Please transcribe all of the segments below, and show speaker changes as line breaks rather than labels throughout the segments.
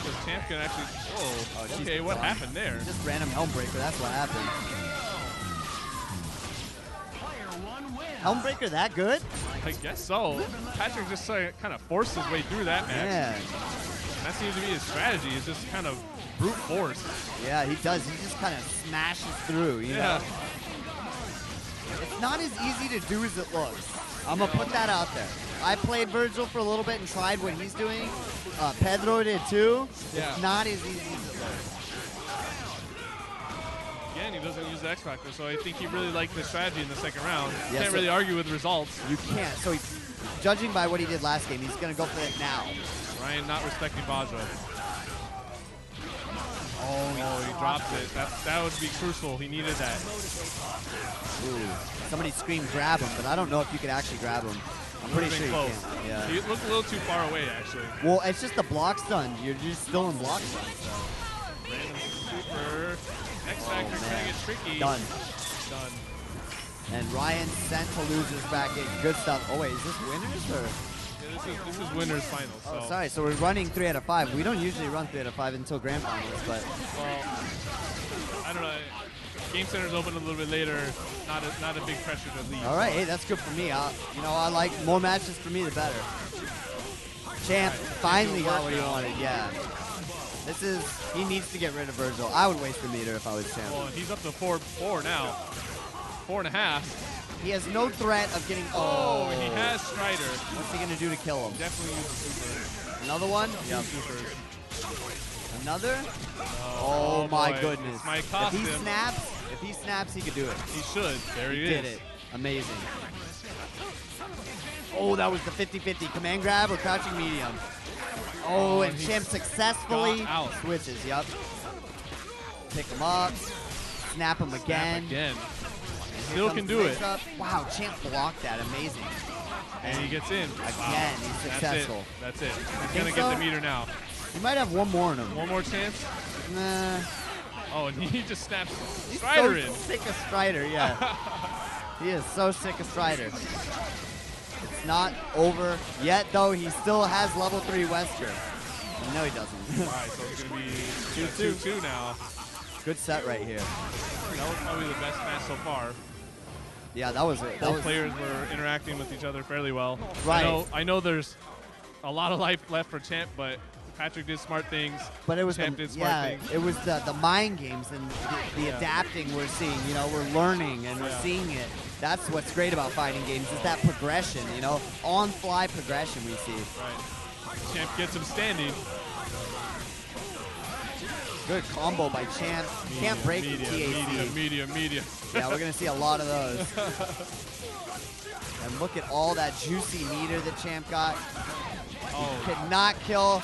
because Champ can actually. Whoa.
Oh,
okay, what happened there?
Just random Helm Breaker. That's what happened. Helm Breaker that good?
I guess so. Patrick just kind of forced his way through that match.
Yeah.
That seems to be his strategy. Is just kind of brute force.
Yeah, he does. He just kind of smashes through. You know? It's not as easy to do as it looks. I'm gonna put that out there. I played Virgil for a little bit and tried what he's doing. Pedro did too.
Yeah.
It's not as easy as it looks.
Again, he doesn't use the X Factor, so I think he really liked the strategy in the second round.
Yeah,
Can't really argue with results.
You can't. So, judging by what he did last game, he's gonna go for it now.
Ryan not respecting Vajra. Oh, he dropped it. That would be crucial. He needed that.
Ooh. Somebody screamed grab him, but I don't know if you could actually grab him. I'm pretty sure you can. Yeah.
He looked a little too far away, actually.
Well, it's just the block stun. You're just still in block stun. So.
Random super. X Factor trying to get tricky.
Done.
Done.
And Ryan sent to losers bracket. Good stuff. Oh wait, is this winners or?
Yeah, this is winners finals.
Oh,
so.
sorry. So we're running 3 out of 5. We don't usually run 3 out of 5 until grand finals, but.
Well, I don't know. Game Center's open a little bit later. Not a big pressure to leave.
All right, hey, that's good for me. You know, I like more matches for me, the better. Champ finally got what he wanted. Yeah. This is, he needs to get rid of Virgil. I would waste the meter if I was Champ.
Well, he's up to 4 now. 4.5.
He has no threat of getting,
oh, he has Strider.
What's he going to do to kill him?
Definitely use the super.
Another one?
Yeah. Supers.
Another? Oh my
boy.
goodness.
Might cost him.
If he snaps, he could do it.
He should. There he is.
Did it. Amazing. Oh, that was the 50-50. Command grab or crouching medium. Oh, and Champ successfully switches. Yep. Pick him up. Snap him again.
Again. Still can do it.
Up. Wow, Champ blocked that. Amazing.
And he gets in.
Again, he's successful.
That's it. He's going to get the meter now.
He might have one more in him.
One more chance?
Nah.
Oh, and he just snaps Strider in.
He's so sick of Strider, yeah. He is so sick of Strider. It's not over yet, though. He still has level 3 Wesker. No, he doesn't.
All right, so it's going to be 2-2 now.
Good set right here.
That was probably the best match so far.
Yeah, that was it.
Both players were interacting with each other fairly well.
Right.
I know there's a lot of life left for Champ, but Patrick did smart things.
But it was
Champ did smart things.
It was the mind games and the adapting we're seeing. You know, we're learning and we're seeing it. That's what's great about fighting games is that progression. You know, on-fly progression we see.
Right. Champ gets him standing.
Good combo by Champ. Can't break the TAC.
Media.
Yeah, we're gonna see a lot of those. And look at all that juicy meter that Champ got.
Oh.
He could not kill,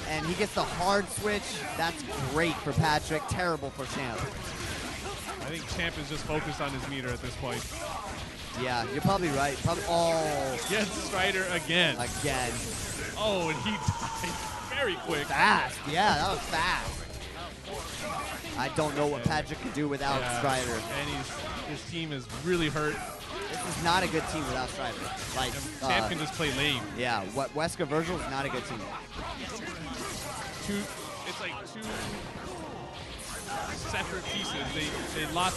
and he gets the hard switch. That's great for Patrick, terrible for Champ.
I think Champ is just focused on his meter at this point.
Yeah, you're probably right.
Gets Strider again. Oh, and he died very quick.
Fast, yeah, that was fast. I don't know what Patrick could do without Strider.
And his team is really hurt.
This is not a good team without Strider. Like
Champ can just play lane.
Yeah, Wesker Virgil is not a good team.
It's like two separate pieces.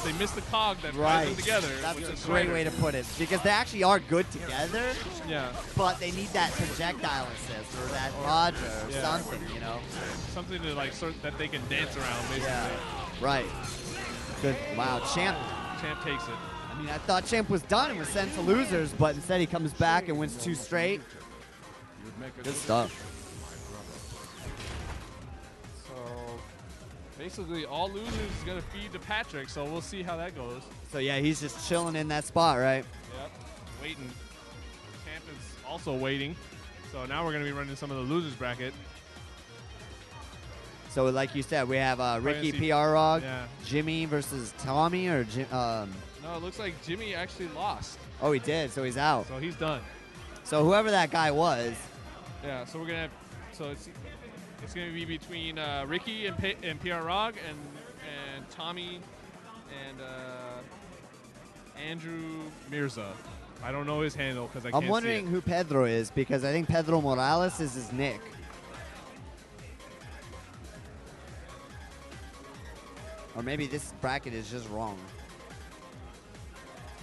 They missed the cog that ties them together.
That's a great way to put it. Because they actually are good together.
Yeah.
But they need that projectile assist or that Vajra or something, you know.
Something to that they can dance around, basically.
Yeah. Right. Good. Wow. Champ
takes it.
I mean, I thought Champ was done and was sent to losers, but instead he comes back and wins 2 straight. Good stuff.
So basically, all losers is gonna feed to Patrick. So we'll see how that goes.
So yeah, he's just chilling in that spot, right?
Yep. Waiting. Champ is also waiting. So now we're gonna be running some of the losers bracket.
So like you said, we have Ricky PR-Rog, Jimmy versus Tommy, or
No, it looks like Jimmy actually lost.
Oh, he did. So he's out.
So he's done.
So whoever that guy was.
Yeah. So we're gonna have. So it's gonna be between Ricky and PR-Rog and Tommy and Andrew Mirza. I don't know his handle because I can't see it.
I'm wondering who Pedro is because I think Pedro Morales is his nick. Or maybe this bracket is just wrong.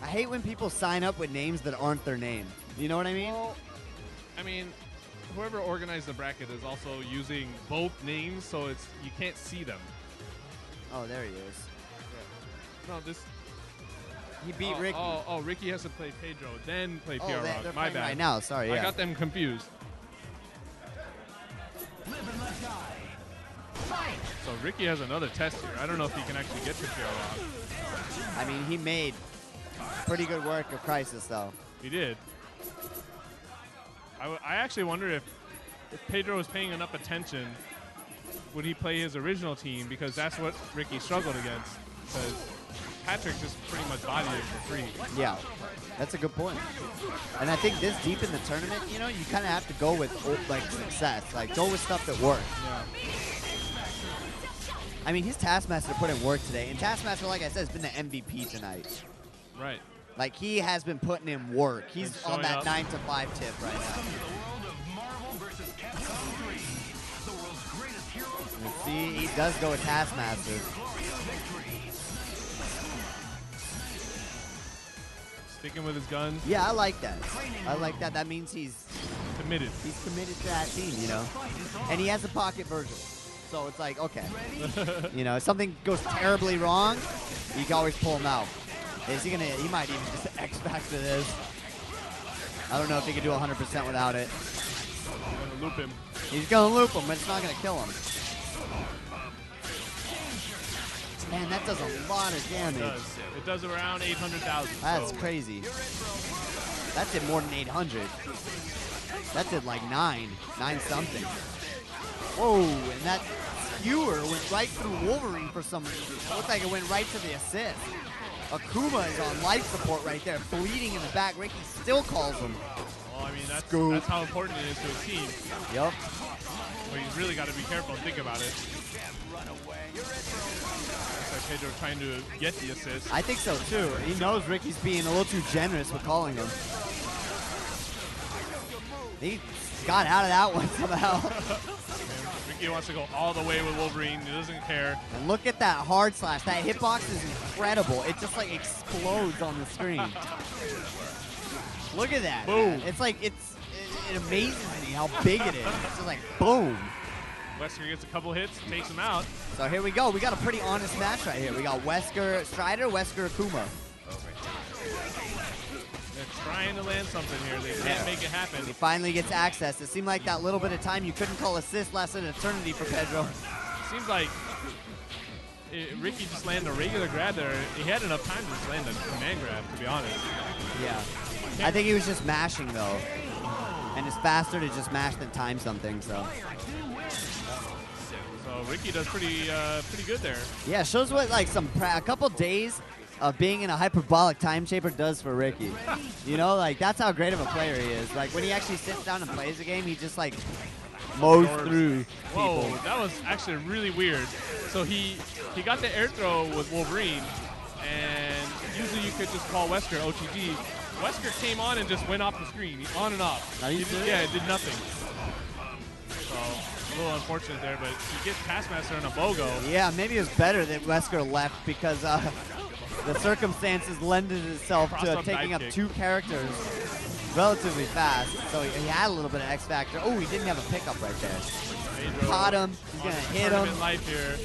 I hate when people sign up with names that aren't their name. You know what I mean?
Well, I mean, whoever organized the bracket is also using both names, so it's you can't see them.
Oh, there he is.
Yeah. No, this.
He beat Ricky.
Oh, Ricky has to play Pedro, then play PR Rock.
They're
My
playing
bad.
right now. Sorry, yeah.
I got them confused. So Ricky has another test here. I don't know if he can actually get to PR Rock.
I mean, he made pretty good work of Crisis, though.
He did. I actually wonder if Pedro was paying enough attention, would he play his original team? Because that's what Ricky struggled against. Because Patrick just pretty much bodied it for free.
Yeah, that's a good point. And I think this deep in the tournament, you know, you kind of have to go with like success. Like, go with stuff that works.
Yeah.
I mean, his Taskmaster put in work today. And Taskmaster, like I said, has been the MVP tonight.
Right.
Like, he has been putting in work. He's on that
up.
9 to 5 tip right now. You see, he does go with Taskmaster.
Sticking with his guns.
Yeah, I like that. I like that. That means he's
Committed.
He's committed to that team, you know. And he has a pocket Virgil. So it's like, okay. You know, if something goes terribly wrong, you can always pull him out. Is he gonna? He might even just X factor this. I don't know if he can do 100% without it.
Gonna loop him.
He's gonna loop him, but it's not gonna kill him. Man, that does a lot of damage.
It does around 800,000.
That's crazy. That did more than 800. That did like 9 something. Whoa, and that skewer went right through Wolverine for some reason. It looked like it went right to the assist. Akuma is on life support right there, bleeding in the back. Ricky still calls him.
Well, I mean, that's how important it is to a team.
Yep.
But he's really got to be careful and think about it. Looks like Pedro trying to get the assist.
I think so too. He knows Ricky's being a little too generous with calling him. He got out of that one somehow.
Ricky wants to go all the way with Wolverine. He doesn't care.
And look at that hard slash. That hitbox is incredible. It just like explodes on the screen. Look at that.
Boom.
Man. It's like, it amazes me how big it is. It's just like, boom.
Wesker gets a couple hits, takes him out.
So here we go. We got a pretty honest match right here. We got Wesker Strider, Wesker Akuma.
They're trying to land something here. They can't make it happen.
He finally gets access. It seemed like that little bit of time you couldn't call assist lasted an eternity for Pedro.
Seems like Ricky just landed a regular grab there. He had enough time to just land a command grab, to be honest.
Yeah. I think he was just mashing, though. And it's faster to just mash than time something, so.
So Ricky does pretty good there.
Yeah, shows what like a couple days of being in a hyperbolic time chamber does for Ricky. You know, like that's how great of a player he is. Like when he actually sits down and plays a game, he just like mows through people.
Whoa, that was actually really weird. So he got the air throw with Wolverine, and usually you could just call Wesker OTG. Wesker came on and just went off the screen, on and off.
Are you serious?
Yeah, it did nothing. So a little unfortunate there, but he gets Taskmaster in a BOGO.
Yeah, maybe it was better that Wesker left because the circumstances lended itself to taking up 2 characters relatively fast. So he had a little bit of X factor. Oh, he didn't have a pickup right there.
Pedro
Caught him. He's gonna hit him.
Life here.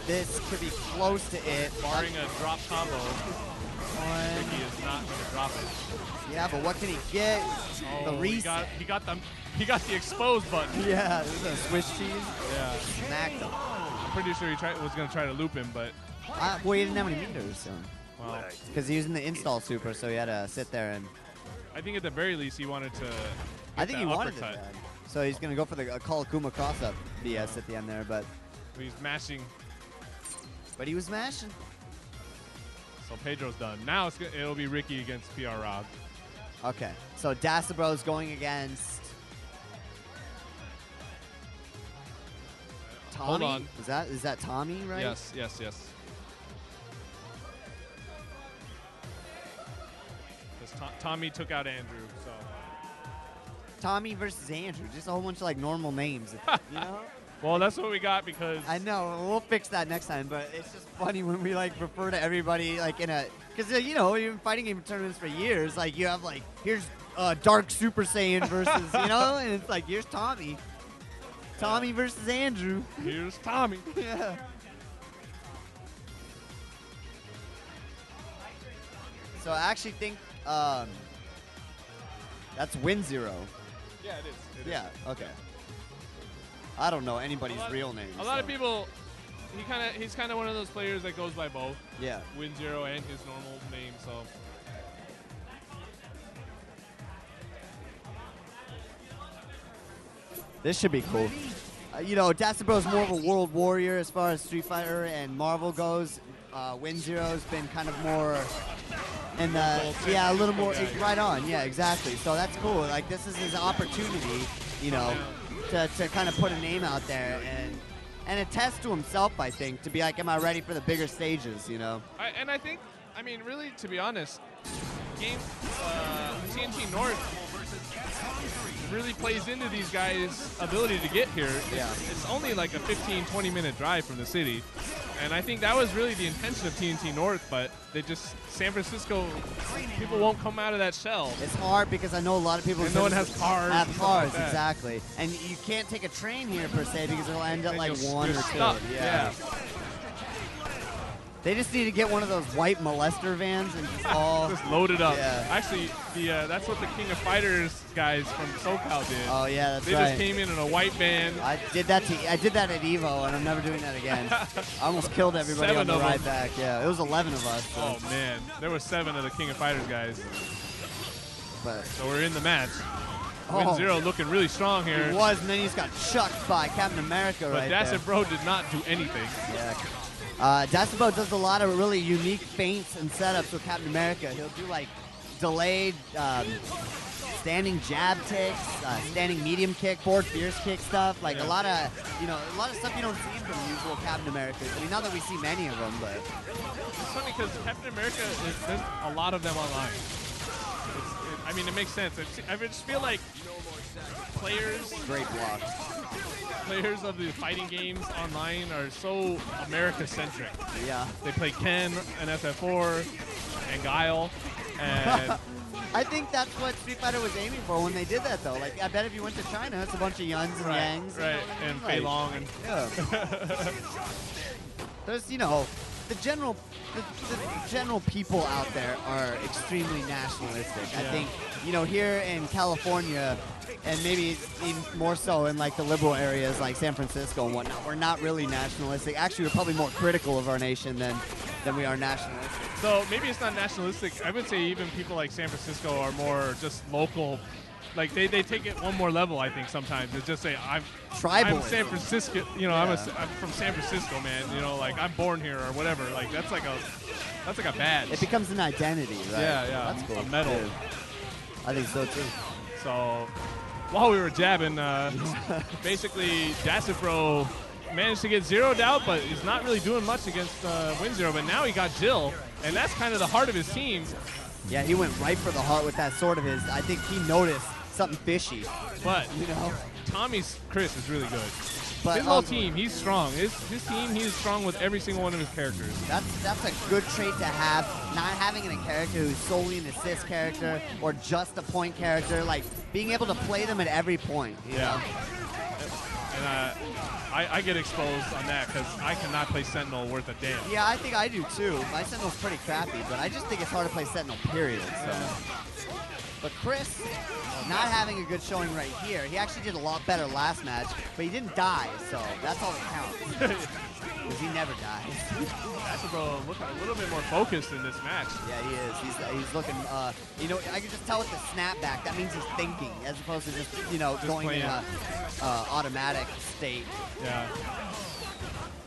This could be close to it.
Barring a drop combo, Ricky is not going to drop it.
Yeah, but what can he get?
Oh,
the reset.
He got the exposed button.
Yeah, this is a Swiss cheese.
Yeah.
Smacked him.
I'm pretty sure he was going to try to loop him, but.
Well, he didn't have any meters, so.
Well,
because he was in the install super, so he had to sit there and.
I think at the very least he wanted to.
I think he wanted it.
Uppercut.
Then. So he's gonna go for the Call Akuma cross up BS at the end there, but.
He's mashing.
But he was mashing.
So Pedro's done. Now it'll be Ricky against PR Rob.
Okay, so Dasabro's going against Tommy.
Hold on.
Is that Tommy, right?
Yes. Tommy took out Andrew, so.
Tommy versus Andrew, just a whole bunch of like normal names, you know?
Well, that's what we got because
I know, we'll fix that next time, but it's just funny when we like refer to everybody like in a, because you know, you've been fighting game tournaments for years, like you have like, here's Dark Super Saiyan versus, you know, and it's like, here's Tommy. Tommy versus Andrew.
Here's Tommy.
Yeah. So I actually think that's Win0.
Yeah, it is.
Yeah, okay. I don't know anybody's real name.
A lot of people, he's kind of one of those players that goes by both.
Yeah.
Win0 and his normal name, so.
This should be cool. You know, Dasabro's more of a world warrior as far as Street Fighter and Marvel goes. Win0's been kind of more in the, yeah, a little more, right on, yeah, exactly. So that's cool. Like, this is his opportunity, you know, to kind of put a name out there and attest to himself, I think, to be like, am I ready for the bigger stages, you know?
And I think, I mean, really, to be honest, TNT North really plays into these guys' ability to get here.
Yeah.
It's only like a 15, 20-minute drive from the city. And I think that was really the intention of TNT North, but they just, San Francisco, people won't come out of that shell.
It's hard because I know a lot of people.
And no one has cars.
Have cars,
like
exactly. And you can't take a train here per se because it'll end at like one or two.
Stuck. Yeah.
They just need to get one of those white molester vans and just all
just load it up.
Yeah.
Actually, that's what the King of Fighters guys from SoCal did.
Oh yeah, that's
they
right.
They just came in a white van.
I did that at Evo, and I'm never doing that again. I almost killed everybody on the ride back. Yeah, it was 11 of us. So.
Oh man, there were 7 of the King of Fighters guys.
But
so we're in the match. Win0 looking really strong here.
He was, and then he's got chucked by Captain America right there.
But Dasabro did not do anything.
Yeah. Dasabro does a lot of really unique feints and setups with Captain America. He'll do like delayed standing jab kicks, standing medium kick, forward fierce kick stuff. Like a lot of stuff you don't see from usual Captain America. I mean, not that we see many of them, but
it's funny because Captain America there's a lot of them online. I mean, it makes sense. I just feel like players.
Great block.
Players of the fighting games online are so America-centric.
Yeah.
They play Ken and SF4 and Guile, and
I think that's what Street Fighter was aiming for when they did that, though. Like, I bet if you went to China, it's a bunch of Yuns and Yangs.
Right, and Fei Long. And
yeah. There's, you know, the general people out there are extremely nationalistic. Yeah. I think, you know, here in California, and maybe even more so in like the liberal areas like San Francisco and whatnot, we're not really nationalistic. Actually, we're probably more critical of our nation than we are nationalistic.
So maybe it's not nationalistic. I would say even people like San Francisco are more just local. Like they take it one more level, I think, sometimes. It's just say, I'm San Francisco, you know,
yeah.
I'm from San Francisco, man. You know, like I'm born here or whatever. Like that's like a badge.
It becomes an identity, right?
Yeah, yeah.
That's cool.
A medal.
Yeah. I think so too.
So while we were jabbing, basically Dasabro managed to get zeroed out, but he's not really doing much against Win0. But now he got Jill, and that's kind of the heart of his team.
Yeah, he went right for the heart with that sword of his. I think he noticed something fishy.
But
you know,
Tommy's Chris is really good.
But
his whole team, he's strong. His team, he's strong with every single one of his characters.
That's a good trait to have. Not having a character who's solely an assist character or just a point character, like being able to play them at every point. You know?
And I get exposed on that because I cannot play Sentinel worth a damn.
Yeah, I think I do too. My Sentinel's pretty crappy, but I just think it's hard to play Sentinel, period. So.
Yeah.
But Chris, not having a good showing right here. He actually did a lot better last match, but he didn't die, so that's all that counts. Because he never dies.
Dasabro looking a little bit more focused in this match.
Yeah, he is. He's looking, you know, I can just tell with the snapback, that means he's thinking, as opposed to just, you know, going in a automatic state.
Yeah.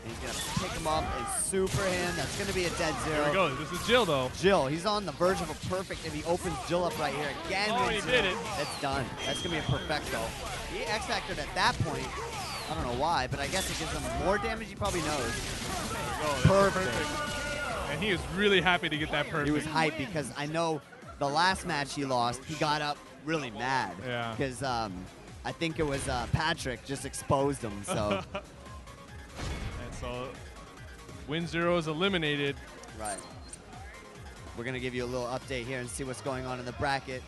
And he's going to pick him up and super him. That's going to be a dead zero.
Here we go. This is Jill, though.
Jill, he's on the verge of a perfect if he opens Jill up right here. Again,
oh, he did it.
It's done. That's going to be a perfecto. He X-Factored at that point. I don't know why, but I guess it gives him more damage he probably knows. Perfect.
And he is really happy to get that perfect.
He was hyped because I know the last match he lost, he got up really mad.
Yeah.
Because I think it was Patrick just exposed him. So.
And so, Win Zero is eliminated.
Right. We're going to give you a little update here and see what's going on in the bracket.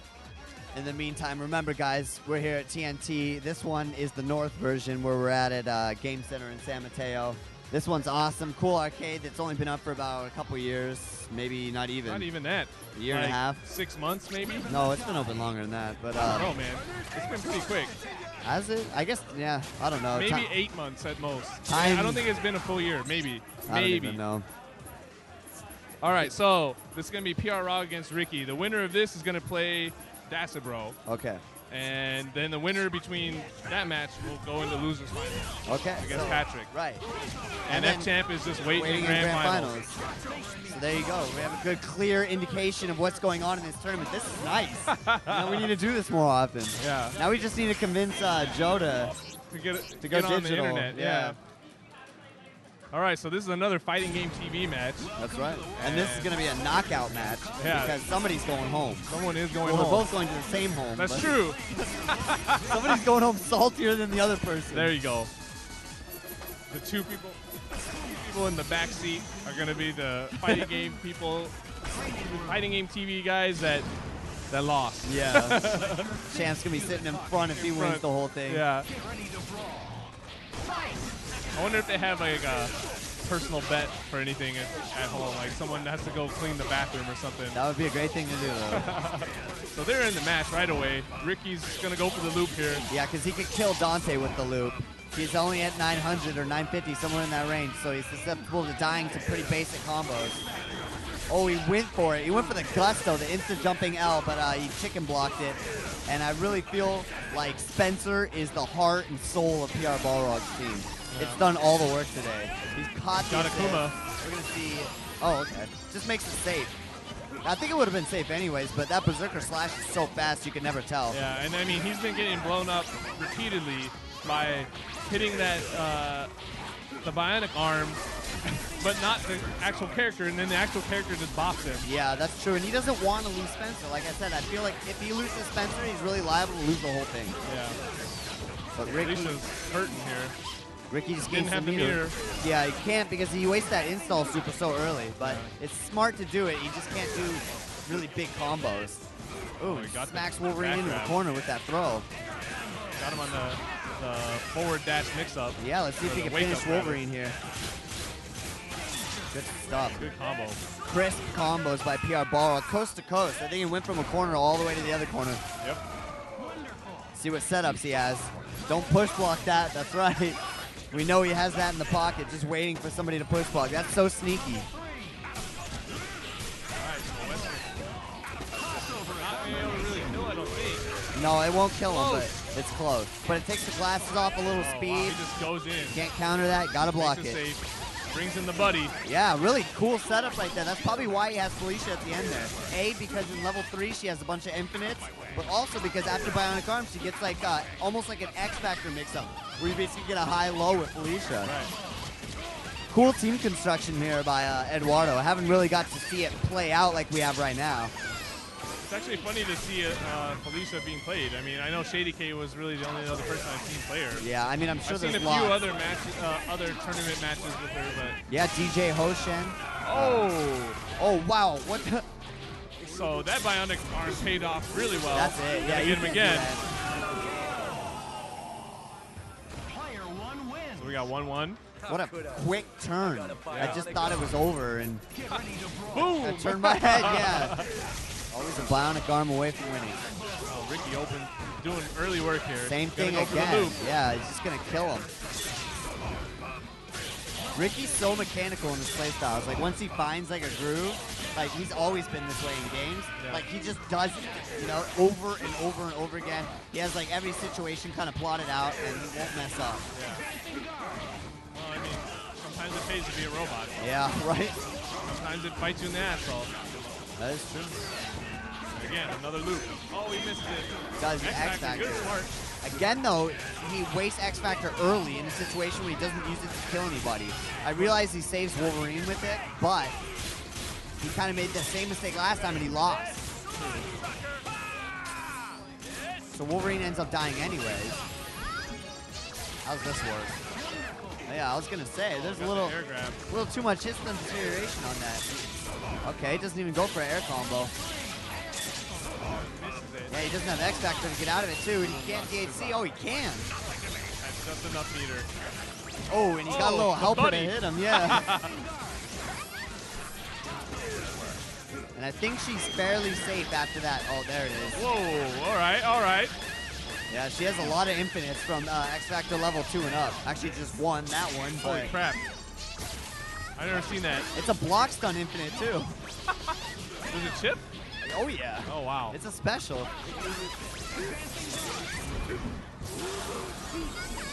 In the meantime, remember, guys, we're here at TNT. This one is the North version where we're at Game Center in San Mateo. This one's awesome. Cool arcade that's only been up for about a couple years, maybe not even.
Not even that.
A year and a half.
6 months, maybe?
No, it's been open longer than that. But
I don't know, man. It's been pretty quick.
Has it? I guess, yeah, I don't know.
Maybe 8 months at most.
Time.
I don't think it's been a full year. Maybe.
I don't even know.
All right, so this is going to be PR Raw against Ricky. The winner of this is going to play Dasabro.
Okay.
And then the winner between that match will go into losers finals.
Okay.
Against Patrick.
Right.
And F-Champ is just waiting in Grand Finals.
So there you go. We have a good, clear indication of what's going on in this tournament. This is nice. We need to do this more often.
Yeah.
Now we just need to convince Joe to
go
digital.
on the internet. Yeah. All right, so this is another fighting game TV match.
That's right. And this is going to be a knockout match because somebody's going home.
Someone is going home.
Well, we're both going to the same home.
That's true.
Somebody's going home saltier than the other person.
There you go. The two people in the back seat are going to be the fighting game people, fighting game TV guys that lost.
Yeah. Champ's going to be sitting in front if he wins the whole thing.
Yeah. I wonder if they have like a personal bet for anything at home. Like someone has to go clean the bathroom or something.
That would be a great thing to do, though.
So they're in the match right away. Ricky's going to go for the loop here.
Yeah, because he could kill Dante with the loop. He's only at 900 or 950, somewhere in that range, so he's susceptible to dying to pretty basic combos. Oh, he went for it. He went for the gusto, the instant jumping L, but he chicken blocked it. And I really feel like Spencer is the heart and soul of PR Balrog's team. Yeah. It's done all the work today. He's caught the
Akuma.
We're going to see. Oh, okay. Just makes it safe. I think it would have been safe anyways, but that Berserker slash is so fast you can never tell.
Yeah, and I mean, he's been getting blown up repeatedly by hitting that, the bionic arm, but not the actual character, and then the actual character just bops him.
Yeah, that's true, and he doesn't want to lose Spencer. Like I said, I feel like if he loses Spencer, he's really liable to lose the whole thing.
Yeah.
But Ricky's
hurting here.
Ricky just
didn't have the meter.
Yeah, he can't because he wastes that install super so early, but it's smart to do it. He just can't do really big combos. Ooh, he smacks Wolverine into the corner with that throw.
Got him on the forward dash mix-up.
Yeah, let's see if he can finish Wolverine here. Good stuff.
Good combo.
Crisp combos by PR Balrog, coast to coast. I think he went from a corner all the way to the other corner.
Yep.
See what setups he has. Don't push block that. That's right. We know he has that in the pocket, just waiting for somebody to push block. That's so sneaky. No, it won't kill him, but it's close. But it takes the glasses off a little speed.
Wow, he just goes in.
Can't counter that. Gotta block it.
Safe. Brings in the buddy.
Yeah, really cool setup right there. That's probably why he has Felicia at the end there. A, because in level 3 she has a bunch of infinites, but also because after Bionic Arm she gets like almost like an X Factor mix-up, where you basically get a high-low with Felicia.
Right.
Cool team construction here by Eduardo. I haven't really got to see it play out like we have right now.
It's actually funny to see Felicia being played. I mean, I know Shady K was really the only other person I've seen play her.
Yeah, I mean, I'm sure
I've
there's
seen a few other matches, other tournament matches with her, but
yeah, DJ Hoshen. Oh wow, what?
So that bionic arm paid off really well.
That's it. Yeah,
get him again. So we got 1-1.
What a quick turn.
Yeah.
I just thought it was over, and
boom!
I turned my head. Yeah. Always a bionic arm away from winning.
Oh, Ricky open, doing early work here.
Same thing again. Yeah, he's just gonna kill him. Ricky's so mechanical in his playstyles. Like once he finds like a groove, like he's always been this way in games.
Yeah.
Like he just does it, you know, over and over and over again. He has like every situation kind of plotted out, and he won't mess up.
Yeah. Well, I mean, sometimes it pays to be a robot.
Yeah, right.
Sometimes it bites you in the ass, though.
That is true.
Again, another loop. Oh, he misses it.
Does the X Factor.
Good smart.
Again, though, he wastes X Factor early in a situation where he doesn't use it to kill anybody. I realize he saves Wolverine with it, but he kind of made the same mistake last time and he lost. So Wolverine ends up dying anyways. How's this work? Oh, yeah, I was gonna say there's a little too much hit stun deterioration on that. Okay, doesn't even go for an air combo. Yeah, he doesn't have X Factor to get out of it too, and he can't DHC. Oh, he can.
That's just enough meter.
Oh, and he got a little helper to hit him. Yeah. And I think she's fairly safe after that. Oh, there it is.
Whoa, all right, all right.
Yeah, she has a lot of infinites from X Factor level 2 and up. Actually, just won that one.
Holy crap. I've never seen that.
It's a block stun infinite, too.
Does it chip?
Oh, yeah.
Oh, wow.
It's a special.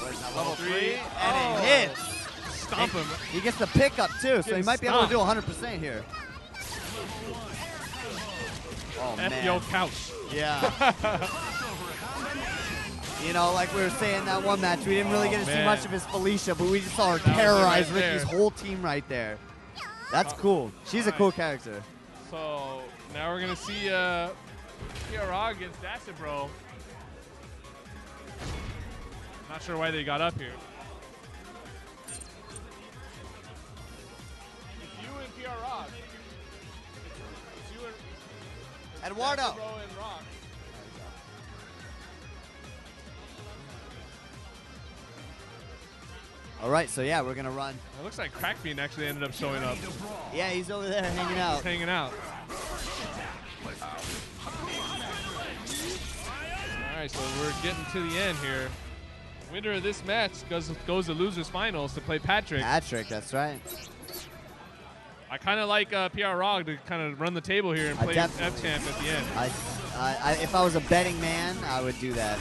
Where's that level 3? And it hits.
Stomp him.
He gets the pickup, too, so he might be able to do 100% here. Oh, man.
F yo couch.
Yeah. You know, like we were saying that one match, we didn't really get to see much of his Felicia, but we just saw her terrorize Ricky's whole team right there. That's cool. She's a cool character.
So now we're gonna see PRA against Dasibro. Not sure why they got up here. It's you and PRA. It's you and
Eduardo.
Dasibro and Rock.
All right, so yeah, we're gonna run.
It looks like Crackbean actually ended up showing up.
Yeah, he's over there hanging out.
He's hanging out. All right, so we're getting to the end here. Winner of this match goes to losers finals to play Patrick.
Patrick, that's right.
I kind of like PR Rog to kind of run the table here and play F-Champ at the end.
If I was a betting man, I would do that.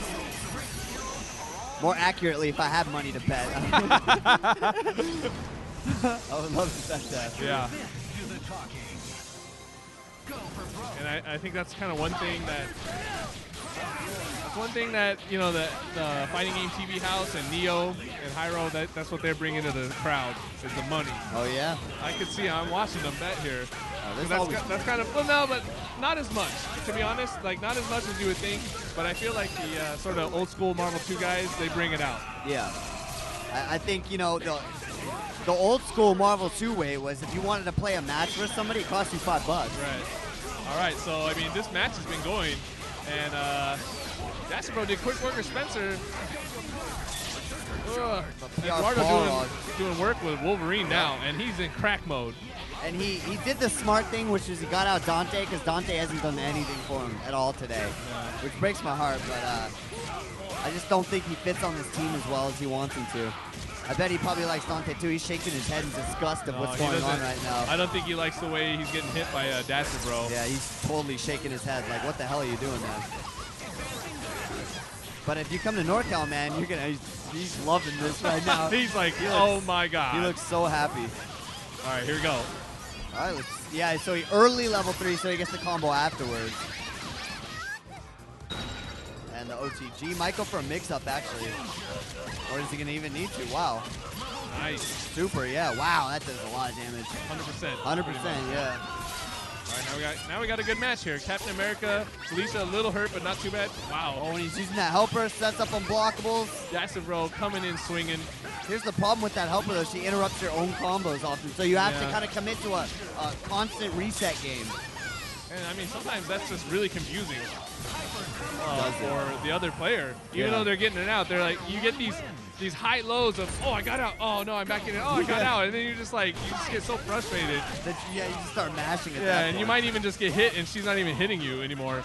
More accurately, if I had money to bet. I would love to bet that.
Yeah. And I think that's kind of one thing that, you know, the Fighting Game TV House and Neo and Hyro, that's what they're bringing to the crowd is the money.
Oh, yeah?
I could see, I'm watching them bet here.
Oh,
that's kind of, well, no, but not as much, to be honest. Like, not as much as you would think, but I feel like the sort of old school Marvel 2 guys, they bring it out.
Yeah. I think, you know, the old school Marvel 2 way was if you wanted to play a match with somebody, it cost you $5.
Right. All right, so, I mean, this match has been going, and Dasibro did quick worker Spencer. Eduardo doing work with Wolverine now, and he's in crack mode.
And he did the smart thing, which is he got out Dante, because Dante hasn't done anything for him at all today, which breaks my heart, but I just don't think he fits on this team as well as he wants him to. I bet he probably likes Dante too. He's shaking his head in disgust of what's going on right now.
I don't think he likes the way he's getting hit by Dasibro.
Yeah, he's totally shaking his head like, what the hell are you doing, man? But if you come to NorCal, man, you're gonna. He's loving this right now.
He's like, oh my god.
He looks so happy.
All right, here we go.
All right, yeah. So he early level 3, so he gets the combo afterwards. And the OTG might go for a mix-up actually, or is he gonna even need to? Wow.
Nice.
Super. Yeah. Wow, that does a lot of damage.
100%.
100%. Yeah.
All right, now we got a good match here. Captain America, Felicia a little hurt, but not too bad. Wow.
Oh, and he's using that helper, sets up unblockables.
Dasibro coming in swinging.
Here's the problem with that helper, though. She interrupts your own combos often, so you have to kind of commit to a constant reset game.
And, I mean, sometimes that's just really confusing for the other player. Even though they're getting it out, they're like, you get these high lows of, oh, I got out. Oh, no, I'm back in it. Oh, I got out. And then you're just like, you just get so frustrated.
That you just start mashing it.
Yeah, and you might even just get hit, and she's not even hitting you anymore.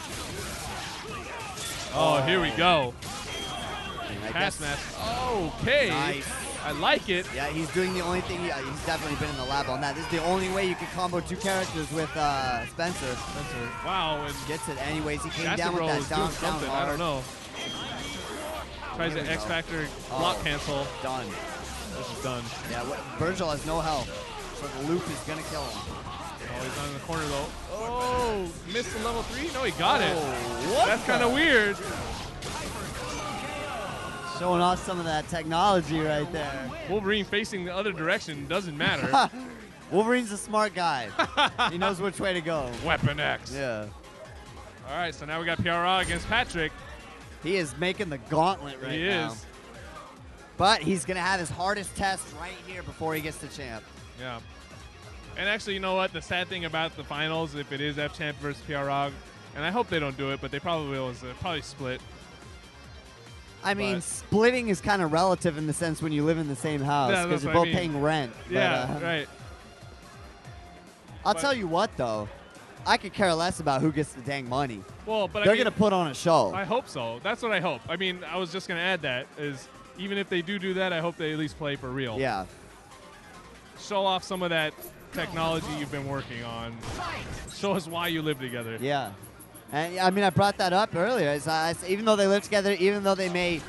Oh, here we go. Pass match. Okay. Nice. I like it.
Yeah, he's doing the only thing. He's definitely been in the lab on that. This is the only way you can combo 2 characters with Spencer.
Wow. And
gets it anyways. He came down with that down hard.
I don't know. Tries to X Factor block cancel.
Done.
This is done.
Yeah, Virgil has no health, so the loop is gonna kill him.
Oh, he's not in the corner though. Oh, missed the level 3? No, he got it.
What?
That's kind of weird.
Showing off some of that technology right there.
Wolverine facing the other direction doesn't matter.
Wolverine's a smart guy. He knows which way to go.
Weapon X.
Yeah.
All right, so now we got PRA against Patrick.
He is making the gauntlet right now. He is. But he's going to have his hardest test right here before he gets to champ.
Yeah. And actually, you know what? The sad thing about the finals, if it is F-Champ versus PROG, and I hope they don't do it, but they probably will, is probably split.
I mean, splitting is kind of relative in the sense when you live in the same house because you're both paying rent.
Yeah,
but,
right.
I'll tell you what, though. I could care less about who gets the dang money.
Well, but
they're going to put on a show.
I hope so. That's what I hope. I mean, I was just going to add that is even if they do that, I hope they at least play for real.
Yeah.
Show off some of that technology you've been working on. Show us why you live together.
Yeah. And I mean, I brought that up earlier. Even though they live together, even though they may,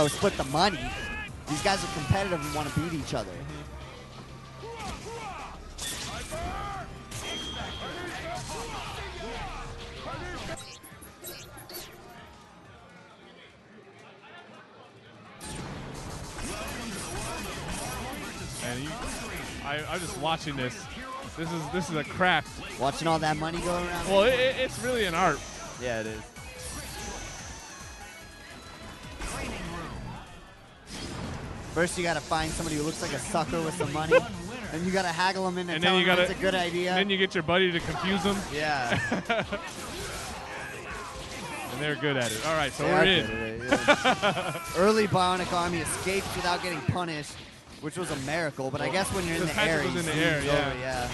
split the money, these guys are competitive and want to beat each other.
And I'm just watching this. This is a craft.
Watching all that money go around.
Well, it's really an art.
Yeah, it is. First, you got to find somebody who looks like a sucker with some money. Then you got to haggle them into and telling them it's a good idea.
And then you get your buddy to confuse them.
Yeah.
And they're good at it. All right, so we're in.
Early Bionic Army escapes without getting punished, which was a miracle. But I guess when you're in the air, he's yeah.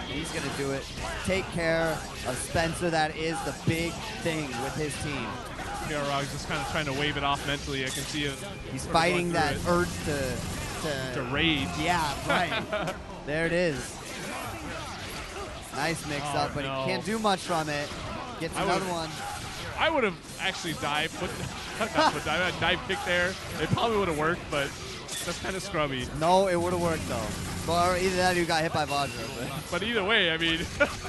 He's going to do it. Take care of Spencer. That is the big thing with his team.
PROG's just kind of trying to wave it off mentally. I can see it.
He's fighting that urge
to rage.
Yeah, right. There it is. Nice mix-up, but he can't do much from it. Gets another one.
I would have actually dive kick there. It probably would have worked, but that's kind of scrubby.
No, it would have worked, though. Well, either that or you got hit by Vajra.
But either way, I mean,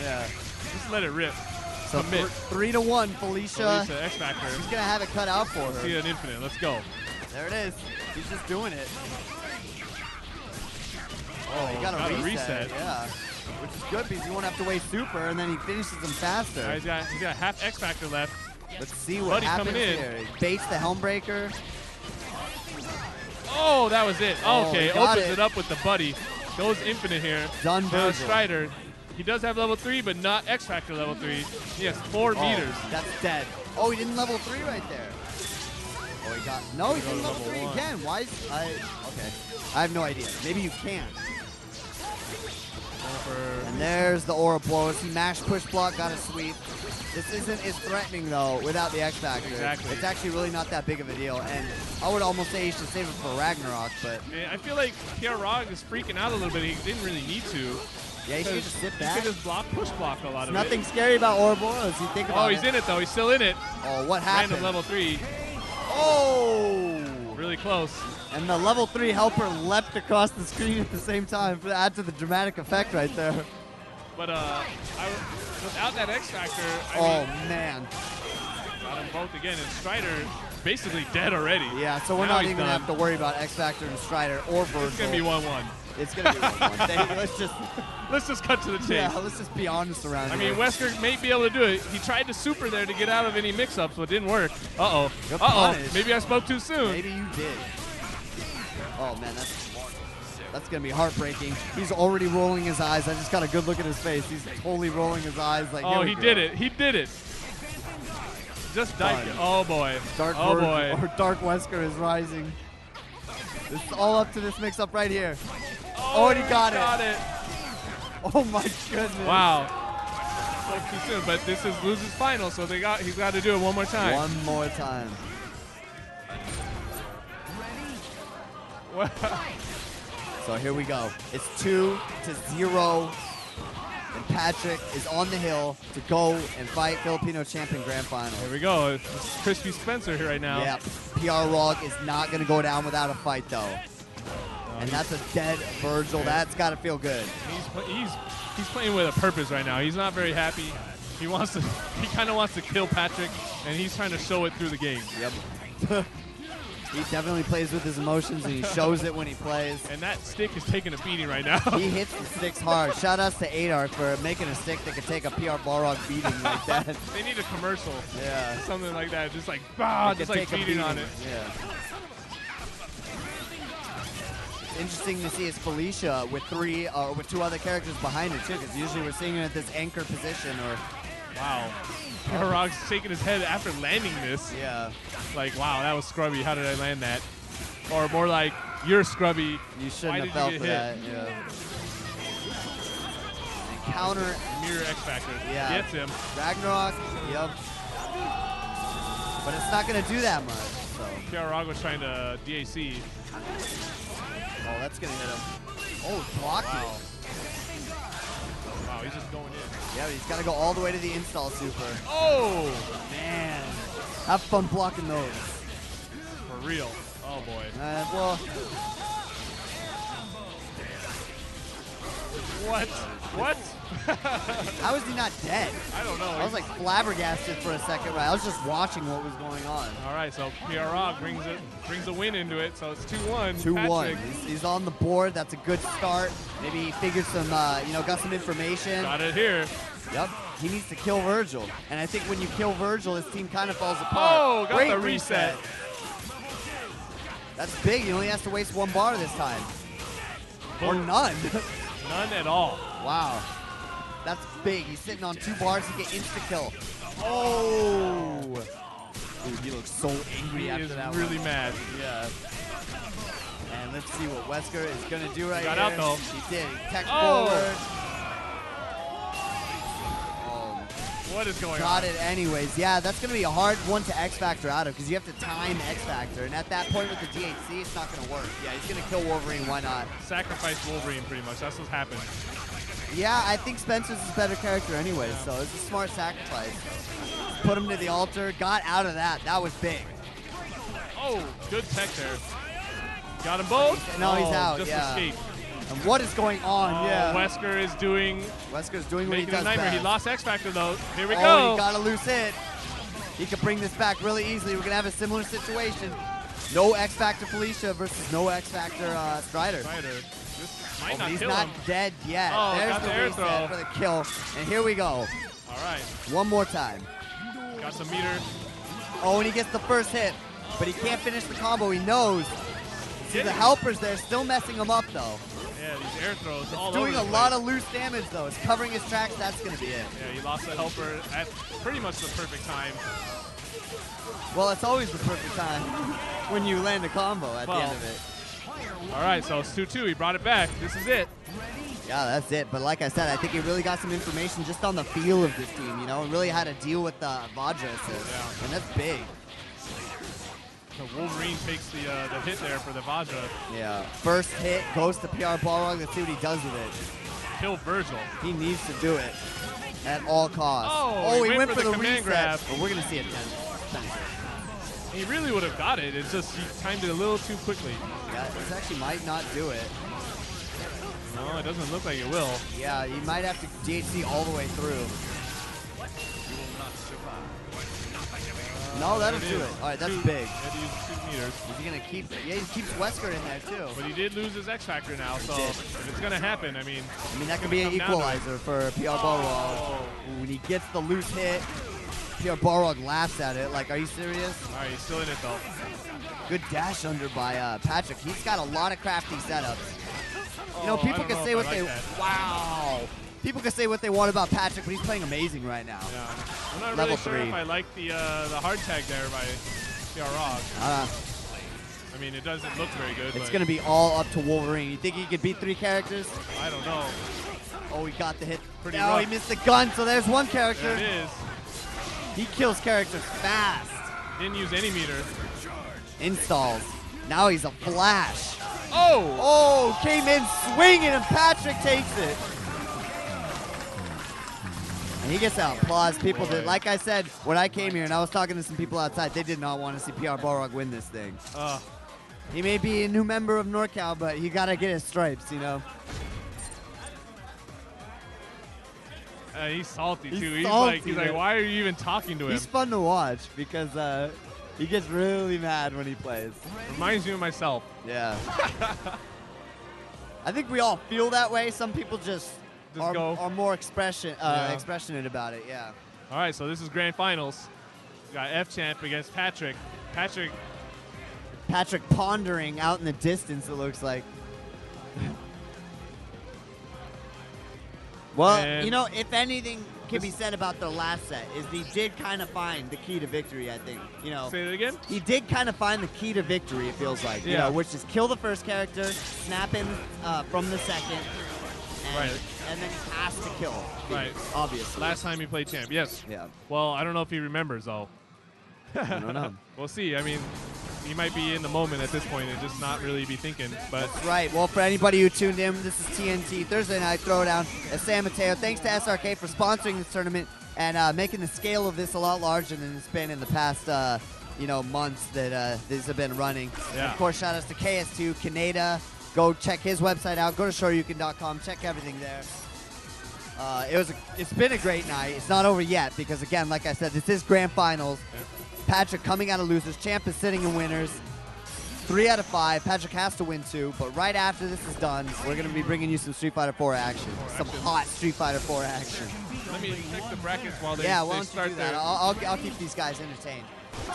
yeah,
just let it rip.
So 3-1, Felicia.
X Factor.
She's going to have it cut out for her.
See an infinite. Let's go.
There it is. He's just doing it.
Oh,
he got a reset. Yeah. Which is good because you won't have to waste super, and then he finishes them faster.
He's got half X Factor left.
Let's see what happens here. He baits the Helmbreaker.
Oh, that was it. Okay, opens it up with the buddy. Goes infinite here.
Done,
Now Strider. He does have level 3, but not X Factor level 3. He has 4 meters.
That's dead. Oh, he didn't level 3 right there. Oh, he got. No, he didn't level 3 again. Why is. Okay. I have no idea. Maybe you can. And there's the Aura Blows. He mashed push block, got a sweep. This isn't as threatening, though, without the X Factor.
Exactly.
It's actually really not that big of a deal. And I would almost say he should save it for Ragnarok, but.
Yeah, I feel like PROG is freaking out a little bit. He didn't really need to.
Yeah, he should just sit back.
He could just push block a lot of it.
Nothing scary about Ouroboros. You think about
it. Oh, he's in it, though. He's still in it.
Oh, what happened?
Random level 3.
Oh!
Really close.
And the level 3 helper leapt across the screen at the same time to add to the dramatic effect right there.
But without that X Factor,
man.
Got them both again. And Strider basically dead already.
Yeah, so we're not even going to have to worry about X Factor and Strider or Virgil.
It's going to be 1-1.
It's going to be 1-1.
Let's just cut to the chase.
Yeah, let's just be honest around here.
I mean, Wesker may be able to do it. He tried to super there to get out of any mix-ups, but it didn't work. Uh-oh. Maybe I spoke too soon.
Maybe you did. Oh, man, that's going to be heartbreaking. He's already rolling his eyes. I just got a good look at his face. He's totally rolling his eyes. Like,
he did it. He did it. Just died. Oh, boy.
Dark Wesker is rising. It's all up to this mix-up right here. Oh, and he got it. Oh, my goodness.
Wow. Spoke too soon, but this is Losers Final, so he's got to do it one more time.
One more time. So here we go. It's 2-0. And Patrick is on the hill to go and fight Filipino champion grand final.
Here we go. It's Crispy Spencer here right now.
Yep. PROG is not going to go down without a fight, though. And that's a dead Virgil. That's got to feel good.
He's playing with a purpose right now. He's not very happy. He kind of wants to kill Patrick, and he's trying to show it through the game.
Yep. He definitely plays with his emotions, and he shows it when he plays.
And that stick is taking a beating right now.
He hits the sticks hard. Shout outs to Adar for making a stick that could take a PR Balrog beating like that.
They need a commercial.
Yeah.
Something like that. Just like, bah, just like beating on it.
Yeah. Interesting to see is Felicia with with 2 other characters behind her too, because usually we're seeing her at this anchor position or.
Wow. Parag's shaking his head after landing this.
Yeah.
Like, wow, that was scrubby. How did I land that? Or more like, you're scrubby.
You shouldn't have fell for that. Yeah. And counter.
Mirror X Factor.
Yeah.
Gets him.
Ragnarok. Yep. But it's not going to do that much. So.
Parag was trying to DAC.
Oh, that's going to hit him. Oh, blocked it.
Wow, he's just going in.
Yeah, but he's got to go all the way to the install super.
Oh!
Man. Have fun blocking those.
For real. Oh, boy.
Well.
What? What?
How is he not dead?
I don't know.
I was like flabbergasted for a second, right? I was just watching what was going on.
All right, so Parag brings a win into it, so it's 2-1.
2-1. He's on the board. That's a good start. Maybe he figured some, got some information.
Got it here.
Yep. He needs to kill Virgil. And I think when you kill Virgil, his team kind of falls apart.
Oh, got
Great
the reset.
That's big. He only has to waste 1 bar this time.
Boom.
Or none.
None at all.
Wow. That's big. He's sitting on 2 bars to get insta-kill. Oh! Dude, he looks so angry after that one.
He is really mad.
Yeah. And let's see what Wesker is going to do right
Got
here.
out, though.
He did. He tech
Oh!
forward.
What is going on?
Got it anyways. Yeah, that's going to be a hard one to X Factor out of because you have to time X Factor. And at that point with the DHC, it's not going to work. Yeah, he's going to kill Wolverine. Why not?
Sacrifice Wolverine pretty much. That's what's happened.
Yeah, I think Spencer's a better character anyway,
Yeah.
so it's a smart sacrifice. Put him to the altar. Got out of that. That was big.
Oh, good tech there. Got them both.
No, he's out.
Just
Yeah.
escape.
And what is going on? Yeah.
Wesker is doing.
Wesker's doing what he
Making
does
a nightmare.
best.
He lost X Factor though. Here we
Oh,
go.
he got a loose hit. He could bring this back really easily. We're gonna have a similar situation. No X Factor Felicia versus no X Factor Strider.
This might
Oh,
not
he's
kill
not
him.
dead yet.
Oh,
There's
got
the
the air
reset
throw.
for the kill. And here we go.
All right.
One more time.
Got some meter.
Oh, and he gets the first hit, but he can't finish the combo. He knows. See, the helpers there still messing him up though.
Yeah, these air throws all over
Doing
the
a
place.
lot of loose damage though. It's covering his tracks. That's gonna be it.
Yeah, he lost the helper at pretty much the perfect time.
Well, it's always the perfect time when you land a combo at the end of it.
All right, so it's 2-2. He brought it back. This is it.
Yeah, that's it. But like I said, I think he really got some information just on the feel of this team, you know, and really how to deal with the Vajra assist.
Yeah.
And that's big.
So Wolverine takes the hit there for the Vajra.
Yeah. First hit goes to PR Balrog. Let's see what he does with it.
Kill Virgil.
He needs to do it at all costs.
Oh,
he went for the
command
reset.
grab.
But we're going to see it 10.
He really would have got it. It's just he timed it a little too quickly.
Yeah, this actually might not do it.
No, it doesn't look like it will.
Yeah, he might have to DHC all the way through. No, that'll do it. All right, that's big.
Had to use 2 meters.
Is he going to keep it? Yeah, he keeps Wesker in there, too.
But he did lose his X Factor now, so if it's going to happen, I mean,
that could be an
come down to it.
equalizer for PR Balrog. When he gets the loose hit, PR Balrog laughs at it. Like, are you serious?
All right, he's still in it, though.
Good dash under by Patrick. He's got a lot of crafty setups. You know,
I
people
don't
can
know
say
if
what
I
they...
like that.
Wow. People can say what they want about Patrick, but he's playing amazing right now.
Yeah. I'm not
Level
really sure
3.
if I like the hard tag there by Parag. I mean, it doesn't look very good.
It's going to be all up to Wolverine. You think he could beat 3 characters?
I don't know.
Oh, he got the hit.
Pretty
Oh,
rough.
he missed the gun, so there's one character.
There it is.
He kills characters fast.
Didn't use any meter.
Installs. Now he's a flash.
Oh!
Oh, came in swinging, and Patrick takes it. And he gets that applause. People did, like I said, when I came here and I was talking to some people outside, they did not want to see PR Balrog win this thing. He may be a new member of NorCal, but he got to get his stripes, you know?
He's salty, too.
He's
He's
salty,
like, why are you even talking to him?
He's fun to watch because He gets really mad when he plays.
Reminds me of myself.
Yeah. I think we all feel that way. Some people just are more expressionate about it. Yeah.
All right, so this is grand finals. We got F-Champ against Patrick. Patrick
pondering out in the distance, it looks like. Well,
And
you know, if anything can be said about the last set, is he did kind of find the key to victory, I think. You know,
say it again?
He did kind of find the key to victory, it feels like.
Yeah.
You know, which is kill the first character, snap in from the second, and, and then he has to kill.
Right.
Obviously.
Last time he played champ, yes.
Yeah.
Well, I don't know if he remembers, though.
I don't know.
We'll see. I mean, he might be in the moment at this point and just not really be thinking. But
That's right. Well, for anybody who tuned in, this is TNT Thursday Night Throwdown. As San Mateo, thanks to SRK for sponsoring this tournament and making the scale of this a lot larger than it's been in the past, months that these have been running.
Yeah.
And of course, shout outs to KS2, Canada. Go check his website out. Go to Shoryuken.com. Check everything there. It's been a great night. It's not over yet because, again, like I said, this is grand finals.
Yeah.
Patrick coming out of losers. Champ is sitting in winners. 3 out of 5. Patrick has to win 2. But right after this is done, we're going to be bringing you some Street Fighter 4 action. Some hot Street Fighter 4 action.
Let me check the brackets while they,
why
they
don't
start
you do that?
their...
I'll keep these guys entertained.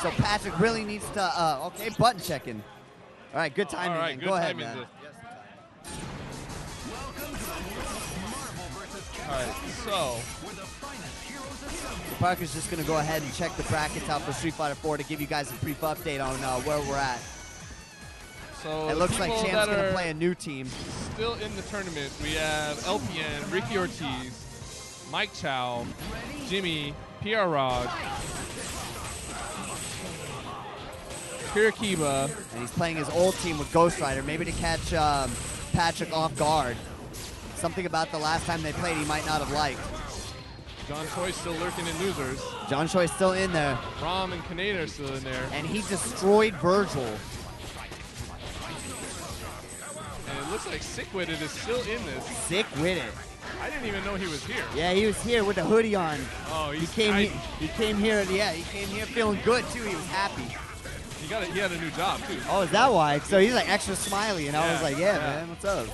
So Patrick really needs to, okay, button checking. All right, good timing.
All right,
then.
good
Go ahead,
timing.
man.
All right, so
Parker's just going to go ahead and check the brackets out for Street Fighter 4 to give you guys a brief update on where we're at.
So
it looks like
people
Champ's
that
going to
are
play a new team.
still in the tournament, we have LPN, Ricky Ortiz, Mike Chow, Jimmy, PR Rog, Kirakiba.
And he's playing his old team with Ghost Rider, maybe to catch Patrick off guard. Something about the last time they played he might not have liked.
John Choi still lurking in losers.
John Choi's still in there.
Rom and Kaneda are still in there.
And he destroyed Virgil.
And it looks like Sick-Witted is still in this.
Sick-Witted.
I didn't even know he was here.
Yeah, he was here with the hoodie on.
Oh,
he came here feeling good too. He was happy.
He had a new job too.
Oh, is that why? So he's like extra smiley, and I was like, yeah, man, what's up?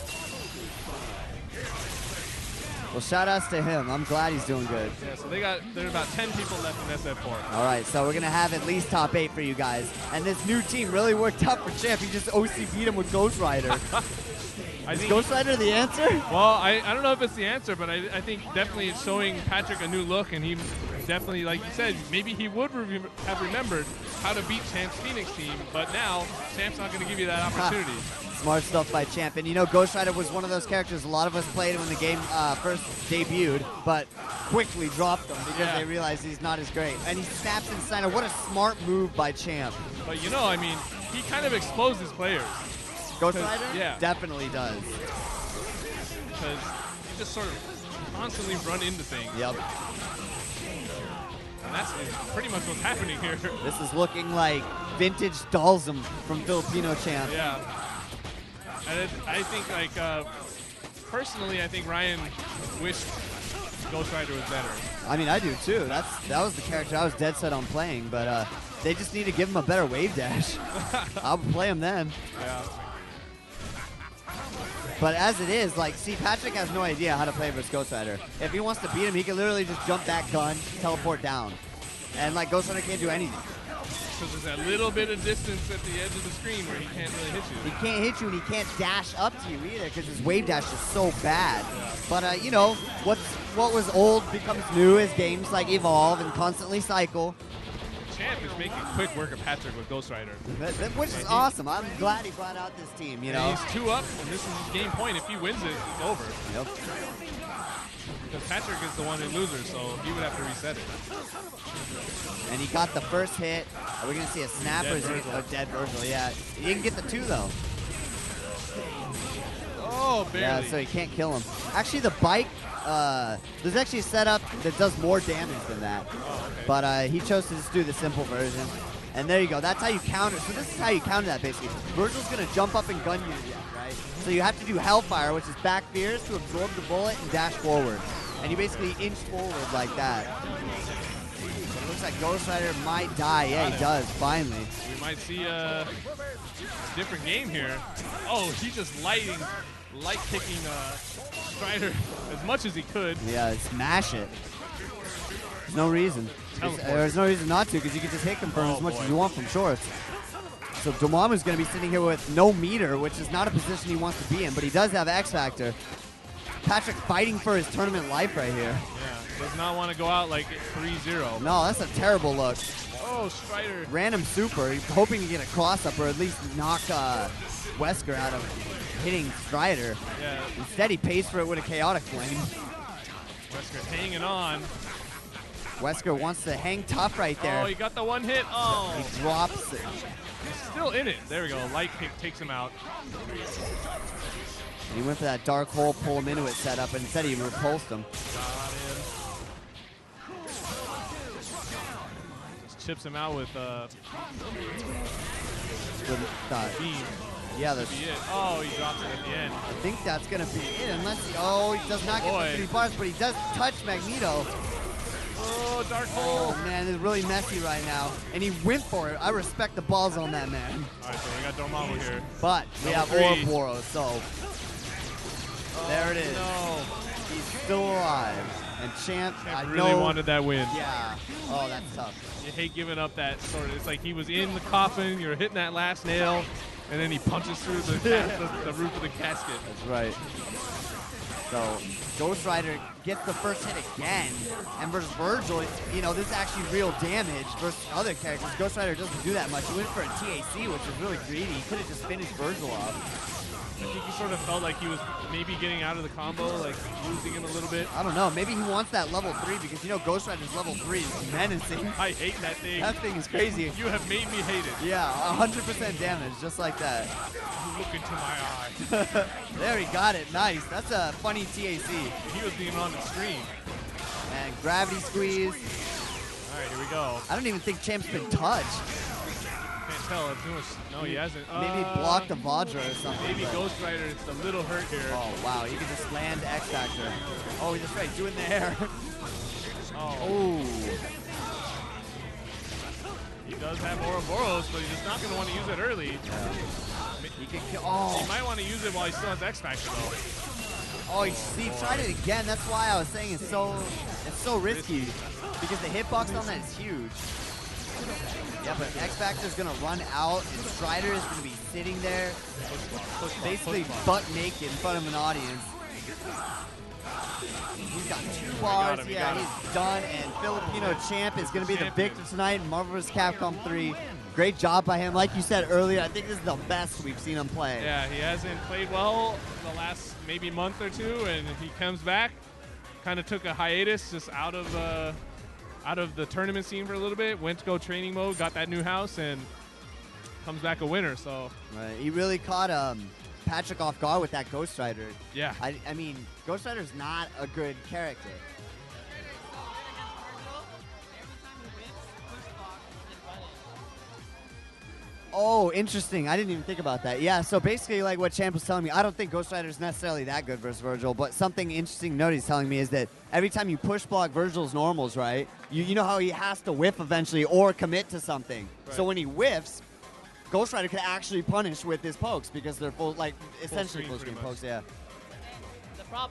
Well, shout outs to him. I'm glad he's doing good.
Yeah, so there are about 10 people left in SF4.
All right, so we're going to have at least top 8 for you guys. And this new team really worked out for Champ. He just OC beat him with Ghost Rider. Is Ghost Rider the answer?
Well, I don't know if it's the answer, but I think definitely it's showing Patrick a new look, and he definitely, like you said, maybe he would have remembered how to beat Champ's Phoenix team, but now Champ's not going to give you that opportunity.
Smart stuff by Champ. And you know, Ghost Rider was one of those characters a lot of us played when the game first debuted, but quickly dropped them because they realized he's not as great. And he snaps in center. What a smart move by Champ.
But you know, I mean, he kind of exposes players.
Ghost Rider?
Yeah.
Definitely does.
Because you just sort of constantly run into things.
Yep.
And that's pretty much what's happening here.
This is looking like vintage Dalsum from Filipino Champ.
Yeah. And I think, like, personally, I think Ryan wished Ghost Rider was better.
I mean, I do too. That was the character I was dead set on playing, but they just need to give him a better wave dash. I'll play him then.
Yeah.
But as it is, like, see, Patrick has no idea how to play versus Ghost Rider. If he wants to beat him, he can literally just jump that gun, teleport down. And, like, Ghost Rider can't do anything.
Because there's that little bit of distance at the edge of the screen where he can't really hit you.
He can't hit you, and he can't dash up to you either because his wave dash is so bad. Yeah. But, you know, what was old becomes new as games, like, evolve and constantly cycle.
Champ is making quick work of Patrick with Ghost Rider.
Which is awesome. I'm glad he brought out this team, you know.
And he's 2 up, and this is his game point. If he wins it, it's over.
Yep.
Because Patrick is the one who loses, so he would have to reset it.
And he got the first hit. Are we going to see a snap or is it a dead Virgil? Yeah. He didn't get the 2, though.
Oh, barely.
Yeah, so he can't kill him. Actually, the bike, there's actually a setup that does more damage than that.
Oh, okay.
But he chose to just do the simple version. And there you go. That's how you counter. So this is how you counter that, basically. Virgil's going to jump up and gun you again, right? So you have to do Hellfire, which is back fears to absorb the bullet and dash forward. And you basically inch forward like that. So it looks like Ghost Rider might die. Yeah, he does, finally.
We might see a different game here. Oh, he's just light kicking Strider as much as he could.
Yeah, smash it. There's no reason. There's no reason not to, because you can just hit confirm as much as you want from shorts. So Dormammu's going to be sitting here with no meter, which is not a position he wants to be in, but he does have X Factor. Patrick fighting for his tournament life right here.
Yeah, does not want to go out like 3-0.
No, that's a terrible look.
Oh, Strider.
Random super. He's hoping to get a cross-up or at least knock Wesker out of hitting Strider.
Yeah.
Instead, he pays for it with a Chaotic Flame.
Wesker hanging on.
Wesker wants to hang tough right there.
Oh, he got the one hit. Oh.
He drops it.
He's still in it. There we go. Light kick takes him out.
He went for that dark hole, pull him into it setup, and instead he repulsed him.
Got him. Just chips him out with beam.
Yeah, that's
Oh, he drops it at the end.
I think that's gonna be it, unless he does not get the 3 bars, but he does touch Magneto.
Oh, dark hole.
Oh man, it's really messy right now, and he went for it. I respect the balls on that man.
All right, so we got Dormammu here.
But we have Ouroboros, so there it is.
No.
He's still alive. And Champ, I
really wanted that win.
Yeah. Oh, that's tough.
You hate giving up that sort of. It's like he was in the coffin. You're hitting that last nail, and then he punches through the roof of the casket.
That's right. So Ghost Rider gets the first hit again, and versus Virgil, you know, this is actually real damage versus other characters. Ghost Rider doesn't do that much. He went for a TAC, which is really greedy. He could have just finished Virgil off.
I think he sort of felt like he was maybe getting out of the combo, like losing him a little bit.
I don't know. Maybe he wants that level 3 because, you know, Ghost Rider's level 3 is menacing.
I hate that thing.
That thing is crazy.
You have made me hate it.
Yeah, 100% damage, just like that.
You look into my eye.
There, he got it. Nice. That's a funny TAC.
He was being on the screen.
And gravity squeeze.
All right, here we go.
I don't even think Champ's been touched.
Can't tell. It's too much. No, he hasn't.
Maybe blocked a Vajra or something.
Maybe Ghost Rider is a little hurt here.
Oh, wow. You can just land X Factor. Oh, he's just right. Doing the air.
Oh. He does have Ouroboros, but he's just not going to want to use it early.
Yeah. He can kill. Oh.
He might want to use it while he still has X Factor, though.
Oh, he tried it again. That's why I was saying it's so risky. Because the hitbox on that is huge. Yeah, but X Factor's gonna run out, and Strider is gonna be sitting there, basically butt naked in front of an audience. He's got 2 bars. He's done, and Filipino Champ is gonna be the victor tonight in Marvel vs. Capcom 3. Great job by him. Like you said earlier, I think this is the best we've seen him play.
Yeah, he hasn't played well the last maybe month or two, and he comes back, kind of took a hiatus just out of the tournament scene for a little bit, went to go training mode, got that new house, and comes back a winner. So
right. He really caught Patrick off guard with that Ghost Rider.
Yeah.
I mean, Ghost Rider's not a good character. Oh, interesting. I didn't even think about that. Yeah, so basically like what Champ was telling me, I don't think Ghost Rider is necessarily that good versus Virgil, but something interesting to note he's telling me is that every time you push block Virgil's normals, right, you know how he has to whiff eventually or commit to something. Right. So when he whiffs, Ghost Rider can actually punish with his pokes because they're full, like, essentially full screen pokes, yeah.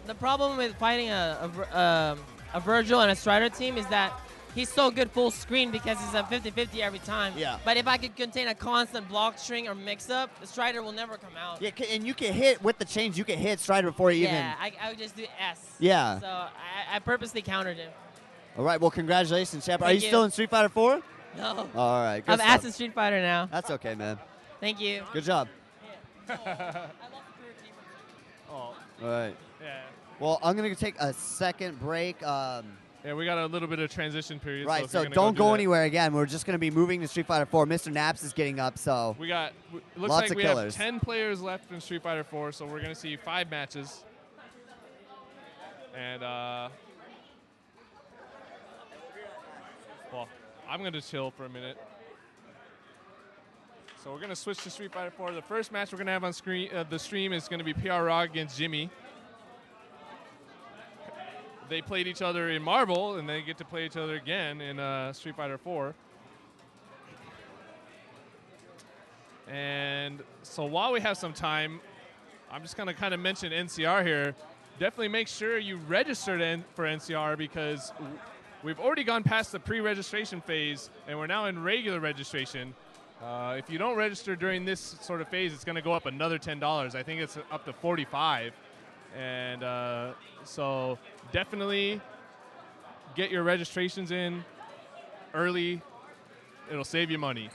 The problem with fighting a Virgil and a Strider team is that he's so good full screen because he's a 50-50 every time.
Yeah.
But if I could contain a constant block string or mix-up, the Strider will never come out.
Yeah, and you can hit, with the chains, you can hit Strider before he even...
Yeah, I would just do S.
Yeah.
So I purposely countered him.
All right, well, congratulations, Champ. Are you still in Street Fighter 4?
No.
All right, good
I'm
stuff.
ass in Street Fighter now.
That's okay, man.
Thank you.
Good job.
Yeah. I love the career team.
Oh.
All right.
Yeah.
Well, I'm going to take a second break.
Yeah, we got a little bit of transition period.
Right, so don't go anywhere again. We're just going to be moving to Street Fighter 4. Mr. Naps is getting up, so
we got. Looks
lots
like
of
we
killers.
have 10 players left in Street Fighter 4, so we're going to see 5 matches. And well, I'm going to chill for a minute. So we're going to switch to Street Fighter 4. The first match we're going to have on screen, the stream is going to be PR Raw against Jimmy. they played each other in Marvel, and they get to play each other again in Street Fighter 4. And so while we have some time, I'm just going to kind of mention NCR here. Definitely make sure you register for NCR because we've already gone past the pre-registration phase, and we're now in regular registration. If you don't register during this sort of phase, it's going to go up another $10. I think it's up to $45. And so definitely get your registrations in early. It'll save you money.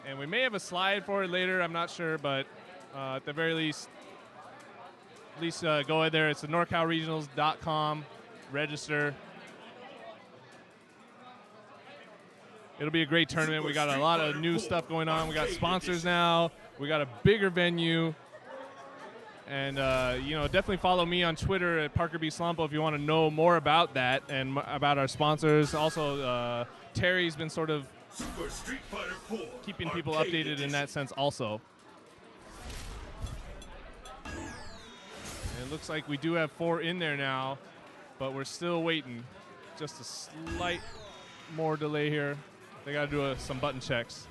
And we may have a slide for it later. I'm not sure, but at the very least, go in there. It's the NorCalRegionals.com. Register. It'll be a great tournament. We got a lot of new stuff going on. We got sponsors now. We got a bigger venue. And, definitely follow me on Twitter at Parker B. Slompo if you want to know more about that and about our sponsors. Also, Terry's been sort of keeping people updated in that sense also. And it looks like we do have 4 in there now, but we're still waiting. Just a slight more delay here. They got to do some button checks.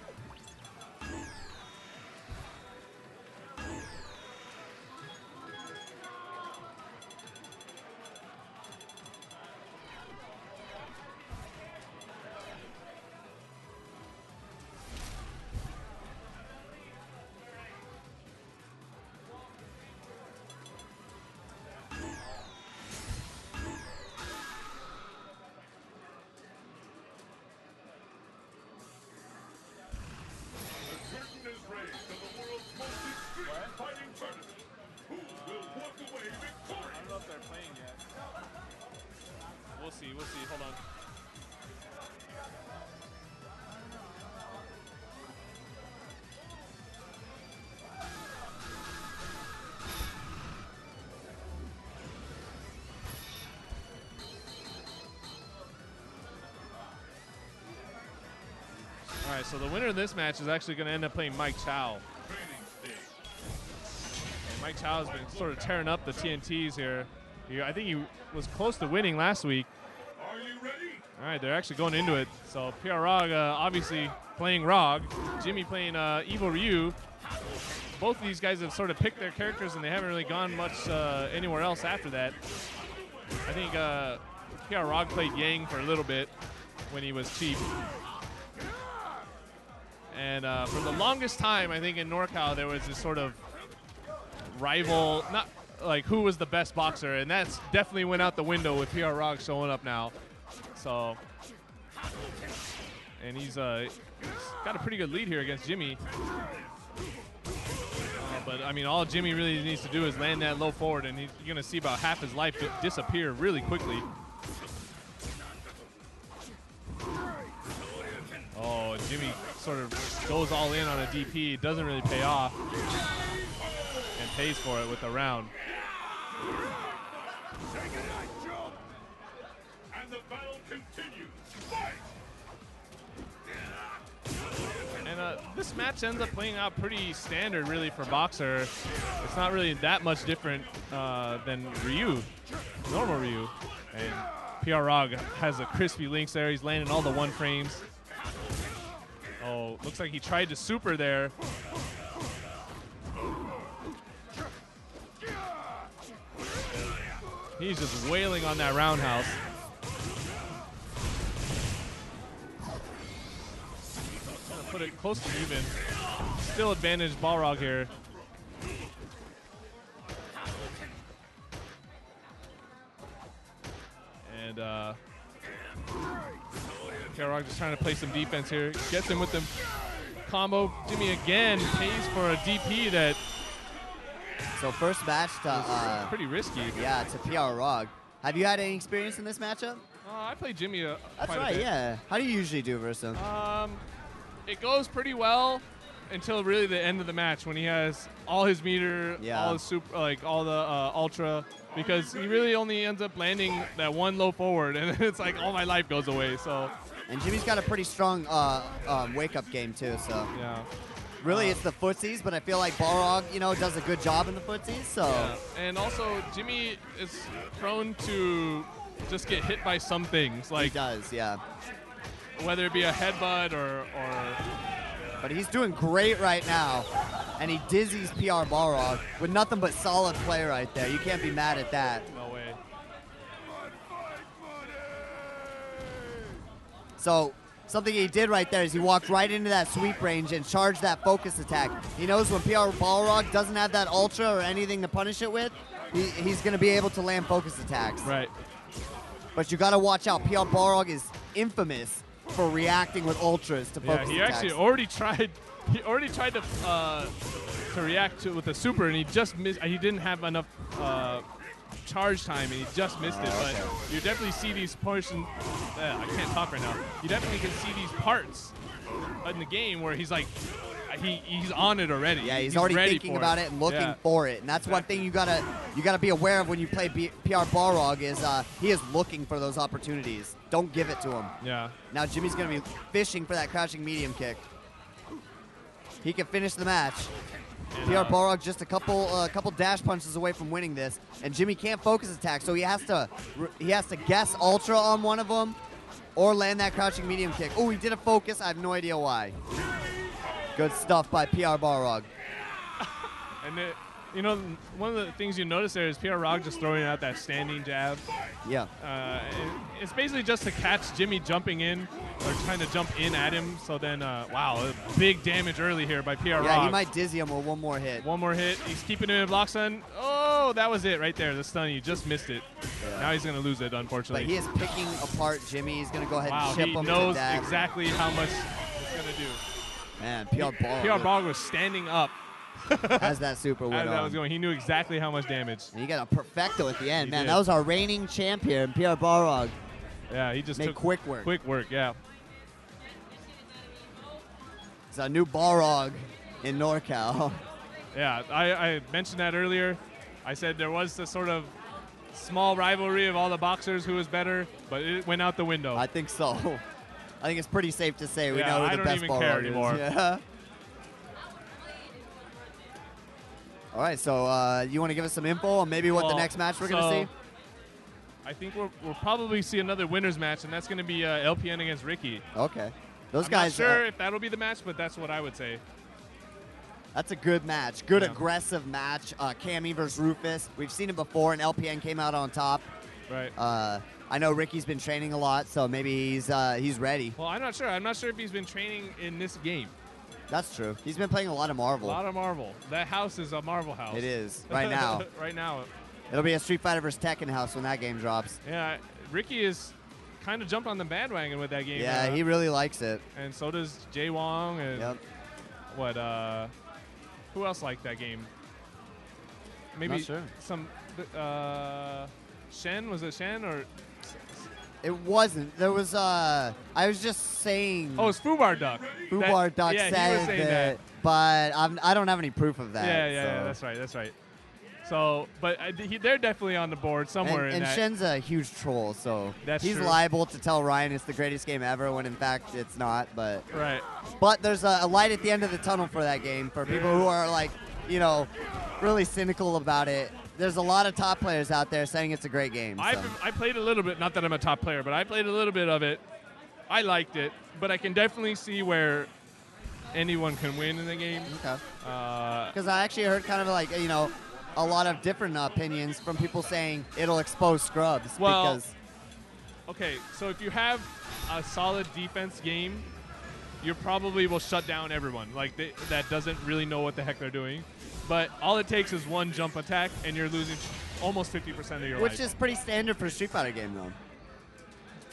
We'll see. Hold on. All right, so the winner of this match is actually going to end up playing Mike Chow. And Mike Chow has been sort of tearing up the TNTs here. I think he was close to winning last week.
Are you ready?
All right, they're actually going into it. So PR Rog obviously playing Rog, Jimmy playing Evil Ryu. Both of these guys have sort of picked their characters and they haven't really gone much anywhere else after that. I think PR Rog played Yang for a little bit when he was cheap. And for the longest time, I think in NorCal there was this sort of rival, not like who was the best boxer, and that's definitely went out the window with PR Rog showing up now. So, and he's got a pretty good lead here against Jimmy. But I mean, all Jimmy really needs to do is land that low forward, and you're gonna see about half his life disappear really quickly. Oh, Jimmy sort of goes all in on a DP. It doesn't really pay off, and pays for it with a round.
And the battle continues. Fight!
And this match ends up playing out pretty standard, really, for Boxer. It's not really that much different than Ryu, normal Ryu. And PR Rog has a crispy links there. He's landing all the one frames. Oh, looks like he tried to super there. He's just wailing on that roundhouse. Gonna put it close to even. Still advantage Balrog here. And Balrog just trying to play some defense here. Gets him with the combo. Jimmy again pays for a DP that.
So first match to
pretty risky.
Yeah, to PR Rog. Have you had any experience in this matchup?
I played Jimmy
That's
quite
right,
a bit.
yeah. How do you usually do versus him?
It goes pretty well until really the end of the match when he has all his meter, all his super, like all the ultra, because he really only ends up landing that one low forward, and it's like all my life goes away. So.
And Jimmy's got a pretty strong wake-up game too. So.
Yeah.
Really, it's the footsies, but I feel like Balrog, you know, does a good job in the footsies. So.
Yeah. And also, Jimmy is prone to just get hit by some things. Like,
He does, yeah.
whether it be a headbutt or
But he's doing great right now. And he dizzies PR Balrog with nothing but solid play right there. You can't be mad at that.
no way.
So something he did right there is he walked right into that sweep range and charged that focus attack. He knows when PR Balrog doesn't have that ultra or anything to punish it with, he's going to be able to land focus attacks.
Right.
But you got to watch out. PR Balrog is infamous for reacting with ultras to focus
Yeah, he
attacks.
actually already tried. He already tried to react to with the super, and he just missed. He didn't have enough charge time, and he just missed it. But you definitely see these portions. I can't talk right now. You definitely can see these parts in the game where he's like, he's on it already.
Yeah, he's already
ready
thinking
for
about it and looking for it, and that's one thing you gotta be aware of when you play PR Balrog is he is looking for those opportunities. Don't give it to him.
Yeah.
Now Jimmy's gonna be fishing for that crouching medium kick. He can finish the match.
And,
PR Balrog just a couple dash punches away from winning this, and Jimmy can't focus attack, so he has to guess ultra on one of them, or land that crouching medium kick. Oh, he did a focus. I have no idea why. Good stuff by PR Balrog.
And you know, one of the things you notice there is PR Rog just throwing out that standing jab.
Yeah.
It's basically just to catch Jimmy jumping in or trying to jump in at him. So then, wow, big damage early here by PR Rog.
Yeah, he might dizzy him with one more hit.
One more hit. He's keeping him in block stun. Oh, that was it right there. The stun. He just missed it.
Yeah.
Now he's going to lose it, unfortunately.
But he is picking apart Jimmy. He's going to go ahead
wow,
and chip
he
him
knows
to death.
exactly how much it's going to do.
Man, PR Balrog.
PR Rog was standing up
as that super went
as that
on.
was going. He knew exactly how much damage.
And he got a perfecto at the end.
He
Man,
did.
that was our reigning champ here, and PR Balrog
Yeah, he just
made
took
quick work.
Quick work, yeah.
It's a new Balrog in NorCal.
Yeah, I mentioned that earlier. I said there was this sort of small rivalry of all the boxers who was better, but it went out the window.
I think so. I think it's pretty safe to say we
Yeah,
know who
I
the
don't
best
even care
Balrog
anymore.
is. Yeah. All right, so you want to give us some info on maybe what the
Well,
next match we're going to see?
I think we'll probably see another winner's match, and that's going to be LPN against Ricky.
Okay. Those
I'm
guys,
not sure if that'll be the match, but that's what I would say.
that's a good match. Good
Yeah.
aggressive match. Cammy versus Rufus. We've seen it before, and LPN came out on top.
Right.
I know Ricky's been training a lot, so maybe he's ready.
Well, I'm not sure. I'm not sure if he's been training in this game.
That's true. He's been playing a lot of Marvel.
A lot of Marvel. That house is a Marvel house.
It is, right now.
Right now.
It'll be a Street Fighter vs. Tekken house when that game drops.
Yeah, Ricky is kind of jumped on the bandwagon with that game.
Yeah, he really likes it.
And so does Jay Wong and
Yep.
what? Who else liked that game? Maybe
Not sure.
some. Shen, was it Shen or?
It wasn't. There was, I was just saying.
Oh, it's Fubar Duck.
Fubar Duck
yeah, he was
said
saying
that, but I don't have any proof of that.
Yeah,
so.
that's right. So, but they're definitely on the board somewhere in
And
that.
Shen's a huge troll, so
That's
he's
true.
liable to tell Ryan it's the greatest game ever when in fact it's not. But
Right.
there's a light at the end of the tunnel for that game for people who are like, really cynical about it. There's a lot of top players out there saying it's a great game. So.
I played a little bit, not that I'm a top player, but I played a little bit of it. I liked it, but I can definitely see where anyone can win in the game.
Okay.
Uh,
Because I actually heard kind of like, a lot of different opinions from people saying it'll expose scrubs.
Well,
because
okay, so if you have a solid defense game, you probably will shut down everyone. Like that doesn't really know what the heck they're doing. But all it takes is one jump attack, and you're losing almost 50% of your life.
which is pretty standard for a Street Fighter game, though.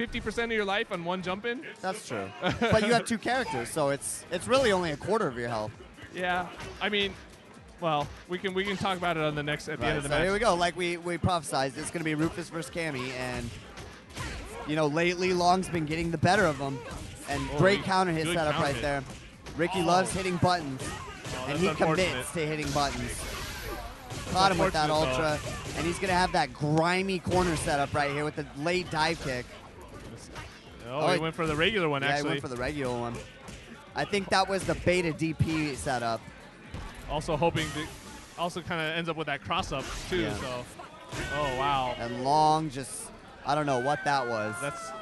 50% of your life on one jump in?
That's true. But you have two characters, so it's really only a quarter of your health.
Yeah. I mean, well, we can talk about it on the next at the end of the
so
match.
here we go. Like we prophesized, it's going to be Rufus versus Cammy, and lately Long's been getting the better of him, and great counter hit
good
setup
counter
right
hit.
there. Ricky loves hitting buttons, and
that's
he
unfortunate.
commits to hitting buttons. Caught him with that
unfortunate,
ultra, and he's going to have that grimy corner setup right here with the late dive kick.
Oh, he went for the regular one,
Yeah,
actually.
he went for the regular one. I think that was the beta DP setup.
Also hoping to, also kind of ends up with that cross up too.
Yeah.
So, oh wow.
And Long just, I don't know what that was.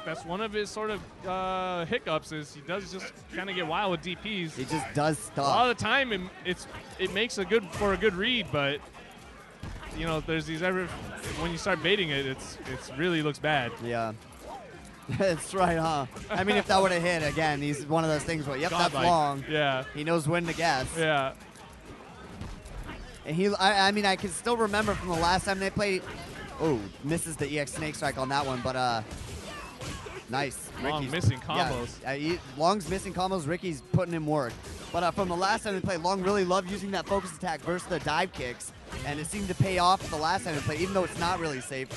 That's one of his sort of hiccups is he does just kind of get wild with DPs.
He just does stuff.
A lot of the time it makes a good read, but you know there's these when you start baiting it, it's really looks bad.
Yeah. That's right, huh? I mean, if that would have hit again, he's one of those things where, yep, that's Long.
Yeah.
He knows when to guess.
Yeah.
And I mean, I can still remember from the last time they played. Oh, misses the EX Snake Strike on that one, but nice.
Long missing combos.
Yeah, Long's missing combos. Ricky's putting in work. But from the last time they played, Long really loved using that focus attack versus the dive kicks, and it seemed to pay off the last time they played, even though it's not really safe.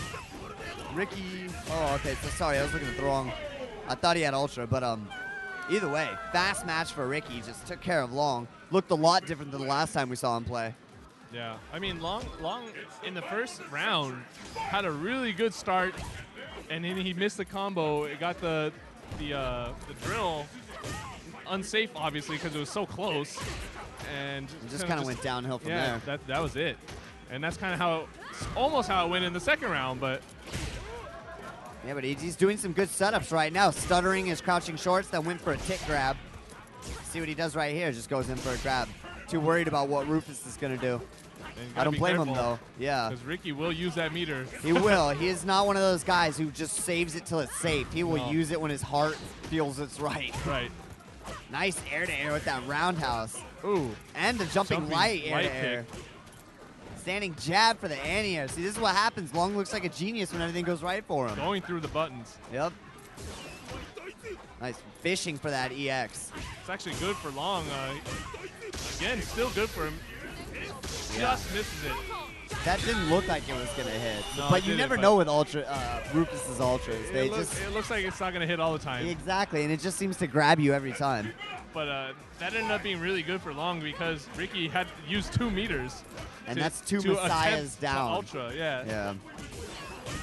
Ricky, oh, okay, so sorry, I was looking at the wrong. I thought he had Ultra, but either way, fast match for Ricky. Just took care of Long. Looked a lot different than the last time we saw him play.
Yeah, I mean, Long in the first round had a really good start, and then he missed the combo. It got the drill unsafe, obviously, because it was so close, and
It just kind of went downhill from
yeah,
there.
that was it, and that's kind of almost how it went in the second round, but.
Yeah, but he's doing some good setups right now. Stuttering his crouching shorts, then went for a tick grab. See what he does right here, just goes in for a grab. Too worried about what Rufus is going to do. I don't blame him, though. Yeah.
Because Ricky will use that meter.
He will. He is not one of those guys who just saves it till it's safe. He will use it when his heart feels it's right.
Right.
Nice air-to-air with that roundhouse.
Ooh.
And the jumping light air-to-air. Standing jab for the anti-air. See, this is what happens. Long looks like a genius when everything goes right for him.
Going through the buttons.
Yep. Nice fishing for that EX.
It's actually good for Long. Again, still good for him. Just misses it.
That didn't look like it was going to hit.
No,
but you never know with Rufus's Ultras.
It looks like it's not going to hit all the time.
Exactly, and it just seems to grab you every time.
But that ended up being really good for Long because Ricky had to use 2 meters.
And that's 2 Messiahs down.
Ultra, yeah.
Yeah.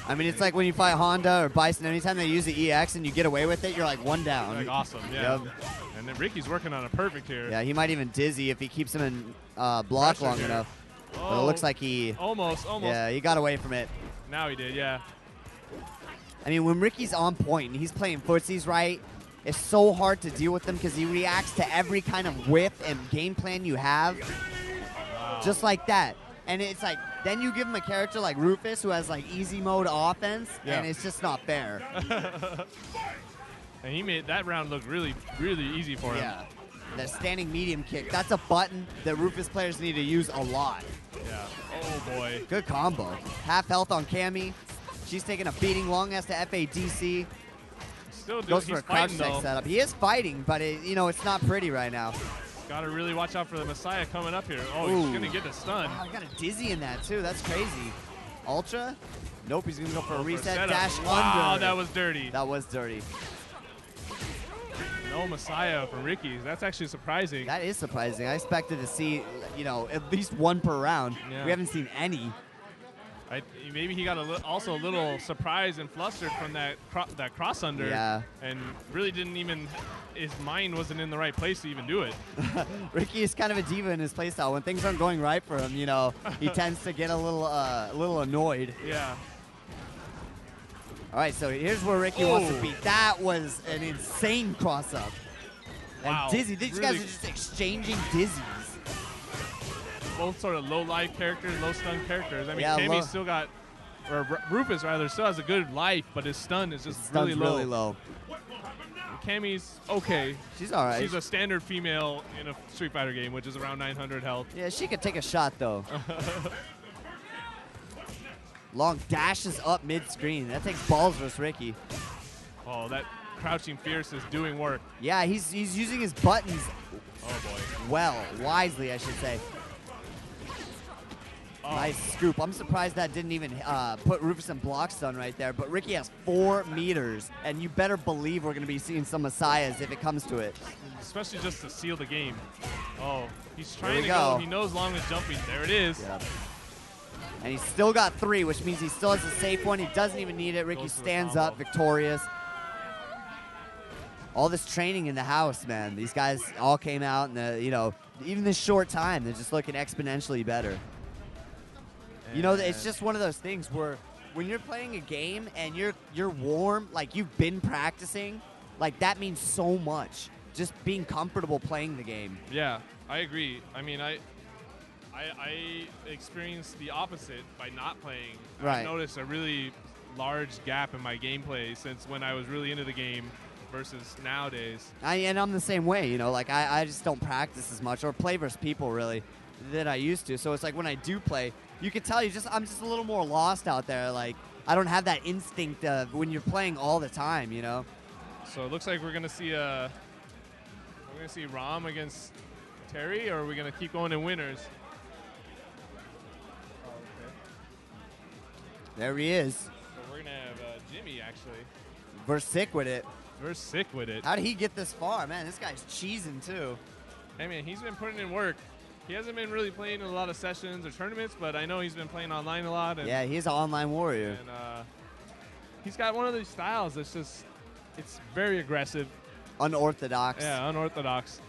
I mean, it's like when you fight Honda or Bison, anytime they use the EX and you get away with it, you're like 1 down.
Like awesome, yeah.
Yep.
And then Ricky's working on a perfect here.
Yeah, he might even dizzy if he keeps him in block
Pressure
long
here.
enough.
Oh,
But it looks like he...
Almost.
Yeah, he got away from it.
Now he did, yeah.
I mean, when Ricky's on point and he's playing footsies right, it's so hard to deal with him because he reacts to every kind of whip and game plan you have.
Wow.
Just like that. And it's like, then you give him a character like Rufus who has like easy mode offense, and it's just not fair.
And he made that round look really, really easy for him.
Yeah. The standing medium kick, that's a button that Rufus players need to use a lot.
Yeah. Oh, boy.
Good combo. Half health on Cammy. She's taking a beating. Long has to FADC.
Still
Goes for a crouch
fighting,
neck setup. He is fighting, but it's not pretty right now.
Got to really watch out for the Messiah coming up here. Oh,
Ooh.
he's going to get the stun.
Wow, he got a dizzy in that too. That's crazy. Ultra? Nope, he's going to go for a reset
setup.
dash
Wow,
under.
that was dirty.
That was dirty.
No Messiah for Ricky. That's actually surprising.
That is surprising. I expected to see, at least 1 per round.
Yeah.
We haven't seen any.
Maybe he got also a little surprised and flustered from that cross under.
Yeah.
And really didn't even, his mind wasn't in the right place to even do it.
Ricky is kind of a diva in his playstyle. When things aren't going right for him, he tends to get a little annoyed.
Yeah.
All right, so here's where Ricky wants to beat. That was an insane cross-up.
Wow.
And dizzy. These guys are just exchanging dizzies.
Both sort of low life characters, low stun characters. I mean,
Yeah,
Cammy still got, or Rufus rather, still has a good life, but his stun is just really low.
Really low.
Cammy's okay.
She's all right.
She's a standard female in a Street Fighter game, which is around 900 health.
Yeah, she could take a shot, though. Long dashes up mid-screen. That takes balls versus Ricky.
Oh, that crouching fierce is doing work.
Yeah, he's using his buttons
Oh, boy.
wisely, I should say.
Oh.
Nice scoop. I'm surprised that didn't even put Rufus in block stun right there. But Ricky has 4 meters, and you better believe we're going to be seeing some Messiahs if it comes to it.
Especially just to seal the game. Oh, he's trying
we
to
go.
go. He knows Long is jumping. There it is.
Yep. And he's still got 3, which means he still has a safe one. He doesn't even need it. Ricky
Goes for the
stands
combo.
up victorious. all this training in the house, man. These guys all came out, and you know, even this short time, they're just looking exponentially better. You know, it's just one of those things where when you're playing a game and you're warm, like you've been practicing, like that means so much. Just being comfortable playing the game.
Yeah, I agree. I mean, I experienced the opposite by not playing.
Right.
I noticed a really large gap in my gameplay since when I was really into the game versus nowadays.
And I'm the same way, you know, like I just don't practice as much or play versus people really than I used to. So it's like when I do play, you can tell I'm just a little more lost out there. Like I don't have that instinct of when you're playing all the time, you know.
So it looks like we're gonna see Rom against Terry, or are we gonna keep going in winners? Oh, okay.
There he is.
So we're gonna have Jimmy actually.
We're sick with it.
We're sick with it.
How did he get this far? Man, this guy's cheesing too.
Hey man, he's been putting in work. He hasn't been really playing in a lot of sessions or tournaments, but I know he's been playing online a lot. And,
yeah, he's an online warrior.
And he's got one of these styles that's just, it's very aggressive.
Unorthodox.
Yeah, unorthodox.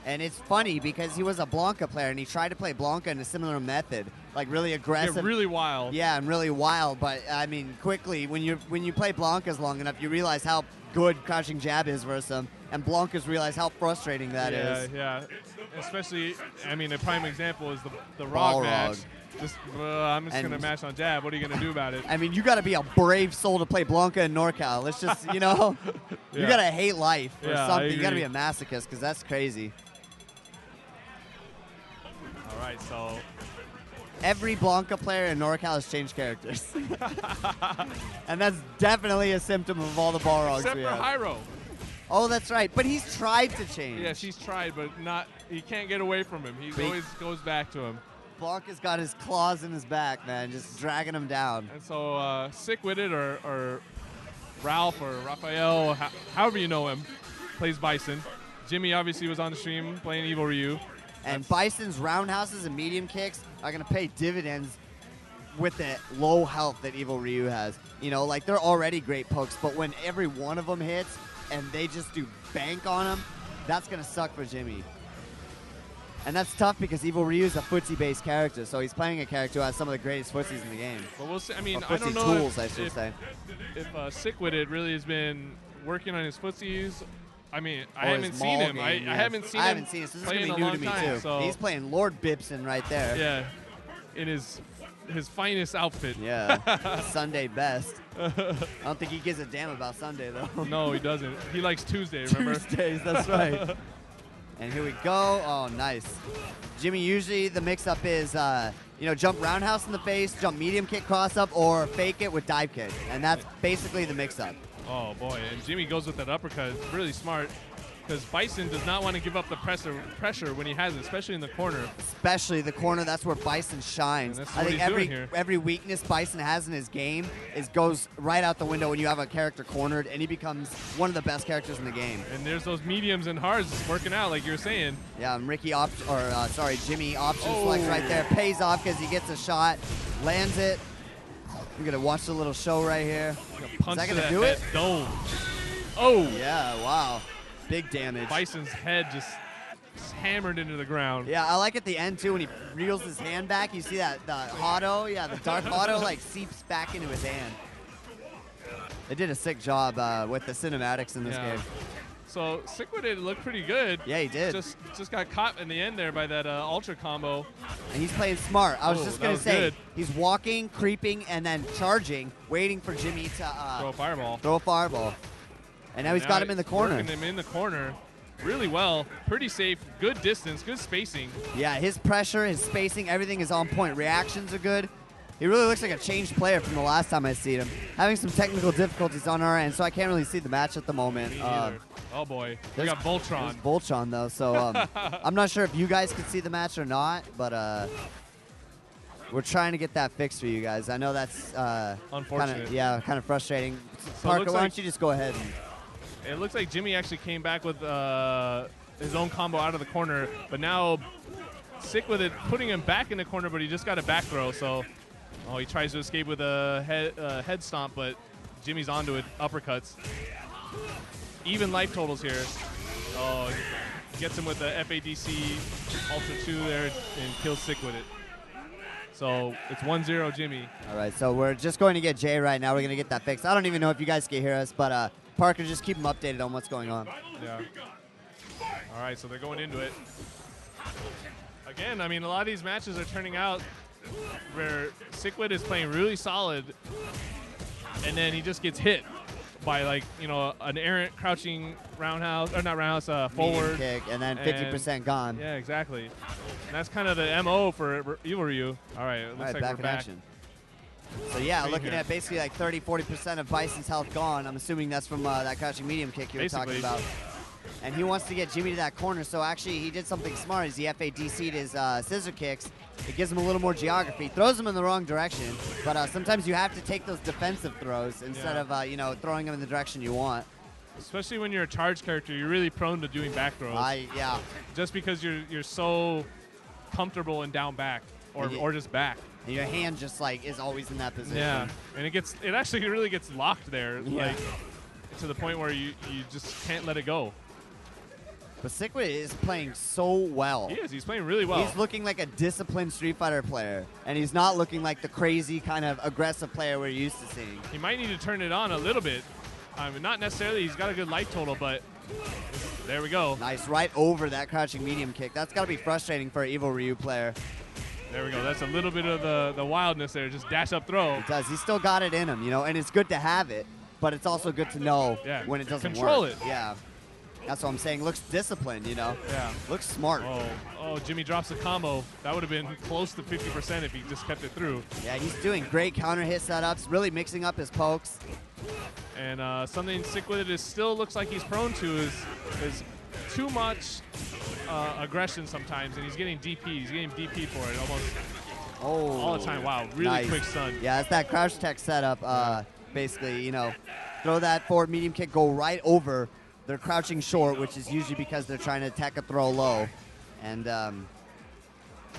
And it's funny because he was a Blanca player and he tried to play Blanca in a similar method, like really aggressive.
Yeah, really wild.
Yeah, and really wild. But I mean, quickly when you play Blancas long enough, you realize how good crouching jab is versus him, and Blancas realize how frustrating that is.
Yeah. Especially, I mean, a prime example is the
Ball
Rog match.
Rog.
Just, I'm just gonna mash on jab. What are you gonna do about it?
I mean, you got to be a brave soul to play Blanca in NorCal. Let's just, you know, you
Yeah.
got to hate life or
Yeah, I
something. You got to
agree.
be a masochist because that's crazy.
All right, so
Every Blanca player in NorCal has changed characters. And that's definitely a symptom of all the Balrogs
except
we
for
have.
Hyro.
Oh, that's right. But he's tried to change.
Yeah, she's tried, but not. He can't get away from him. He
Big-
always goes back to him.
Blanca's got his claws in his back, man, just dragging him down.
And so, Sick With It or Ralph or Raphael, however you know him, plays Bison. Jimmy obviously was on the stream playing Evil Ryu.
And Bison's roundhouses and medium kicks are going to pay dividends with the low health that Evil Ryu has. You know, like they're already great pokes, but when every one of them hits and they just do bank on him, that's going to suck for Jimmy. And that's tough because Evil Ryu is a footsie-based character, so he's playing a character who has some of the greatest footsies in the game.
But we'll see. I mean,
Or
I don't
footsie
know
tools, I should say.
if Sick With It really has been working on his footsies. I mean, I
Or
haven't
his
seen
maul
him.
game,
I haven't seen
I
him
haven't seen it, so this is
play
going
in
to be
a
new to me,
long time,
too.
so-
He's playing Lord Bibson right there.
Yeah, in his finest outfit.
Yeah, Sunday best. I don't think he gives a damn about Sunday, though.
No, he doesn't. He likes Tuesday, remember?
Tuesdays, that's right. And here we go. Oh, nice. Jimmy, usually the mix-up is, you know, jump roundhouse in the face, jump medium kick cross-up, or fake it with dive kick. And that's basically the mix-up.
Oh, boy. And Jimmy goes with that uppercut. It's really smart because Bison does not want to give up the pressure when he has it, especially in the corner.
Especially the corner, that's where Bison shines.
And that's
I
what
think
he's doing here.
every weakness Bison has in his game goes right out the window when you have a character cornered, and he becomes one of the best characters in the game.
And there's those mediums and hards working out, like you were saying.
Yeah, and Jimmy option select right there. Pays off because he gets a shot, lands it. We're going to watch the little show right here.
Punch
that
to
gonna
that
do
head
it?
dome. Oh!
Yeah, wow. Big damage.
Bison's head just hammered into the ground.
Yeah, I like at the end, too, when he reels his hand back. You see that, the auto, the dark auto, like, seeps back into his hand. They did a sick job with the cinematics in this game.
So Sick With It looked pretty good.
Yeah, he did.
Just got caught in the end there by that ultra combo.
And he's playing smart. I was just going to say,
good.
he's walking, creeping, and then charging, waiting for Jimmy to
Throw a fireball.
throw a fireball. And now he's got him in the corner.
Working him in the corner really well. Pretty safe. Good distance. Good spacing.
Yeah, his pressure, his spacing, everything is on point. Reactions are good. He really looks like a changed player from the last time I seen him. Having some technical difficulties on our end, so I can't really see the match at the moment.
Me neither. Oh, boy. We
there's-
got Voltron.
There's Voltron, though, so I'm not sure if you guys could see the match or not, but we're trying to get that fixed for you guys. I know that's
Unfortunate.
kind of frustrating.
So it
Parker,
looks
why
like-
don't you just go ahead and
It looks like Jimmy actually came back with his own combo out of the corner, but now Sick With It, putting him back in the corner, but he just got a back throw. So, he tries to escape with a head stomp, but Jimmy's onto it, uppercuts. even life totals here. Oh, he gets him with the FADC Ultra 2 there and kills Sick with it. So it's 1-0 Jimmy.
All right, so we're just going to get Jay right now. We're going to get that fixed. I don't even know if you guys can hear us, but Parker, just keep him updated on what's going on.
Yeah. All right, so they're going into it. Again, I mean, a lot of these matches are turning out where Sickwit is playing really solid, and then he just gets hit by, like, you know, an errant crouching roundhouse, or not roundhouse, forward.
Medium kick, and then 50% gone.
Yeah, exactly. And that's kind of the MO for Evil Ryu. All right, it looks like
back
we're
in
back.
action. So yeah,
Right
looking
here.
at basically like 30-40% of Bison's health gone. I'm assuming that's from that crouching medium kick you were talking about. And he wants to get Jimmy to that corner, so actually he did something smart. He FADC'd his scissor kicks. It gives him a little more geography. Throws him in the wrong direction, but sometimes you have to take those defensive throws instead of you know, throwing them in the direction you want.
Especially when you're a charge character, you're really prone to doing back throws.
Yeah.
Just because you're so comfortable in down back or just back.
And your hand just like is always in that position.
Yeah, and it actually really gets locked there, like to the point where you just can't let it go.
But Sickwit is playing so well.
He is. He's playing really well.
He's looking like a disciplined Street Fighter player, and he's not looking like the crazy kind of aggressive player we're used to seeing.
He might need to turn it on a little bit. I mean, not necessarily. He's got a good life total, but there we go.
Nice, right over that crouching medium kick. That's got to be frustrating for an Evil Ryu player.
There we go. That's a little bit of the wildness there. Just dash up throw.
It does. He's still got it in him, you know, and it's good to have it, but it's also good to know when it doesn't
Control
work.
it.
Yeah. That's what I'm saying. Looks disciplined, you know.
Yeah.
Looks smart.
Oh, Jimmy drops a combo. That would have been close to 50% if he just kept it through.
Yeah, he's doing great counter hit setups, really mixing up his pokes.
And something Sick with it is still looks like he's prone to is too much aggression sometimes, and he's getting DP. He's getting DP for it almost all the time. Wow, really quick stun.
Yeah, it's that crouch tech setup. Basically, you know, throw that forward medium kick, go right over. They're crouching short, which is usually because they're trying to attack a throw low. And,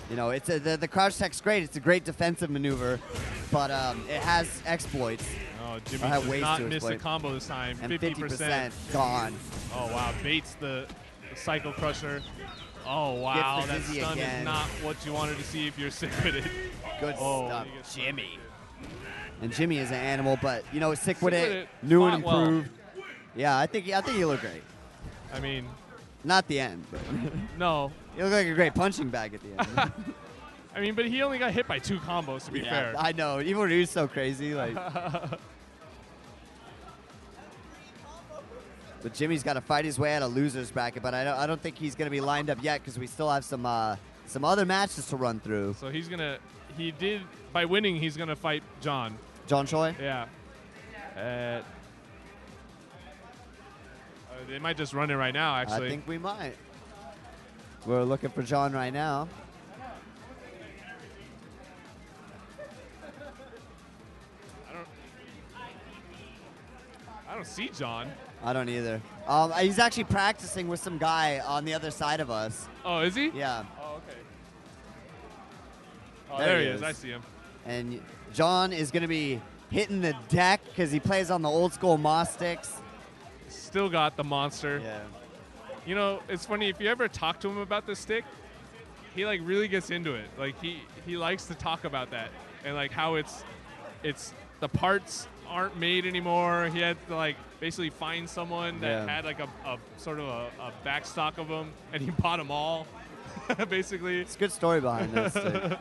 you know, it's the crouch tech's great. It's a great defensive maneuver, but it has exploits.
Oh, Jimmy does not miss a combo this time.
And 50% gone.
Oh, wow. Baits the Cycle Crusher. Oh, wow. That stun
again.
is not what you wanted to see if you're Sick with it.
Good stuff.
Jimmy.
And Jimmy is an animal, but, you know, Sick with it, new and improved. Yeah, I think he looked great.
I mean,
not the end. But
no.
He looked like a great punching bag at the end.
I mean, but he only got hit by 2 combos, to be fair.
I know. Evil Ryu's so crazy. Like, but Jimmy's got to fight his way out of loser's bracket, but I don't think he's going to be lined up yet because we still have some other matches to run through.
So by winning, he's going to fight John.
John Choi?
Yeah. They might just run it right now, actually.
I think we might. We're looking for John right now.
I don't see John.
I don't either. He's actually practicing with some guy on the other side of us.
Oh, is he?
Yeah.
Oh, okay. Oh, there he is. I see him.
And John is going to be hitting the deck because he plays on the old school Moss sticks.
Still got the monster.
Yeah.
You know, it's funny, if you ever talk to him about this stick, he like really gets into it. Like he likes to talk about that and like how it's the parts aren't made anymore. He had to like basically find someone that had like a sort of a back stock of them, and he bought them all. Basically.
It's a good story behind this stick.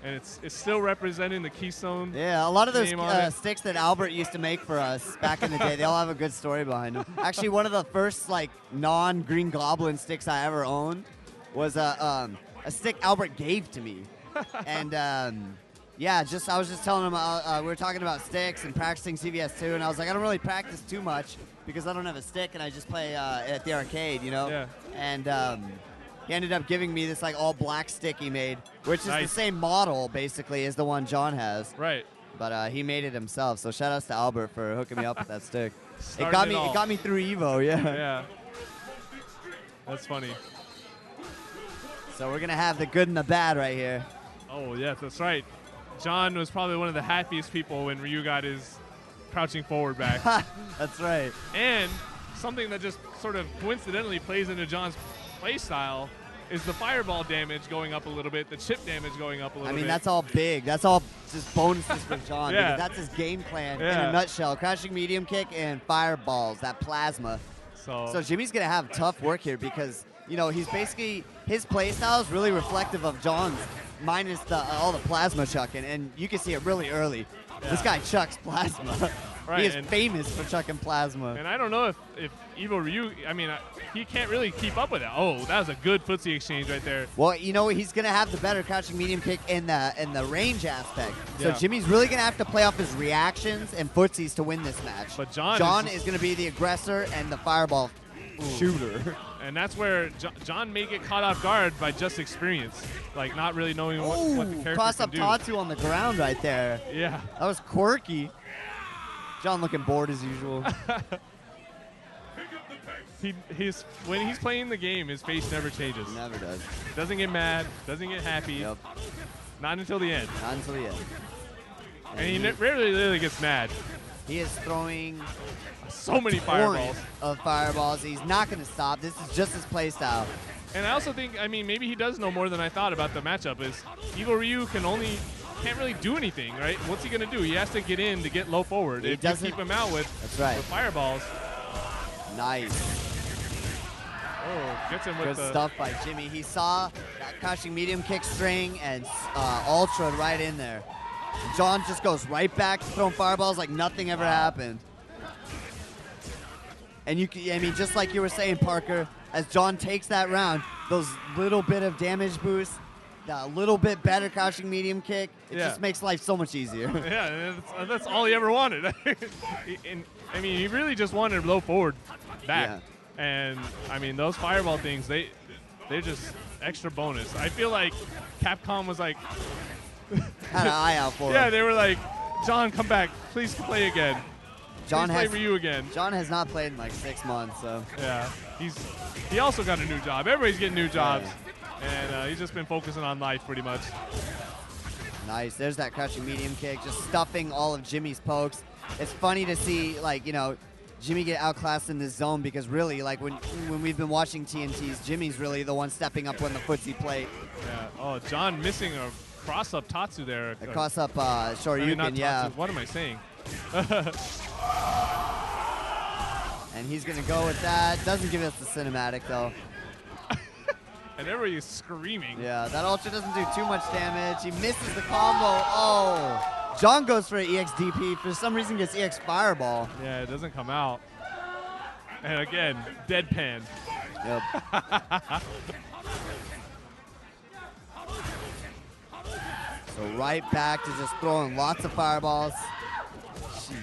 And it's still representing the Keystone.
Yeah, a lot of those sticks that Albert used to make for us back in the day, they all have a good story behind them. Actually, one of the first like non-Green Goblin sticks I ever owned was a stick Albert gave to me. And yeah, I was just telling him we were talking about sticks and practicing CVS2, and I was like, I don't really practice too much because I don't have a stick and I just play at the arcade, you know?
Yeah.
And he ended up giving me this like all black stick he made, which is the same model basically as the one John has.
Right.
But he made it himself. So shout outs to Albert for hooking me up with that stick. It
got
me through Evo, yeah.
Yeah. That's funny.
So we're gonna have the good and the bad right here.
Oh yeah, that's right. John was probably one of the happiest people when Ryu got his crouching forward back.
That's right.
And something that just sort of coincidentally plays into John's play style is the fireball damage going up a little bit, the chip damage going up a little bit.
I mean, that's all big. That's all just bonuses for John.
Yeah.
Because that's his game plan in
Yeah.
a nutshell. Crouching medium kick and fireballs, that plasma. So Jimmy's going to have tough work here because, you know, he's basically, his play style is really reflective of John's minus all the plasma chucking. And you can see it really early.
Yeah.
This guy chucks plasma.
Right,
He is
and-
famous for chucking plasma.
And I don't know if Evo Ryu, I mean, he can't really keep up with it. Oh, that was a good footsie exchange right there.
Well, you know, he's going to have the better crouching medium kick in the range aspect. So
Yeah.
Jimmy's really going to have to play off his reactions and footsies to win this match.
But John
is going to be the aggressor and the fireball shooter.
And that's where John may get caught off guard by just experience, like not really knowing what the character
cross
can
up
do.
Tatsu on the ground right there.
Yeah.
That was quirky. John looking bored as usual.
When he's playing the game, his face never changes.
Never does.
Doesn't get mad, doesn't get happy.
Yep.
Not until the end.
Not until the end.
And he rarely really gets mad.
He is throwing
So many
torrent
fireballs.
of fireballs. He's not going to stop. This is just his play style.
And I also think, I mean, maybe he does know more than I thought about the matchup. Is Evo Ryu can't really do anything, right? What's he gonna do? He has to get in to get low forward.
He
if you
doesn't-
keep him out with,
That's right.
with fireballs,
Nice.
gets him with
Good
the
stuff by Jimmy. He saw that crouching medium kick string and ultra right in there. John just goes right back to throwing fireballs like nothing ever happened. And I mean, just like you were saying, Parker, as John takes that round, those little bit of damage boosts, a little bit better crouching medium kick, it
Yeah.
just makes life so much easier.
Yeah, that's all he ever wanted. And, I mean, he really just wanted low forward back.
Yeah.
And I mean, those fireball things, they're just extra bonus. I feel like Capcom was like,
Had an eye out for
yeah,
him.
they were like, John, come back, please play again.
John
Please play Ryu again.
John has not played in like 6 months, so.
Yeah, he also got a new job. Everybody's getting new jobs, and he's just been focusing on life pretty much.
Nice. There's that crouching medium kick, just stuffing all of Jimmy's pokes. It's funny to see, like, you know, Jimmy get outclassed in this zone because really, like, when we've been watching TNTs, Jimmy's really the one stepping up when the footsie plate.
Yeah. Oh, John missing a cross-up Tatsu there.
A cross-up
I mean,
Shoryuken,
not
yeah.
Tatsu. What am I saying?
And he's going to go with that. Doesn't give us the cinematic, though.
And everybody's screaming.
Yeah, that ultra doesn't do too much damage. He misses the combo. Oh. John goes for an EXDP. For some reason, gets EX Fireball.
Yeah, it doesn't come out. And again, deadpan.
Yep. So right back to just throwing lots of fireballs. Jeez.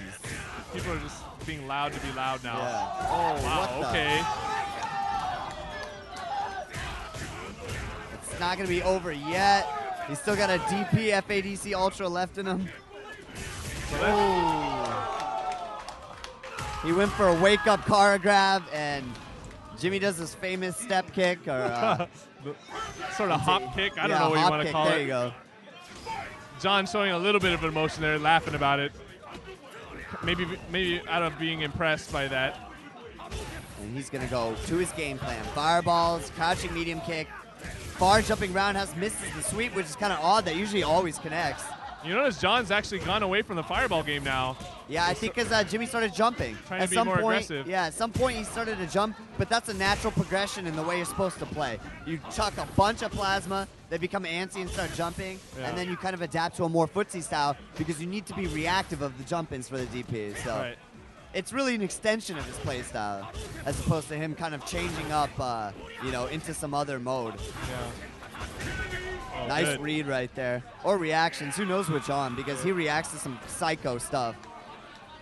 People are just being loud to be loud now.
Yeah.
Oh,
what
wow,
the-
okay.
It's not going to be over yet. He's still got a DP FADC Ultra left in him.
So that's,
Oh. He went for a wake-up car grab, and Jimmy does his famous step kick, or
sort of hop kick. I don't
yeah,
know what you
hop
want to
kick.
call
There
it.
you go.
John showing a little bit of emotion there, laughing about it. Maybe out of being impressed by that.
And he's going to go to his game plan. Fireballs, crouching medium kick, far jumping roundhouse, misses the sweep, which is kind of odd. That usually always connects.
You notice John's actually gone away from the fireball game now.
Yeah, I think because Jimmy started jumping.
Trying to
At
be
some
more
point,
aggressive.
yeah, at some point he started to jump, but that's a natural progression in the way you're supposed to play. You chuck a bunch of plasma, they become antsy and start jumping,
Yeah.
and then you kind of adapt to a more footsie style because you need to be reactive of the jump-ins for the DP. So
Right.
it's really an extension of his play style as opposed to him kind of changing up, you know, into some other mode.
Yeah. Oh,
Nice
good.
read right there. Or reactions, who knows which on, because he reacts to some psycho stuff.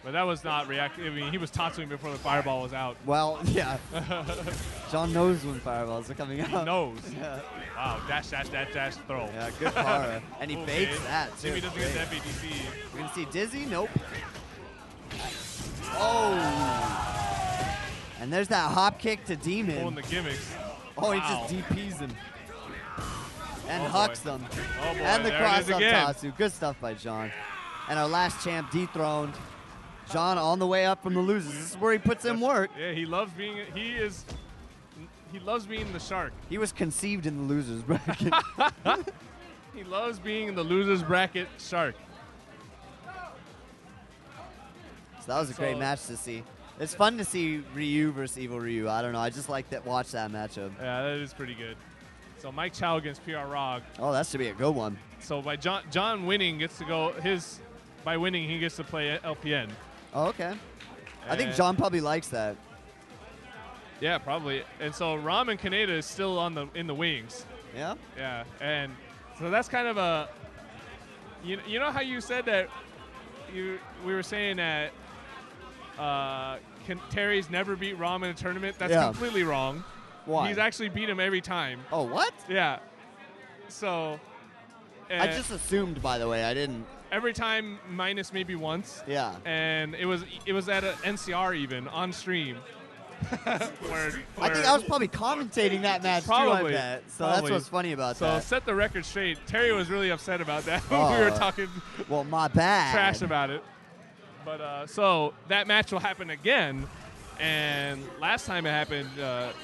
But that was not reactive. I mean, he was Tatsuing before the fireball was out.
Well, yeah. John knows when fireballs are coming out.
He knows.
Yeah,
Wow, dash, dash, dash, dash, throw.
yeah, good para. And he
Okay.
fakes that, too.
Jimmy doesn't get
Great.
the FADC.
We're going to see Dizzy? Nope. Oh. And there's that hop kick to
Pulling
Demon.
the gimmicks.
Oh, he
Wow.
just DPs him. And
Oh,
hucks
boy.
them.
Oh, boy.
And the
there it
cross
is
up
again.
Tatsu. Good stuff by John. And our last champ dethroned. John on the way up from the losers. This is where he puts in work.
Yeah, he loves being. He loves being the shark.
He was conceived in the losers bracket.
He loves being in the losers bracket shark.
So that was a great match to see. It's fun to see Ryu versus Evil Ryu. I don't know. I just like that. Watch that matchup.
Yeah, that is pretty good. So Mike Chow against PR Rog.
Oh, that should be a good one.
So by John winning gets to go by winning he gets to play LPN.
Oh, okay. I think John probably likes that.
Yeah, probably. And so Ramen Kaneda is still in the wings.
Yeah.
Yeah, and so that's kind of a. You know how you said that we were saying that Terry's never beat Ramen in a tournament? That's completely wrong.
Why?
He's actually beat him every time.
Oh, what?
Yeah. So.
I just assumed, by the way. I didn't.
Every time minus maybe once.
Yeah.
And it was at an NCR even on stream.
I think I was probably commentating that match
probably,
too, I bet. So
probably.
that's what's funny about
so
that.
So set the record straight. Terry was really upset about that when we were talking
well, my bad.
trash about it. But so that match will happen again. And last time it happened,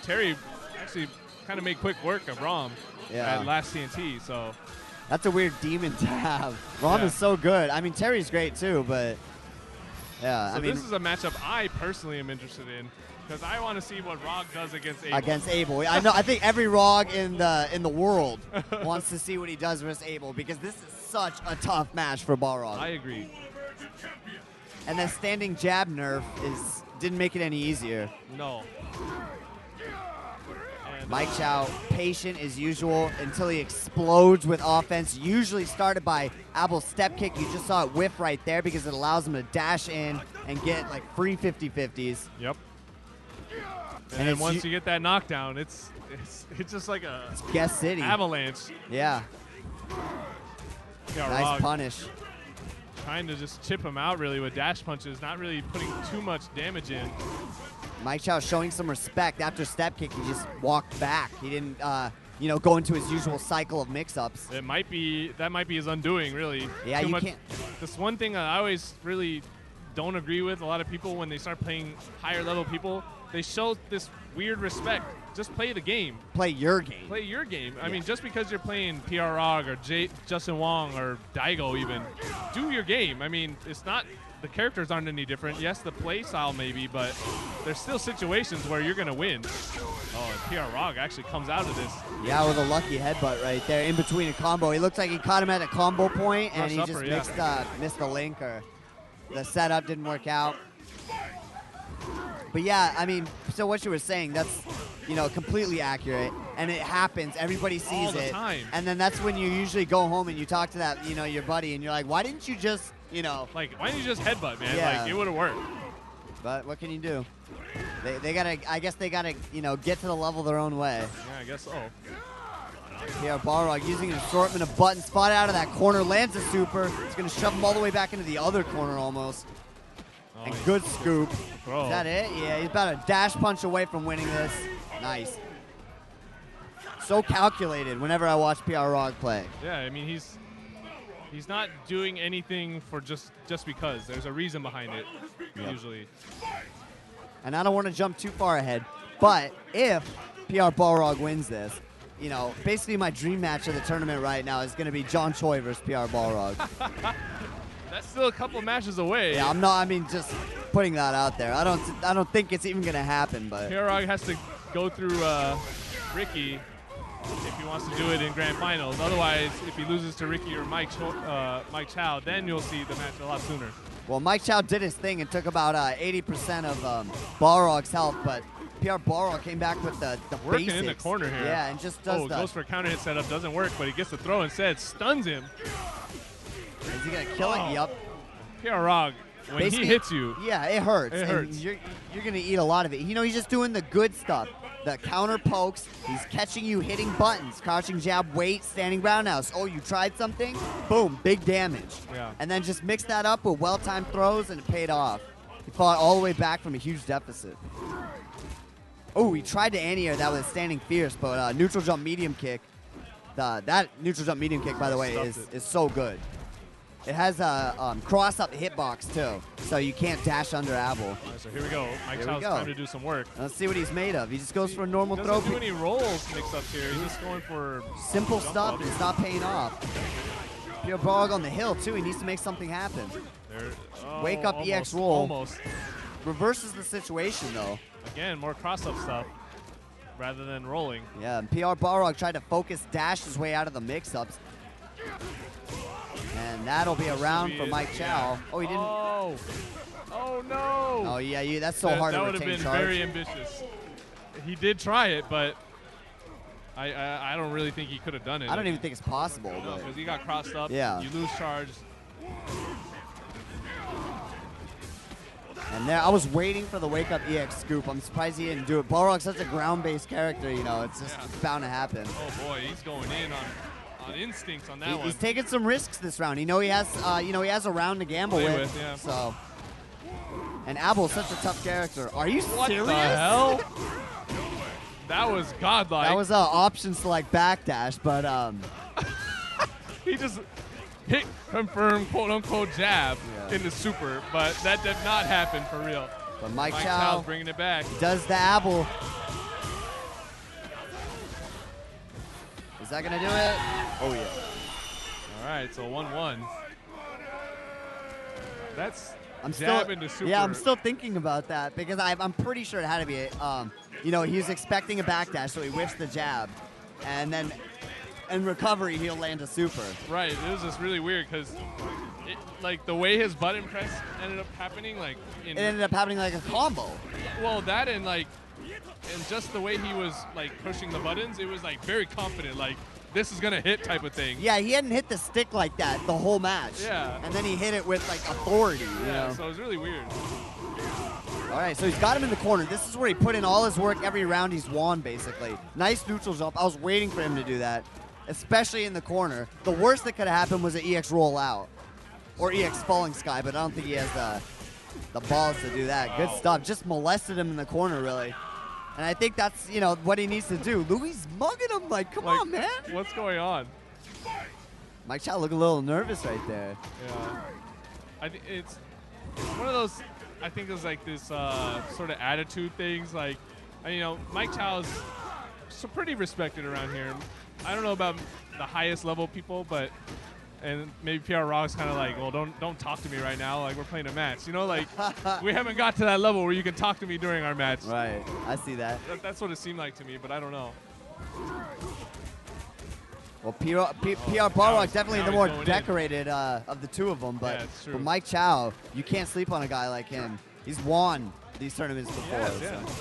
Terry actually kind of made quick work of Rom at last TNT. So
that's a weird demon to have. Rom is so good. I mean, Terry's great too, but yeah.
So
I mean,
this is a matchup I personally am interested in. Because I want to see what Rog does against Abel.
Against Abel. I know. I think every Rog in the world wants to see what he does versus Abel because this is such a tough match for Balrog.
I agree.
And that standing jab nerf didn't make it any easier.
No. And
Mike Chow, patient as usual until he explodes with offense. Usually started by Abel's step kick. You just saw it whiff right there because it allows him to dash in and get like free 50-50s.
Yep. And then once you get that knockdown, it's just like a
Guest City
avalanche.
Yeah. Nice
Rog
punish.
Trying to just chip him out really with dash punches, not really putting too much damage in.
Mike Chow showing some respect after step kick. He just walked back. He didn't, go into his usual cycle of mix-ups.
That might be his undoing, really.
Yeah, you can't.
This one thing I always really don't agree with a lot of people when they start playing higher level people. They show this weird respect. Just play the game.
Play your game.
Play your game. I mean, just because you're playing PR Rog or Justin Wong or Daigo even, do your game. I mean, it's not the characters aren't any different. Yes, the play style maybe, but there's still situations where you're going to win. Oh, and PR Rog actually comes out of this.
Yeah, with a lucky headbutt right there in between a combo. He looked like he caught him at a combo point, and he just missed the link, or the setup didn't work out. But yeah, I mean, so what you were saying, that's, completely accurate. And it happens. Everybody sees
all the
it.
time.
And then that's when you usually go home and you talk to that, your buddy, and you're like, why didn't you just,
Like, why didn't you just headbutt, man?
Yeah.
Like, it would have worked.
But what can you do? They gotta, I guess they gotta, get to the level their own way.
Yeah, I guess so.
Here, Balrog using an assortment of buttons, spot out of that corner, lands a super. It's gonna shove him all the way back into the other corner almost.
Oh,
And good scoop.
Bro.
Is that it? Yeah, he's about a dash punch away from winning this. Nice. So calculated whenever I watch PR Rog play.
Yeah, I mean, he's not doing anything for just because. There's a reason behind it, usually.
And I don't want to jump too far ahead, but if PR Balrog wins this, basically my dream match of the tournament right now is going to be John Choi versus PR Balrog.
That's still a couple matches away.
Yeah, just putting that out there. I don't think it's even gonna happen, but
PR Rog has to go through Ricky if he wants to do it in grand finals. Otherwise, if he loses to Ricky or Mike Chow, then you'll see the match a lot sooner.
Well, Mike Chow did his thing and took about 80% of Balrog's health, but PR Balrog came back with the
Working
basics.
in the corner here.
Yeah, and just does
goes for a counter hit setup, doesn't work, but he gets the throw instead, stuns him.
Is he gonna kill it? Yup.
PR Rog, when he hits you.
Yeah, it hurts.
It hurts.
And you're gonna eat a lot of it. He's just doing the good stuff. The counter pokes. He's catching you, hitting buttons, crouching jab, wait, standing roundhouse. Oh, you tried something? Boom, big damage.
Yeah.
And then just mix that up with well-timed throws, and it paid off. He fought all the way back from a huge deficit. Oh, he tried to anti-air that with a standing fierce, but neutral jump medium kick. That neutral jump medium kick, by the way, is so good. It has a cross-up hitbox, too, so you can't dash under Abel.
All right, so here we go. Mike
Here we
Chow's
go.
time to do some work.
Let's see what he's made of. He just goes for a normal
He
throw.
doesn't do any rolls mix-ups here. He's just going for
Simple
jump
stuff,
up.
and it's not paying off. Pure Barog on the hill, too. He needs to make something happen.
There, oh,
Wake up,
almost,
EX roll.
Almost.
Reverses the situation, though.
Again, more cross-up stuff rather than rolling.
Yeah, and PR Barog tried to focus dash his way out of the mix-ups. And that'll be a round for Mike Chow.
Yeah.
Oh, he didn't.
Oh no!
Oh, yeah, that's so hard
that
to
would have
retain
been
charge.
very ambitious. He did try it, but I don't really think he could have done it.
I don't even think it's possible.
No,
But
because he got crossed up.
Yeah.
You lose charge.
And there, I was waiting for the wake up EX scoop. I'm surprised he didn't do it. Balrog's such a ground-based character, you know. It's just
Yeah.
it's bound to happen.
Oh boy, he's going in on instincts on that one.
He's taking some risks this round. He has, he has a round to gamble
Play
with.
with, yeah.
So, and Abel's such a tough character. Are you
What
serious?
the hell? That was godlike.
That was option select backdash, but
He just hit confirm quote unquote jab
Yeah.
in the super, but that did not happen for real.
but Mike
Mike
Chow
Chow's bringing it back.
does the Abel. Is that gonna do it? Oh yeah.
All right, so 1-1. That's
I'm
jab
still,
into super.
yeah, I'm still thinking about that because I'm pretty sure it had to be, he was expecting a backdash, so he whiffs the jab, and then in recovery he'll land a super.
Right, it was just really weird because, like, the way his button press ended up happening, like,
It ended up happening like a combo.
well, that and like, and just the way he was like pushing the buttons, it was like very confident, like this is gonna hit type of thing.
Yeah, he hadn't hit the stick like that the whole match.
Yeah.
And then he hit it with like authority. You
Yeah,
know?
so it was really weird.
All right, so he's got him in the corner. This is where he put in all his work every round he's won, basically. Nice neutral jump. I was waiting for him to do that, especially in the corner. The worst that could have happened was an EX roll out or EX falling sky, but I don't think he has the balls to do that. Good stuff. Just molested him in the corner, really. And I think that's, what he needs to do. Louis mugging him like, come on, man.
What's going on?
Mike Chow looked a little nervous right there.
Yeah. I think it's one of those, I think it's like this sort of attitude things. Like, Mike Chow's so pretty respected around here. I don't know about the highest level people, but, and maybe PR Raw's kind of like, well, don't talk to me right now. Like, we're playing a match. Like, we haven't got to that level where you can talk to me during our match.
Right, I see that.
That's what it seemed like to me, but I don't know.
Well, PR Balrog definitely
now
the
he's
more
going in.
decorated of the two of them, but
Yeah, it's true.
for Mike Chow, you can't sleep on a guy like him. He's won these tournaments before.
Yes, yeah.
So.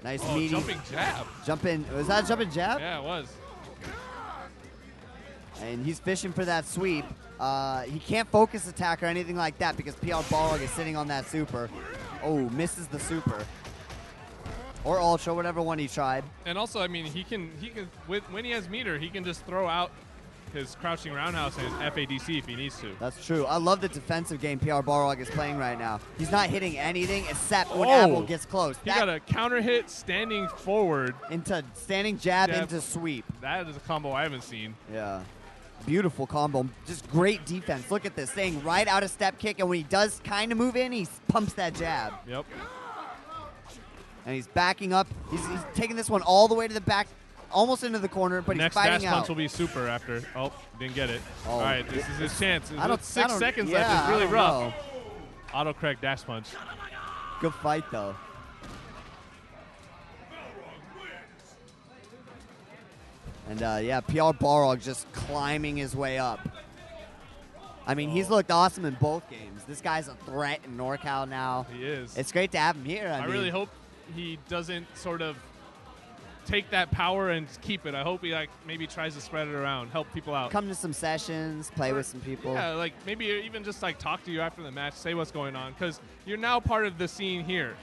Nice
Oh,
meaty
jumping jab.
jump in. Was that a jumping jab?
Yeah, it was.
And he's fishing for that sweep. He can't focus attack or anything like that because PR Balrog is sitting on that super. Oh, misses the super. Or ultra, whatever one he tried.
And also, I mean, he can when he has meter, he can just throw out his crouching roundhouse and FADC if he needs to.
That's true. I love the defensive game PR Balrog is playing right now. He's not hitting anything except when
Oh.
Abel gets close.
He got a counter hit standing forward.
into standing jab
Jab.
into sweep.
That is a combo I haven't seen.
Yeah. Beautiful combo. Just great defense. Look at this. Staying right out of step kick, and when he does kind of move in, he pumps that jab.
Yep.
And he's backing up. He's taking this one all the way to the back, almost into the corner, but
Next
he's fighting
dash
out.
punch will be super after. Oh, didn't get it.
Oh.
All right, this is his chance.
I don't-
6 seconds
yeah,
left. It's really
I don't
rough.
know.
Autocorrect dash punch.
Good fight, though. And, yeah, PR Balrog just climbing his way up. I mean, he's looked awesome in both games. This guy's a threat in NorCal now.
He is.
It's great to have him here. I mean,
really hope he doesn't sort of take that power and keep it. I hope he maybe tries to spread it around, help people out.
come to some sessions, play with some people.
Yeah, like maybe even just like talk to you after the match, say what's going on, because you're now part of the scene here.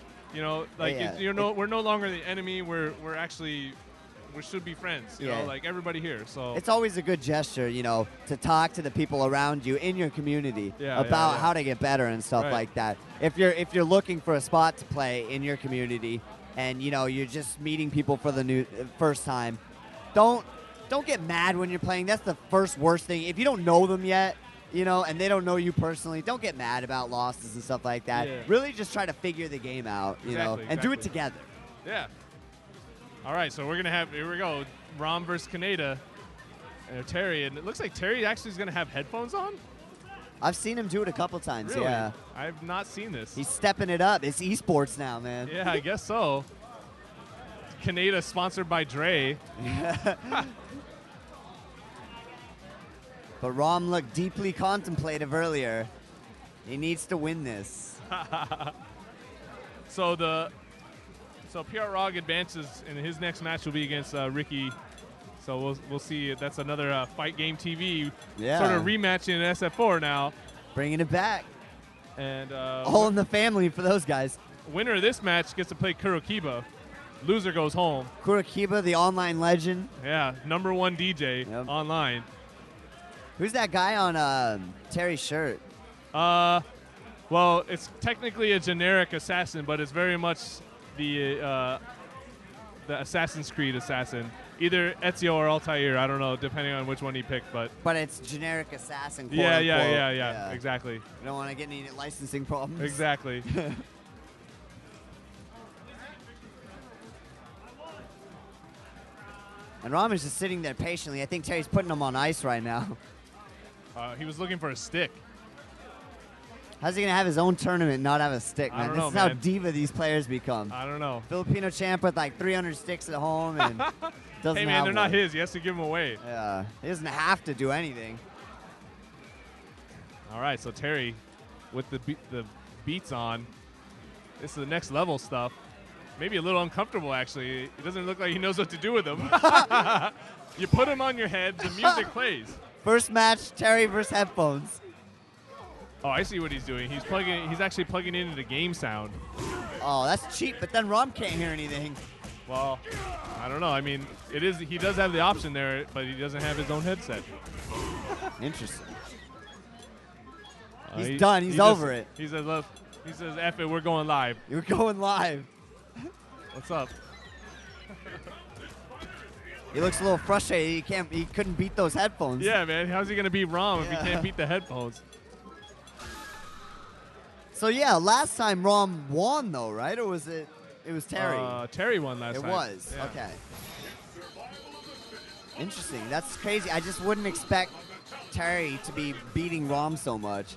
Like
Yeah.
we're no longer the enemy. We should be friends. You know, like everybody here. So
It's always a good gesture, to talk to the people around you in your community about how to get better and stuff
Right.
like that. If you're looking for a spot to play in your community and you're just meeting people for the first time, don't don't get mad when you're playing. That's the first worst thing. If you don't know them yet, you know, and they don't know you personally, don't get mad about losses and stuff like that.
Yeah.
Really just try to figure the game out, you know, and do it together.
Yeah. All right, so we're going to have, here we go, Rom versus Kaneda. And Terry, and it looks like Terry actually is going to have headphones on?
I've seen him do it a couple times,
Really?
yeah.
I've not seen this.
He's stepping it up. It's esports now, man.
Yeah, I guess so. Kaneda sponsored by Dre.
But Rom looked deeply contemplative earlier. He needs to win this.
So PR Rog advances, and his next match will be against Ricky. So we'll see. That's another Fight Game TV sort of rematch in SF4 now.
Bringing it back.
And
all in the family for those guys.
Winner of this match gets to play Kurokiba. Loser goes home.
Kurokiba, the online legend.
Yeah, #1 DJ online.
Who's that guy on Terry's shirt?
Well, it's technically a generic assassin, but it's very much the Assassin's Creed assassin. Either Ezio or Altair, I don't know, depending on which one he picked. But
it's generic assassin, quote
yeah,
unquote.
Exactly.
You don't want to get any licensing problems.
Exactly.
And Rom is just sitting there patiently. I think Terry's putting him on ice right now.
He was looking for a stick.
How's he going to have his own tournament and not have a stick, man?
I don't
This
know,
is how
man.
diva these players become.
I don't know.
Filipino champ with like 300 sticks at home and doesn't
Hey, man,
have
they're not
one.
his. He has to give them away.
Yeah, he doesn't have to do anything.
All right, so Terry with the beats on. This is the next level stuff. Maybe a little uncomfortable, actually. It doesn't look like he knows what to do with them. You put him on your head, the music plays.
First match, Terry versus headphones.
Oh, I see what he's doing. He's actually plugging into the game sound.
Oh, that's cheap, but then Rom can't hear anything.
Well, I don't know. I mean, he does have the option there, but he doesn't have his own headset.
Interesting. He's done. He's over it.
He says, F it, we're going live.
You're going live.
What's up?
He looks a little frustrated. He couldn't beat those headphones.
Yeah, man. How's he going to beat Rom if he can't beat the headphones?
So, yeah, last time Rom won, though, right? Or was it? It was Terry.
Terry won last time.
It was.
Yeah.
Okay. Interesting. That's crazy. I just wouldn't expect Terry to be beating Rom so much.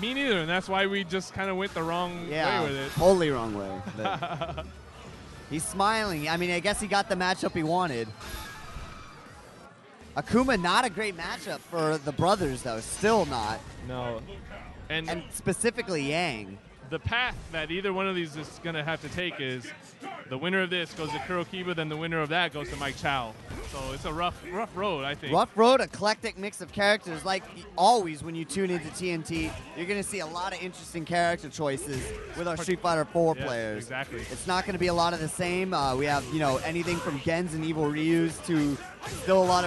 Me neither, and that's why we just kind of went the wrong way with it.
Totally wrong way. But he's smiling. I mean, I guess he got the matchup he wanted. Akuma, not a great matchup for the brothers, though. Still not.
No.
And specifically Yang.
The path that either one of these is going to have to take is the winner of this goes to Kurokiba, then the winner of that goes to Mike Chow. So it's a rough road, I think.
Rough road, eclectic mix of characters. Like always when you tune into TNT, you're going to see a lot of interesting character choices with our Street Fighter 4 players.
Exactly.
It's not going to be a lot of the same. We have, anything from Gens and Evil Ryus to still a lot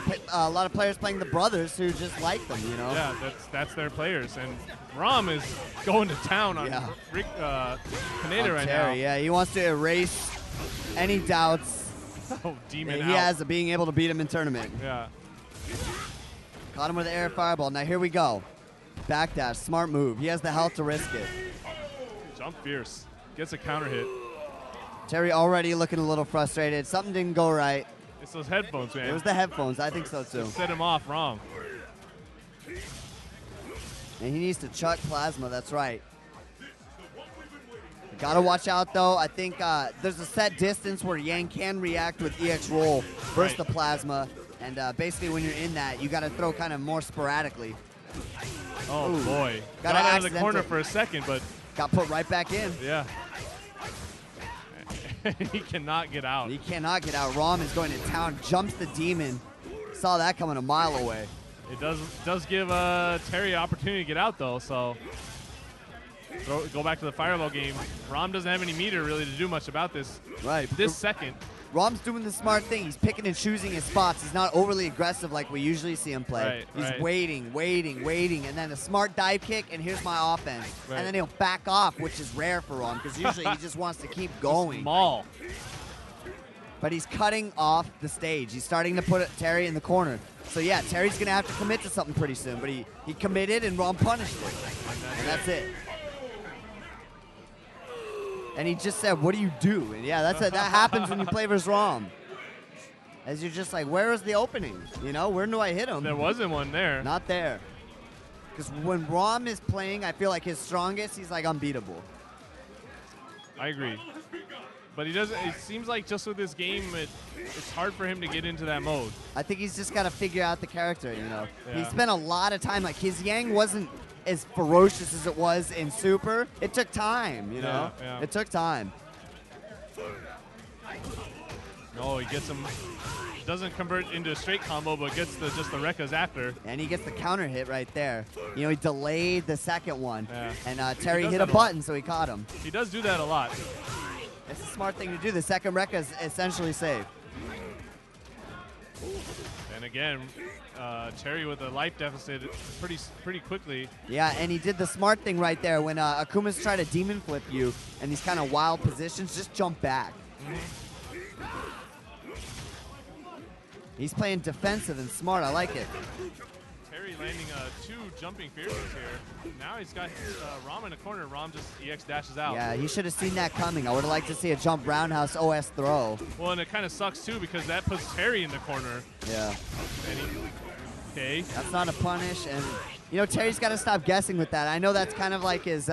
of players playing the brothers who just like them,
Yeah, that's their players. And Rom is going to town on Rick Kaneda right now.
Yeah, he wants to erase any doubts
Demon
that
out.
he has of being able to beat him in tournament.
Yeah.
Caught him with the air fireball. Now here we go. Backdash, smart move. He has the health to risk it.
Jump fierce. Gets a counter hit.
Terry already looking a little frustrated. Something didn't go right.
It's those headphones, man.
It was the headphones. I think so too.
Set him off wrong.
And he needs to chuck plasma. That's right. Gotta watch out though. I think there's a set distance where Yang can react with EX roll versus the plasma. And basically when you're in that, you gotta throw kind of more sporadically.
Oh boy.
Got
out of the corner for a second, but
got put right back in.
Yeah. He cannot get out.
He cannot get out. Rom is going to town, jumps the demon. Saw that coming a mile away.
It does give Terry an opportunity to get out though, so go back to the fireball game. Rom doesn't have any meter really to do much about this.
Right.
This second.
Rom's doing the smart thing. He's picking and choosing his spots. He's not overly aggressive like we usually see him play. He's waiting, and then a smart dive kick, and here's my offense.
Right.
And then he'll back off, which is rare for Rom, because usually he just wants to keep going.
Maul.
but he's cutting off the stage. He's starting to put Terry in the corner. So yeah, Terry's gonna have to commit to something pretty soon, but he committed and Rom punished it. And that's it. And he just said, what do you do? And yeah, that happens when you play versus Rom. As you're just like, where is the opening? You know, where do I hit him?
There wasn't one there.
Not there. Because when Rom is playing, I feel like his strongest, he's like unbeatable.
I agree. But he doesn't. It seems like just with this game, it's hard for him to get into that mode.
I think he's just got to figure out the character, you know.
Yeah.
He spent a lot of time. Like, his Yang wasn't as ferocious as it was in Super. It took time, you know.
Yeah.
It took time.
No, he gets him. Doesn't convert into a straight combo, but gets just the Rekkas after.
And he gets the counter hit right there. You know, he delayed the second one.
Yeah.
And Terry hit a
that a
button, so he caught him.
He does do that a lot.
It's a smart thing to do. The second Rekka is essentially safe.
And again, Terry with a life deficit pretty quickly.
Yeah, and he did the smart thing right there. When Akuma's trying to demon flip you in these kind of wild positions, just jump back. He's playing defensive and smart. I like it.
Terry landing 2 jumping fierces here. Now he's got Rom in the corner. Rom just EX dashes out.
Yeah, he should have seen that coming. I would have liked to see a jump roundhouse OS throw.
Well, and it kind of sucks too because that puts Terry in the corner.
Yeah.
Okay.
That's not a punish, and you know Terry's got to stop guessing with that. I know that's kind of like his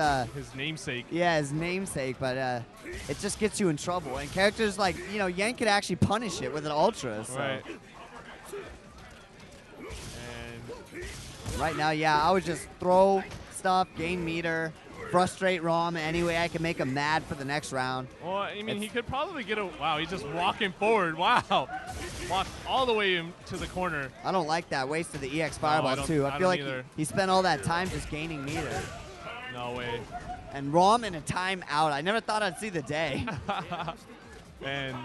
namesake.
Yeah, his namesake, but it just gets you in trouble. And characters like Yang could actually punish it with an ultra. So.
Right.
Right now, yeah, I would just throw stuff, gain meter, frustrate Rom any way I can make him mad for the next round.
Well, I mean, he could probably get a... Wow, he's just walking forward. Wow. Walked all the way to the corner.
I don't like that. Wasted the EX fireball, too. I feel like he spent all that time just gaining meter.
No way.
And Rom in a timeout. I never thought I'd see the day.
And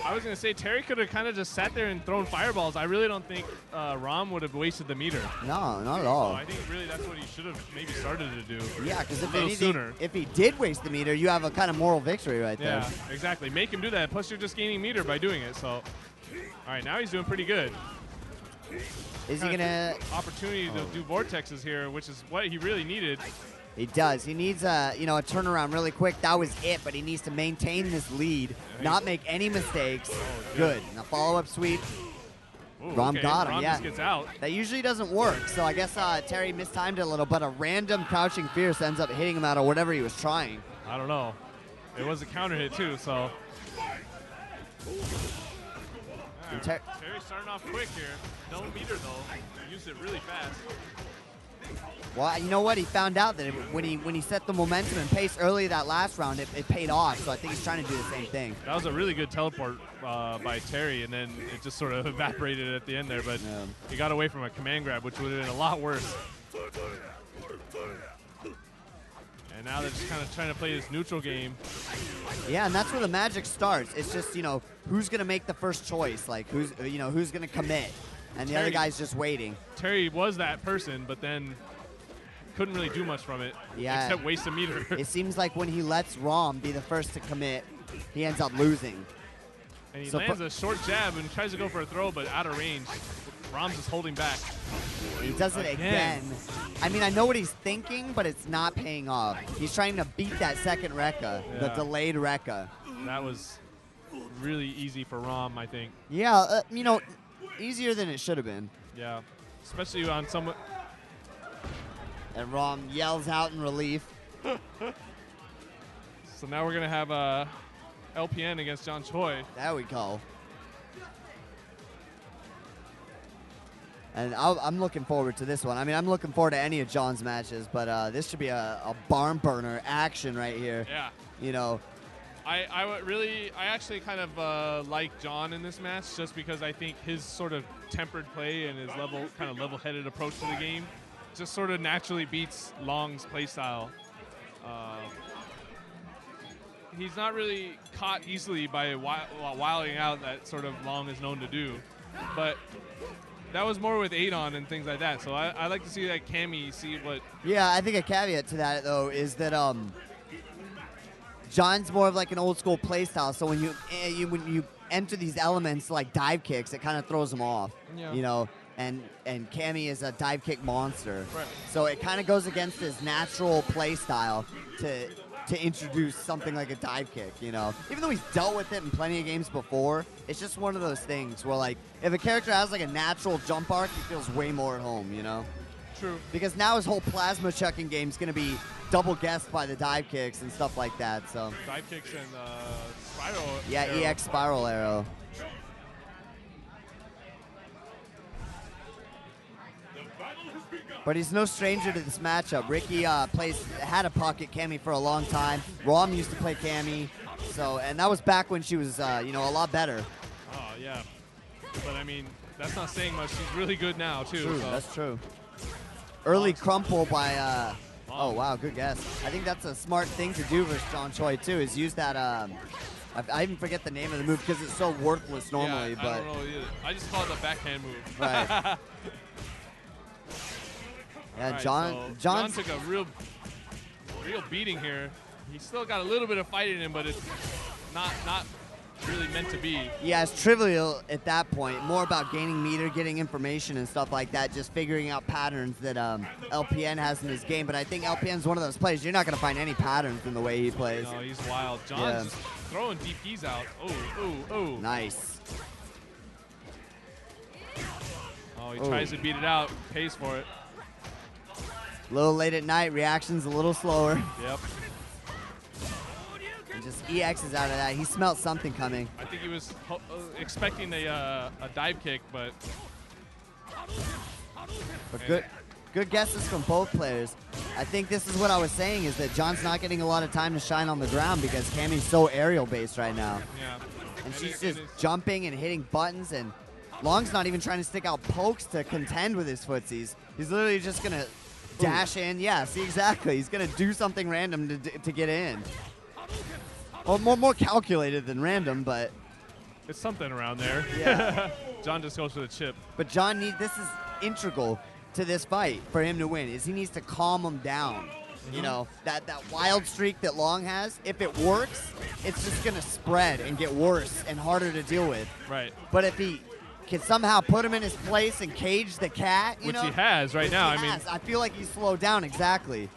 I was going to say, Terry could have kind of just sat there and thrown fireballs. I really don't think Rom would have wasted the meter.
No, not at all.
So I think really that's what he should have maybe started to do.
Yeah, because if anything, if he did waste the meter, you have a kind of moral victory right there.
Yeah, exactly. Make him do that. Plus, you're just gaining meter by doing it. So, all right, now he's doing pretty good.
Is he going to...
Opportunity to do vortexes here, which is what he really needed.
He does. He needs a turnaround really quick. That was it, but he needs to maintain this lead, not make any mistakes. Good. Now follow-up sweep.
Ooh,
Rom got him,
Rom
yeah.
just gets out.
That usually doesn't work, so I guess Terry mistimed it a little, but a random crouching fierce ends up hitting him out of whatever he was trying.
I don't know. It was a counter hit too, so. Terry's starting off quick here. No meter though. Used it really fast.
Well, you know what? He found out that when he set the momentum and pace early that last round, it paid off. So I think he's trying to do the same thing.
That was a really good teleport by Terry, and then it just sort of evaporated at the end there. But he got away from a command grab, which would have been a lot worse. And now they're just kind of trying to play this neutral game.
Yeah, and that's where the magic starts. It's just, who's going to make the first choice? Like, who's going to commit? And the other guy's just waiting.
Terry was that person, but then couldn't really do much from it, except waste a meter.
It seems like when he lets Rom be the first to commit, he ends up losing.
And he lands a short jab and tries to go for a throw, but out of range. Rom's just holding back.
He does it again. I mean, I know what he's thinking, but it's not paying off. He's trying to beat that second Rekka, the delayed Rekka.
That was really easy for Rom, I think.
Yeah, easier than it should have been.
Yeah, especially on someone.
And Rom yells out in relief.
So now we're going to have LPN against John Choi.
There we go. And I'm looking forward to this one. I mean, I'm looking forward to any of John's matches, but this should be a barn burner action right here.
Yeah. I actually kind of like John in this match just because I think his sort of tempered play and his level-headed approach to the game just sort of naturally beats Long's playstyle. He's not really caught easily by wilding out that sort of Long is known to do, but that was more with Adon and things like that. So I like to see that Cammy see what.
Yeah, I think a caveat to that though is that John's more of like an old school play style. So when you enter these elements like dive kicks, it kind of throws him off.
Yeah.
You know, and Cammy is a dive kick monster.
Right.
So it kind of goes against his natural play style to introduce something like a dive kick, you know. Even though he's dealt with it in plenty of games before, it's just one of those things where, like, if a character has like a natural jump arc, he feels way more at home, you know.
True.
Because now his whole plasma chucking game is going to be double guessed by the dive kicks and stuff like that. So
Dive kicks and spiral.
yeah,
arrow.
EX spiral arrow. But he's no stranger to this matchup. Ricky had a pocket Cammy for a long time. Rom used to play Cammy, and that was back when she was you know, a lot better.
Oh yeah, but I mean that's not saying much. She's really good now too.
True,
So.
that's true. Early crumple by oh wow, good guess. I think that's a smart thing to do versus John Choi too, is use that I even forget the name of the move because it's so worthless normally,
yeah,
but
I don't know either. I just call it the backhand move.
Right. Yeah,
Right,
John
John took a real beating here. He's still got a little bit of fight in him, but it's not really meant to be.
Yeah, it's trivial at that point. More about gaining meter, getting information and stuff like that, just figuring out patterns that LPN has in his game. But I think LPN's one of those players, you're not going to find any patterns in the way he plays.
No, he's wild. John's just throwing DPs out. Oh.
Nice.
Oh, he tries to beat it out, pays for it.
A little late at night, reaction's a little slower.
Yep.
And just EXs out of that. He smelled something coming.
I think he was expecting a dive kick, but
Good guesses from both players. I think this is what I was saying, is that John's not getting a lot of time to shine on the ground because Cammy's so aerial based right now.
yeah.
And she's just jumping and hitting buttons, and Long's not even trying to stick out pokes to contend with his footsies. He's literally just going to dash in. Yeah, see, exactly. He's going to do something random to get in. Well, more calculated than random, but
It's something around there.
Yeah.
John just goes for the chip.
But John this is integral to this fight for him to win, is he needs to calm him down. You know, that wild streak that Long has, if it works, it's just going to spread and get worse and harder to deal with.
Right.
But if he can somehow put him in his place and cage the cat, you
Which
know,
he has right now.
I feel like he's slowed down. Exactly.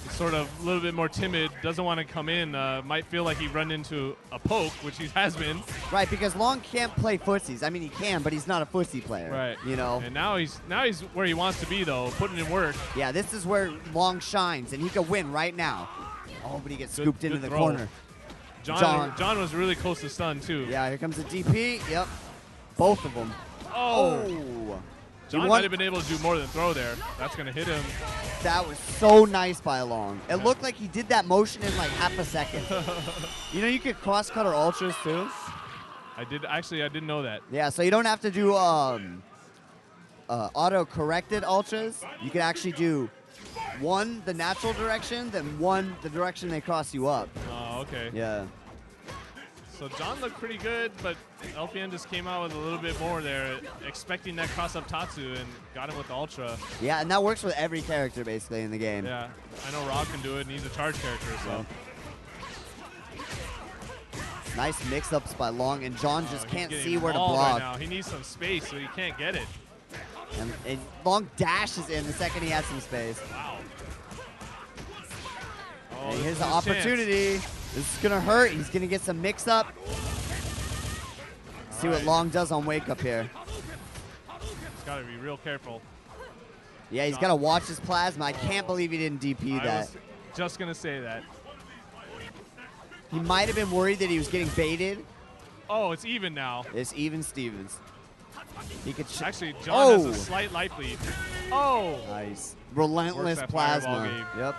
He's sort of a little bit more timid, doesn't want to come in, might feel like he run into a poke, which he has been.
Right, because Long can't play footsies. I mean, he can, but he's not a footsie player.
Right.
You know.
And now he's where he wants to be, though, putting in work.
Yeah, this is where Long shines, and he could win right now. Oh, but he gets scooped into the
throw.
corner.
John was really close to stun, too.
Yeah, here comes the DP. Yep. Both of them.
Oh. John might have been able to do more than throw there. That's going to hit him.
That was so nice by Long. It looked like he did that motion in like half a second. You know, you could cross-cutter ultras, too.
I didn't know that.
Yeah, so you don't have to do auto-corrected ultras. You can actually do one the natural direction, then one the direction they cross you up.
Oh, okay.
Yeah.
So John looked pretty good, but LPN just came out with a little bit more there, expecting that cross-up Tatsu, and got him with the Ultra.
Yeah, and that works with every character, basically, in the game.
Yeah, I know Rob can do it, and he's a charge character, so.
Nice mix-ups by Long, and John just can't see where to
mauled
block.
Right now. He needs some space, so he can't get it.
And Long dashes in the second he has some space.
Wow.
And
this
here's
is
the
his chance.
opportunity. This is going to hurt. He's going to get some mix-up. See what Long does on wake-up here.
He's got to be real careful.
Yeah, he's got to watch his plasma. I can't believe he didn't DP that.
I was just going to say that.
He might have been worried that he was getting baited.
Oh, it's even now.
It's even Stevens. He could
actually, John has a slight life lead. Oh!
Nice. Relentless plasma. Yep.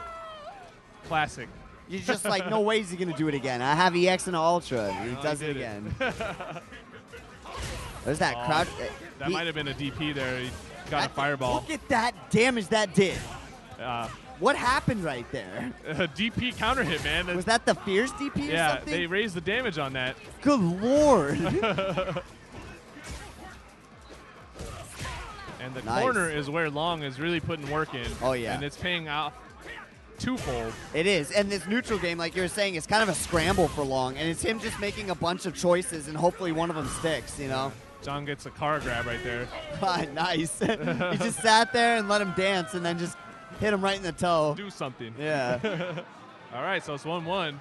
Classic.
You're just like, no way is he going to do it again. I have EX and Ultra. And he does it again. There's that crouch.
That might have been a DP there. He got a fireball.
Look at that damage that did.
Yeah.
What happened right there?
A DP counter hit, man.
Was that the Fierce DP or something?
They raised the damage on that.
Good Lord.
And the corner is where Long is really putting work in.
Oh, yeah.
And it's paying off twofold.
It is, and this neutral game, like you were saying, is kind of a scramble for Long, and it's him just making a bunch of choices, and hopefully one of them sticks, you know?
John gets a car grab right there.
Nice. He just sat there and let him dance, and then just hit him right in the toe.
Do something.
Yeah.
All right, so it's 1-1.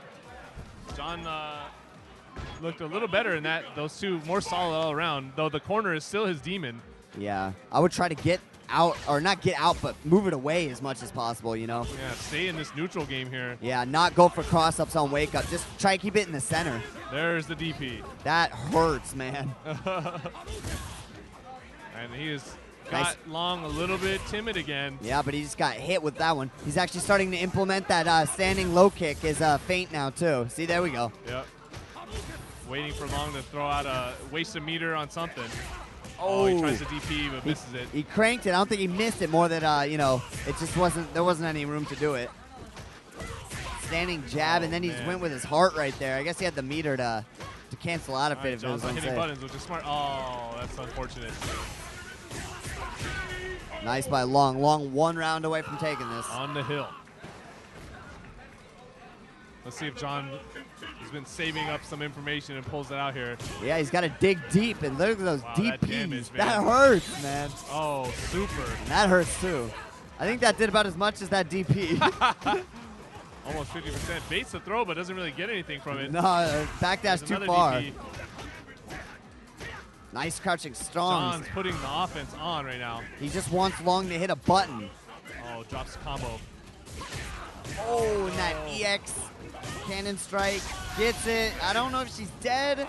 John looked a little better in that. Those two more solid all around, though the corner is still his demon.
Yeah. I would try to get out, or not get out, but move it away as much as possible, you know?
Yeah, stay in this neutral game here.
Yeah, not go for cross-ups on wake-up. Just try to keep it in the center.
There's the DP.
That hurts, man.
And he has got Long a little bit timid again.
Yeah, but he just got hit with that one. He's actually starting to implement that standing low kick as feint now, too. See, there we go.
Yep. Waiting for Long to throw out waste a meter on something. Oh, he tries to DP, but misses it.
He cranked it. I don't think he missed it more than, you know, it just wasn't, there wasn't any room to do it. Standing jab, and then he just went with his heart right there. I guess he had the meter to cancel out of it if it was
John's hitting
unsafe.
buttons, which is smart. Oh, that's unfortunate.
Nice by Long. Long 1 round away from taking this.
On the hill. Let's see if John has been saving up some information and pulls it out here.
Yeah, he's got to dig deep, and look at those deep
that
Ps.
damage,
That
man.
hurts, man.
Oh, super.
And that hurts, too. I think that did about as much as that DP.
Almost 50%. Baits the throw, but doesn't really get anything from it.
No, back dash
There's
too
another
far.
DP.
Nice crouching strong.
John's putting the offense on right now.
He just wants Long to hit a button.
Oh, drops the combo.
Oh, and that EX cannon strike gets it. I don't know if she's dead.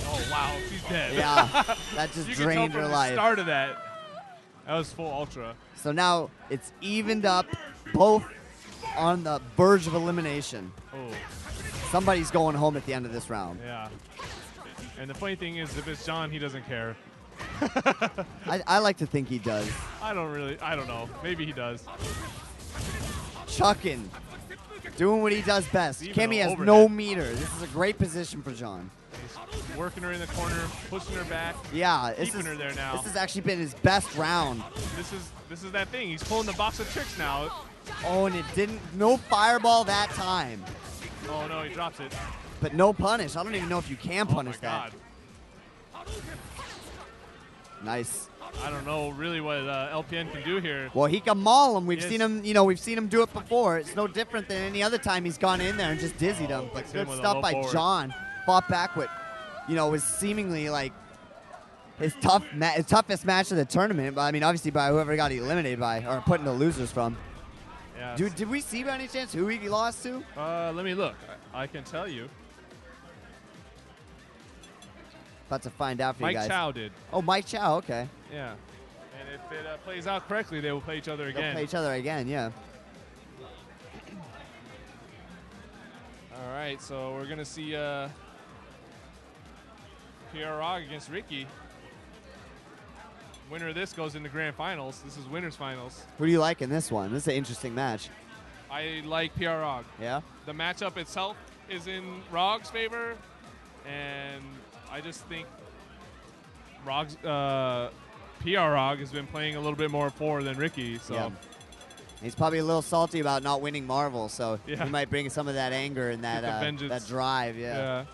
Oh, wow, she's dead.
Yeah, that just
You can tell
drained
from
her
the
life.
start of that. That was full ultra.
So now it's evened up, both on the verge of elimination.
Oh,
Somebody's going home at the end of this round.
yeah. And the funny thing is, if it's John, he doesn't care.
I like to think he does.
I don't know. Maybe he does.
Chucking, doing what he does best.
Even
Kimmy has
overhead.
no meter. This is a great position for John.
He's working her in the corner, pushing her back.
Yeah,
Keeping her there now.
This has actually been his best round.
This is that thing. He's pulling the box of tricks now.
Oh, and it didn't, no fireball that time.
Oh no, he drops it.
But no punish. I don't even know if you can punish
Oh my
that.
God.
Nice.
I don't know really what LPN can do here.
Well, he can maul him. We've
Yes.
seen him, you know, we've seen him do it before. It's no different than any other time he's gone in there and just dizzied him. But
Flicks him
good
with a
stuff
low
by
forward.
John. Fought back with, you know, was seemingly like his toughest match of the tournament. But I mean, obviously by whoever got eliminated by or put into losers from.
Yeah.
Dude, did we see by any chance who he lost to?
Let me look. I can tell you.
About to find out for
Mike
you guys.
Chow did.
Oh, Mike Chow. Okay.
Yeah. And if it plays out correctly, they will play each other
They'll
again.
play each other again. Yeah.
All right, so we're gonna see PR Rog against Ricky. Winner of this goes into grand finals. This is winners finals.
Who do you like in this one? This is an interesting match.
I like PR Rog.
Yeah.
The matchup itself is in Rog's favor, and I just think Rog's PR Rog has been playing a little bit more forward than Ricky. So
Yeah. He's probably a little salty about not winning Marvel, so
Yeah.
he might bring some of that anger and that
the vengeance.
that drive. Yeah.
yeah.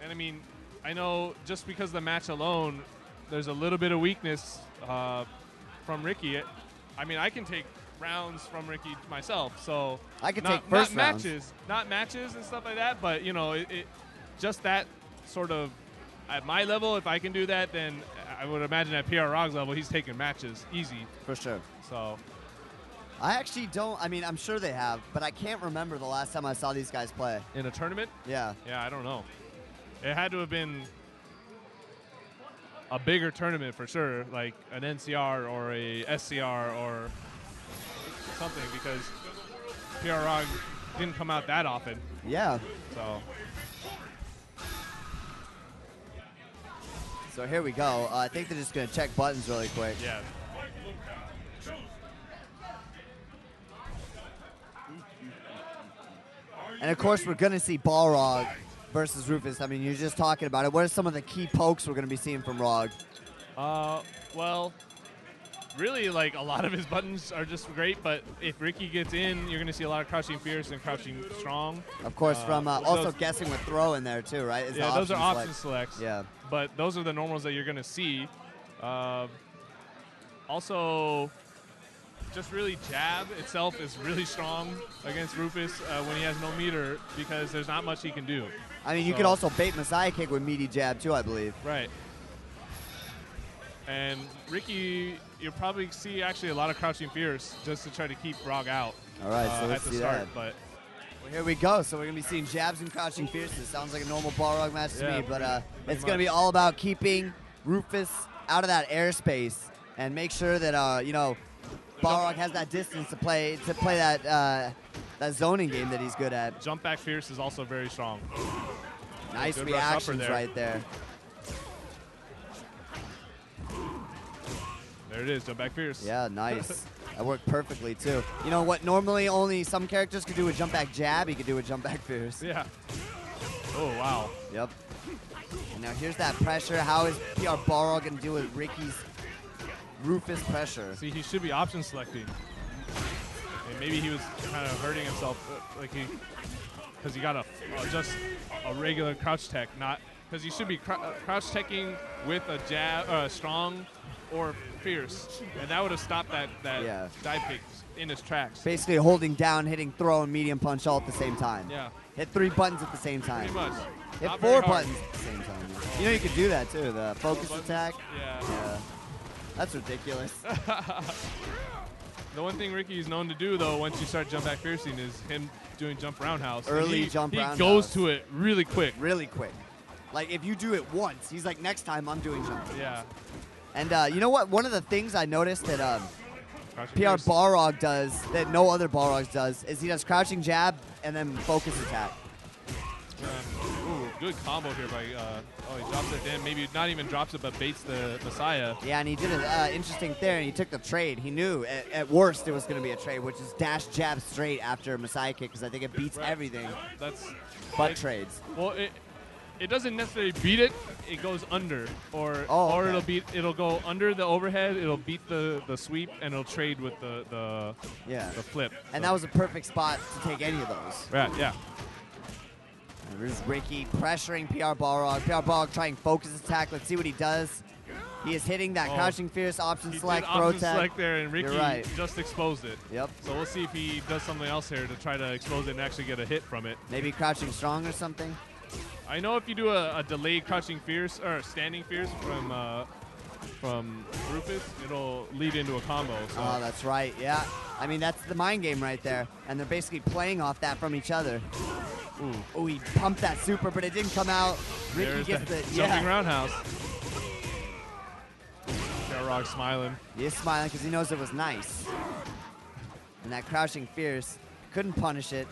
And I mean, I know just because of the match alone, there's a little bit of weakness from Ricky. I mean, I can take rounds from Ricky myself, so
I could
not,
take first
not
rounds.
not matches and stuff like that. But you know, it just that sort of at my level, if I can do that, then I would imagine at PR Rog's level, he's taking matches easy.
For sure.
So
I actually don't. I mean, I'm sure they have, but I can't remember the last time I saw these guys play.
in a tournament,
Yeah.
yeah, I don't know. It had to have been a bigger tournament for sure, like an NCR or a SCR or something, because PR Rog didn't come out that often.
Yeah.
So
So here we go. I think they're just gonna check buttons really quick.
yeah,
And of course, we're gonna see Balrog versus Rufus. I mean, you're just talking about it. What are some of the key pokes we're gonna be seeing from Rog?
Well, really, like, a lot of his buttons are just great, but if Ricky gets in, you're going to see a lot of crouching fierce and crouching strong.
Of course, from also
those-
guessing with throw in there too, right? Is
Yeah,
the
those are option
select.
selects.
Yeah.
But those are the normals that you're going to see. Also, just really jab itself is really strong against Rufus when he has no meter because there's not much he can do.
I mean, you could also bait Messiah kick with meaty jab too, I believe.
Right. And Ricky, you'll probably see actually a lot of crouching fierce just to try to keep Rog out.
All right, so let's
at the
see
start.
that.
But
Well, here we go. So we're going to be seeing jabs and crouching fierces. Sounds like a normal Balrog match to
Yeah,
me, but
pretty
it's going to be all about keeping Rufus out of that airspace and make sure that, you know, Balrog has that distance to play that that zoning game that he's good at.
jump back fierce is also very strong.
Nice
Good rush upper
reactions
there.
right there.
There it is, jump back fierce.
Yeah, nice. That worked perfectly, too. You know what normally only some characters could do a jump back jab, he could do a jump back fierce.
Yeah. Oh, wow.
Yep. And now here's that pressure. How is PR Balrog going to deal with Ricky's Rufus pressure?
See, he should be option selecting. And maybe he was kind of hurting himself, because he got just a regular crouch tech, not because he should be crouch teching with a jab, strong or fierce, and that would have stopped that
Yeah.
dive kick in his tracks.
Basically holding down, hitting throw, and medium punch all at the same time.
Yeah,
Hit 3 buttons at the same time.
pretty much.
Hit
Not
4
very hard.
buttons at the same time. You know you could do that too, the focus
buttons?
attack.
Yeah.
Yeah. That's ridiculous.
The one thing Ricky is known to do, though, once you start jump back fiercing, is him doing jump roundhouse. And
Early jump
he
roundhouse.
goes to it really quick.
Really quick. Like if you do it once, he's like, next time I'm doing jump.
Yeah.
And you know what? One of the things I noticed that
Crouching
PR
fierce.
Balrog does that no other Balrogs does is he does crouching jab and then focus attack.
Ooh, good combo here by. Oh, he drops it in. Maybe not even drops it, but baits the Messiah.
Yeah, and he did an interesting thing, and he took the trade. He knew at worst it was going to be a trade, which is dash jab straight after Messiah kick, because I think it beats
Right.
everything
That's.
but
it-
trades.
Well, it doesn't necessarily beat it. It goes under, or
Oh, okay.
it'll go under the overhead. It'll beat the sweep, and it'll trade with the
Yeah.
flip.
And
So-
that was a perfect spot to take any of those.
Right. Yeah.
And there's Ricky pressuring PR Balrog. PR Balrog trying focus attack. Let's see what he does. He is hitting that
Oh.
crouching fierce option
He
select
did
throw
option
tag.
select there, and Ricky
You're right.
just exposed it.
Yep.
So we'll see if he does something else here to try to expose it and actually get a hit from it.
Maybe crouching strong or something.
I know if you do a delayed crouching fierce or standing fierce from Rufus, it'll lead into a combo. So
Oh, that's right. Yeah. I mean, that's the mind game right there. And they're basically playing off that from each other.
ooh,
Oh, he pumped that super, but it didn't come out. Ricky
there's
gets
that
the
jumping
yeah.
roundhouse. Shoryuken smiling.
He's smiling because he knows it was nice. And that crouching fierce couldn't punish it.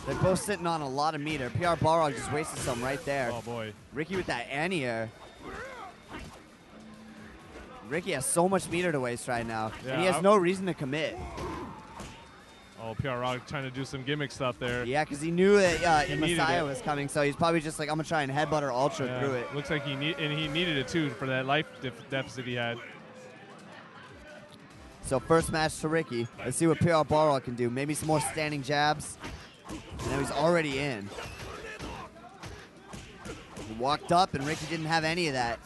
They're both sitting on a lot of meter. PR Balrog just wasted some right there.
Oh boy.
Ricky with that anti-air. Ricky has so much meter to waste right now.
Yeah,
and he has no reason to commit.
Oh, PR Rock trying to do some gimmick stuff there.
Yeah, because he knew that
He needed
Messiah
it.
was coming, so he's probably just like, I'm going to try and headbutt or ultra
Yeah,
through it.
looks like he needed it too for that life deficit he had.
So first match to Ricky. Let's see what PR Balrog can do. Maybe some more standing jabs. And now he's already in. He walked up, and Ricky didn't have any of that.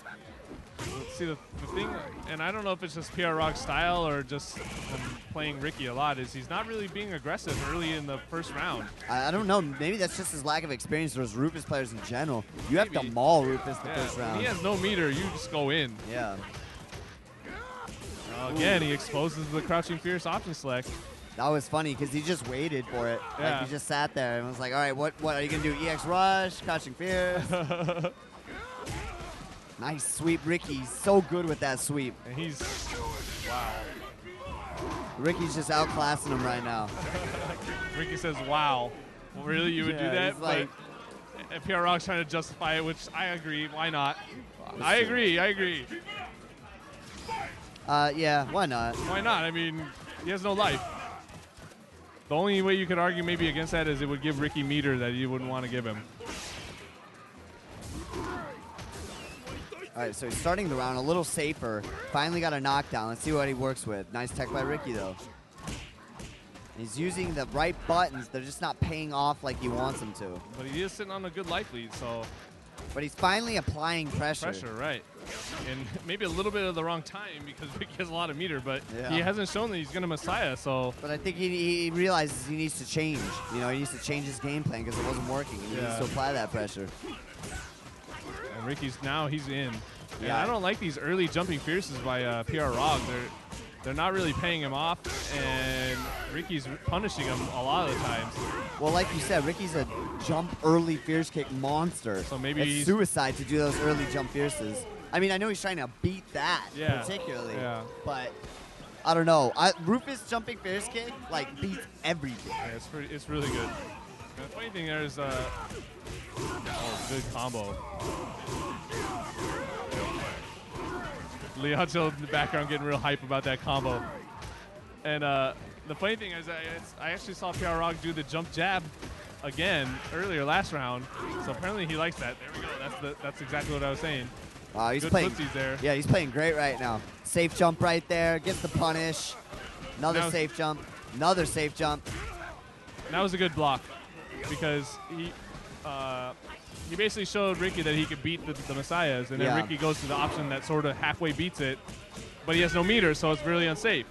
Let's see the thing, and I don't know if it's just PR Rock's style or just playing Ricky a lot, is he's not really being aggressive early in the first round.
I don't know. Maybe that's just his lack of experience versus Rufus players in general. You have to
Maybe.
maul Rufus the
Yeah,
first
when
round.
he has no meter, you just go in.
Yeah.
Again, he exposes the crouching fierce option select.
That was funny because he just waited for it. Like
Yeah.
he just sat there and was like, all right, what are you going to do? EX Rush, Crouching Fierce. Nice sweep, Ricky. He's so good with that sweep.
And he's, wow.
Ricky's just outclassing him right now.
Ricky says, wow. Well, really, you would do
Yeah,
that?
he's like-
But PR Rock's trying to justify it, which I agree. Why not? I
true.
agree.
Yeah, why not?
Why not? I mean, he has no life. The only way you could argue maybe against that is it would give Ricky meter that you wouldn't want to give him.
All right, so he's starting the round a little safer. Finally got a knockdown. Let's see what he works with. Nice tech by Ricky, though. He's using the right buttons. They're just not paying off like he wants them to.
But he is sitting on a good life lead, so.
But he's finally applying pressure.
Pressure, right. And maybe a little bit of the wrong time because Ricky has a lot of meter, but
Yeah.
he hasn't shown that he's going to Messiah, so.
But I think he realizes he needs to change. You know, he needs to change his game plan because it wasn't working. He needs to apply that pressure.
And Ricky's now, he's in. And
Yeah.
I don't like these early jumping fierces by PR Rog. They're not really paying him off, and Ricky's punishing him a lot of the times.
Well, like you said, Ricky's a jump early fierce kick monster.
So maybe
it's
he's
suicide to do those early jump fierces. I mean, I know he's trying to beat that particularly, but I don't know. Rufus jumping fierce kick like beats everything.
Yeah, it's really good. And the funny thing there is, good combo. Leoncho in the background getting real hype about that combo. And the funny thing is, I actually saw PR Rog do the jump jab again earlier last round. So apparently he likes that. There we go. That's exactly what I was saying.
Wow, he's
good
playing.
footsies there.
Yeah, he's playing great right now. Safe jump right there. Gets the punish. Another safe jump. Another safe jump.
That was a good block because he basically showed Ricky that he could beat the Messiahs, and then Ricky goes to the option that sort of halfway beats it, but he has no meter, so it's really unsafe.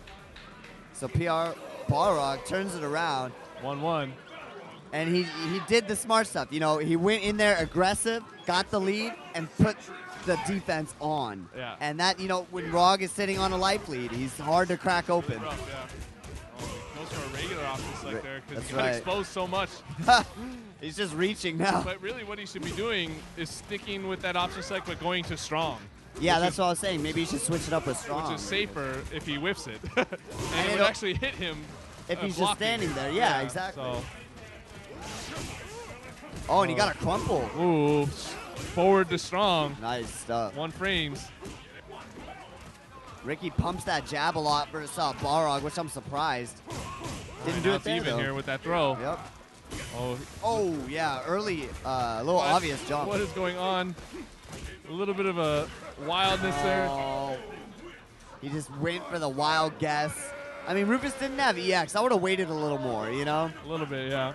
So PR Balrog turns it around.
1-1.
And he did the smart stuff. You know, he went in there aggressive, got the lead, and put the defense on.
Yeah.
And that, you know, when Rog is sitting on a life lead, he's hard to crack open.
Rough, yeah. He goes for a regular option select there because
That's
he got
right.
exposed so much.
He's just reaching now.
But really what he should be doing is sticking with that option select but going to strong.
Yeah, that's what I was saying. Maybe he should switch it up with strong.
Which is safer if he whiffs it. and it would actually hit him
if he's just
blocking.
standing there. Yeah, exactly.
So.
Oh, and he got a crumple.
Ooh, forward to strong.
Nice stuff.
1 frames.
Ricky pumps that jab a lot versus Balrog, which I'm surprised. Didn't do it there,
even
though.
here with that throw.
Yep.
Oh,
yeah, early, a little obvious jump.
What is going on? A little bit of a wildness there.
He just went for the wild guess. I mean, Rufus didn't have EX. I would have waited a little more, you know?
A little bit, yeah.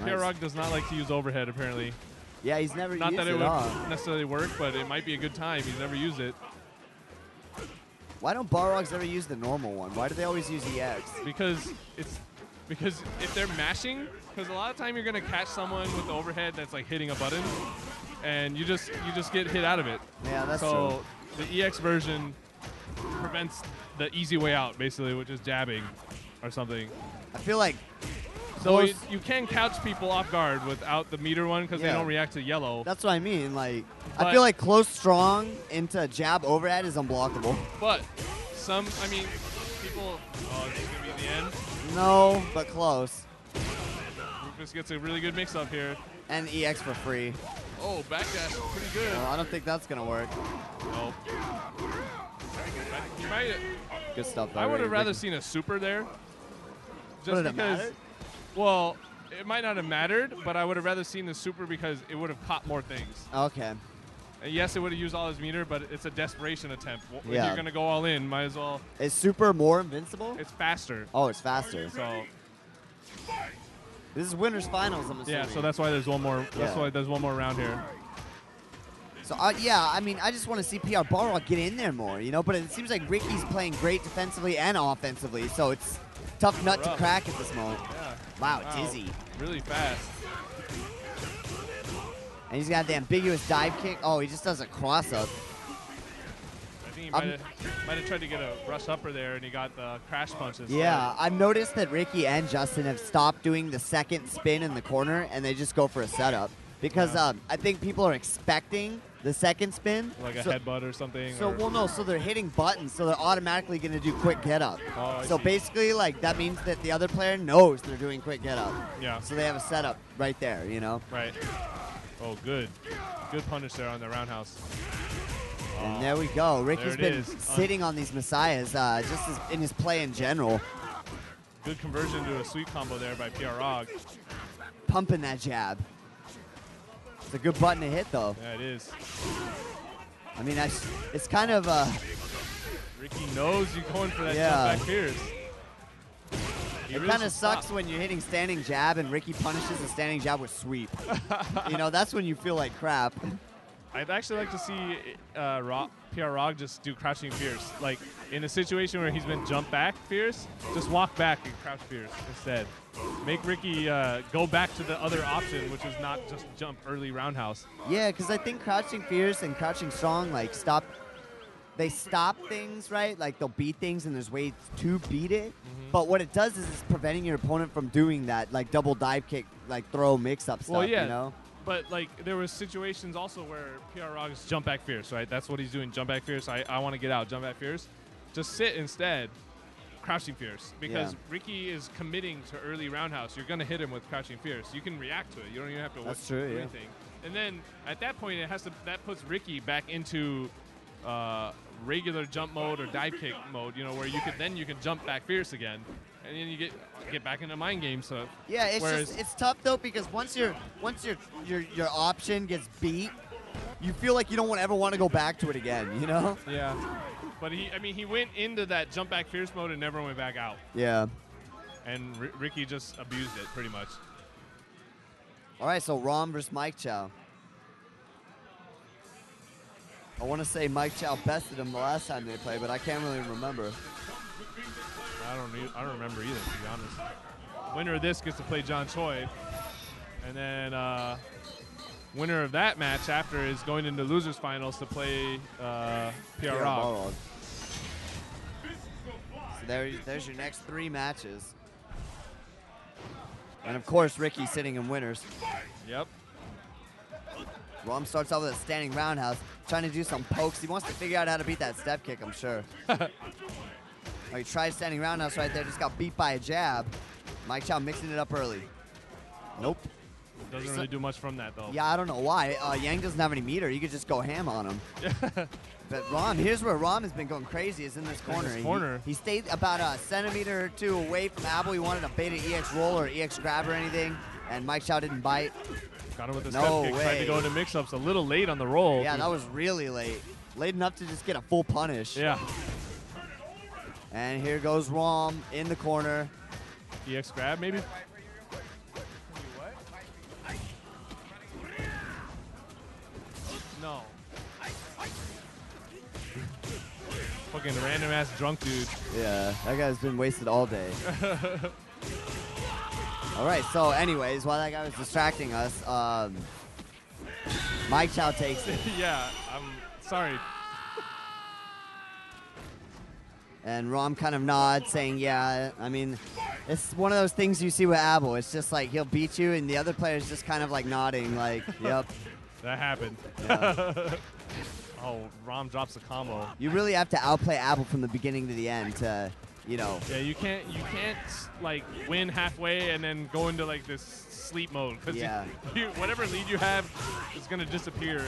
Nice.
Rog does not like to use overhead, apparently.
Yeah, he's never
Not
used
that it would
on.
necessarily work, but it might be a good time. He's never used it.
Why don't Balrogs ever use the normal one? Why do they always use EX?
Because if they're mashing, because a lot of time you're gonna catch someone with the overhead that's like hitting a button, and you just get hit out of it.
Yeah, that's
so the EX version prevents the easy way out, basically, which is jabbing or something.
I feel like
so you can couch people off guard without the meter one because they don't react to yellow.
That's what I mean. Like, I feel like close strong into jab overhead is unblockable.
But I mean, people. Oh, is this gonna be the end?
No, but close.
Rufus gets a really good mix up here.
And EX for free.
Oh, backdash, pretty good.
Well, I don't think that's gonna work.
Nope. He might.
Good stuff.
I would have rather seen a super there. Just
Would it have
because.
mattered?
Well, it might not have mattered, but I would have rather seen the super because it would have caught more things.
Okay.
And yes, it would have used all his meter, but it's a desperation attempt. If
Yeah.
you're gonna go all in, might as well.
Is super more invincible?
It's faster.
Oh, it's faster.
So.
This is winners finals, I'm assuming.
Yeah, so that's why there's one more. That's
Yeah.
why there's one more round here.
So, yeah, I mean, I just want to see PR Balrog get in there more, you know? But it seems like Ricky's playing great defensively and offensively, so it's tough nut to crack at this moment.
Yeah.
Wow, dizzy.
Really fast.
And he's got the ambiguous dive kick. Oh, he just does a cross-up.
I think he might have tried to get a rush upper there, and he got the crash punches.
Yeah, I've noticed that Ricky and Justin have stopped doing the second spin in the corner, and they just go for a setup. Because I think people are expecting the second spin.
Like a headbutt or something.
So, well, no, so they're hitting buttons, so they're automatically going to do quick get up.
Oh, I
so
see.
basically, like, that means that the other player knows they're doing quick get up.
Yeah.
So they have a setup right there, you know?
Right. Oh, good. Good punish there on the roundhouse.
And there we go. Ricky's
there it
been
is.
sitting on these Messiahs just in his play in general.
Good conversion to a sweet combo there by PR Rog.
Pumping that jab. It's a good button to hit, though.
Yeah, it is.
I mean, it's kind of
Ricky knows you're going for that
Yeah.
jump back Fierce.
it kind of sucks when you're hitting standing jab and Ricky punishes a standing jab with sweep. You know, that's when you feel like crap.
I'd actually like to see PR Rog just do crouching Fierce. Like, in a situation where he's been jump back Fierce, just walk back and crouch Fierce instead. Make Ricky go back to the other option, which is not just jump early roundhouse.
Yeah, because I think crouching fierce and crouching strong, like, they stop things, right? Like, they'll beat things and there's ways to beat it. But what it does is it's preventing your opponent from doing that, like, double dive kick, like, throw mix-up stuff,
Well, yeah.
you know?
But, like, there was situations also where PR Rog is jump back Fierce, right? That's what he's doing, jump back Fierce. I want to get out, jump back Fierce. Just sit instead, crouching Fierce. Because Ricky is committing to early roundhouse. You're going to hit him with crouching Fierce. You can react to it. You don't even have to
That's
do
true, yeah.
anything. And then, at that point, that puts Ricky back into regular jump mode or dive kick mode, you know, where you can jump back Fierce again. And then you get back into mind game stuff.
Yeah, it's tough though because once your option gets beat, you feel like you don't ever want to go back to it again, you know?
Yeah. But he went into that jump back Fierce mode and never went back out.
Yeah.
And Ricky just abused it pretty much.
All right, so Rom versus Mike Chow. I want to say Mike Chow bested him the last time they played, but I can't really remember.
I don't remember either, to be honest. Winner of this gets to play John Choi. And then winner of that match after is going into losers finals to play PR Rog.
So there's your next 3 matches. And of course, Ricky's sitting in winners.
Yep.
Rom starts off with a standing roundhouse, trying to do some pokes. He wants to figure out how to beat that step kick, I'm sure. Oh, he tried standing roundhouse right there, just got beat by a jab. Mike Chow mixing it up early. Nope.
Doesn't really do much from that, though.
Yeah, I don't know why. Yang doesn't have any meter. You could just go ham on him. But Rom, here's where Rom has been going crazy, is in this corner. He stayed about a centimeter or 2 away from Abel. He wanted a beta EX roll or EX grab or anything, and Mike Chow didn't bite.
Got him with the step kick. Tried to go into mix-ups a little late on the roll.
Yeah, that was really late. Late enough to just get a full punish.
Yeah.
And here goes Rom in the corner.
EX grab, maybe? No. Fucking random ass drunk dude.
Yeah, that guy's been wasted all day. All right, so anyways, while that guy was distracting us, Mike Chow takes it.
Yeah, I'm sorry.
And Rom kind of nods, saying, yeah, I mean, it's one of those things you see with Abel. It's just like he'll beat you, and the other player's just kind of like nodding, like, yep.
That happened.
Yeah.
Oh, Rom drops the combo.
You really have to outplay Abel from the beginning to the end to, you know.
Yeah, you can't like win halfway and then go into like this sleep mode, because whatever lead you have is gonna disappear,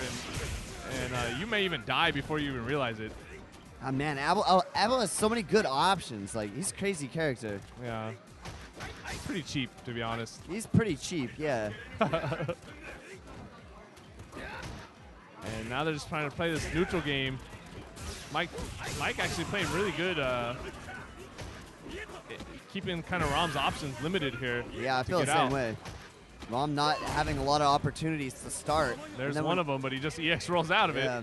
and you may even die before you even realize it.
Oh, man, Abel has so many good options. Like, he's a crazy character.
Yeah. Pretty cheap, to be honest.
He's pretty cheap, yeah.
And now they're just trying to play this neutral game. Mike actually playing really good, keeping kind of Rom's options limited here.
Yeah, I feel the same way. Rom not having a lot of opportunities to start.
There's one of them, but he just EX rolls out of it.
Yeah.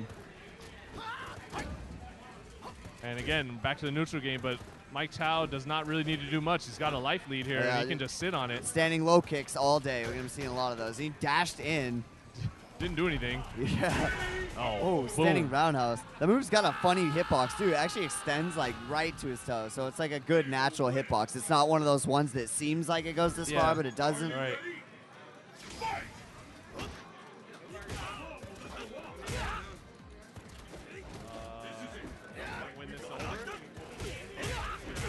And again, back to the neutral game, but Mike Chow does not really need to do much. He's got a life lead here, and he can just sit on it.
Standing low kicks all day. We're going to be seeing a lot of those. He dashed in.
Didn't do anything.
Yeah.
Oh,
standing roundhouse. The move's got a funny hitbox, too. It actually extends, like, right to his toe. So it's like a good natural hitbox. It's not one of those ones that seems like it goes this far, but it doesn't.
Right.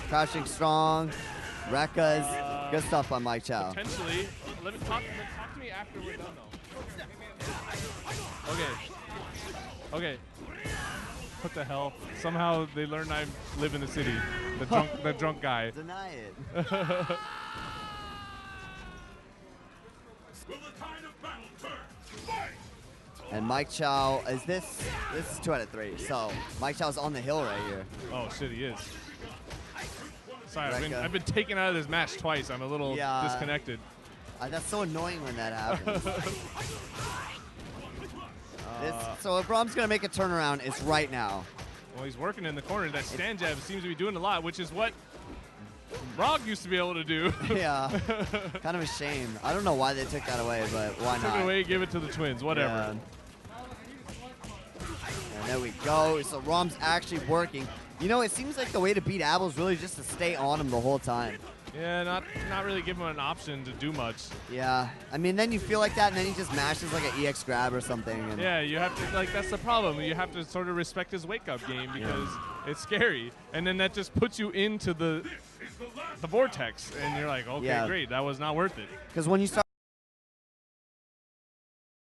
Crouching strong. Rekkas. Good stuff on Mike Chow.
Potentially. Let me talk to me after we're done, though. Okay. What the hell? Somehow they learn I live in the city. The drunk guy.
Deny it.
Will the tide of battle turn?
And Mike Chow, this is 2 out of 3. So Mike Chow's on the hill right here.
Oh shit, he is. Sorry,
Like,
I've been taken out of this match twice. I'm a little disconnected.
That's so annoying when that happens. So if Brahm's gonna make a turnaround, it's right now.
Well, he's working in the corner. That stand jab seems to be doing a lot, which is what Brog used to be able to do.
Yeah, kind of a shame. I don't know why they took that away, but why not?
Took it away, give it to the Twins, whatever.
Yeah. And there we go. So Rom's actually working. You know, it seems like the way to beat Abel is really just to stay on him the whole time.
Yeah, not really give him an option to do much.
Yeah, I mean, then you feel like that, and then he just mashes like an EX grab or something. And
yeah, you have to, like, that's the problem. You have to sort of respect his wake-up game because it's scary. And then that just puts you into the vortex, and you're like, okay, great, that was not worth it.
Because when you start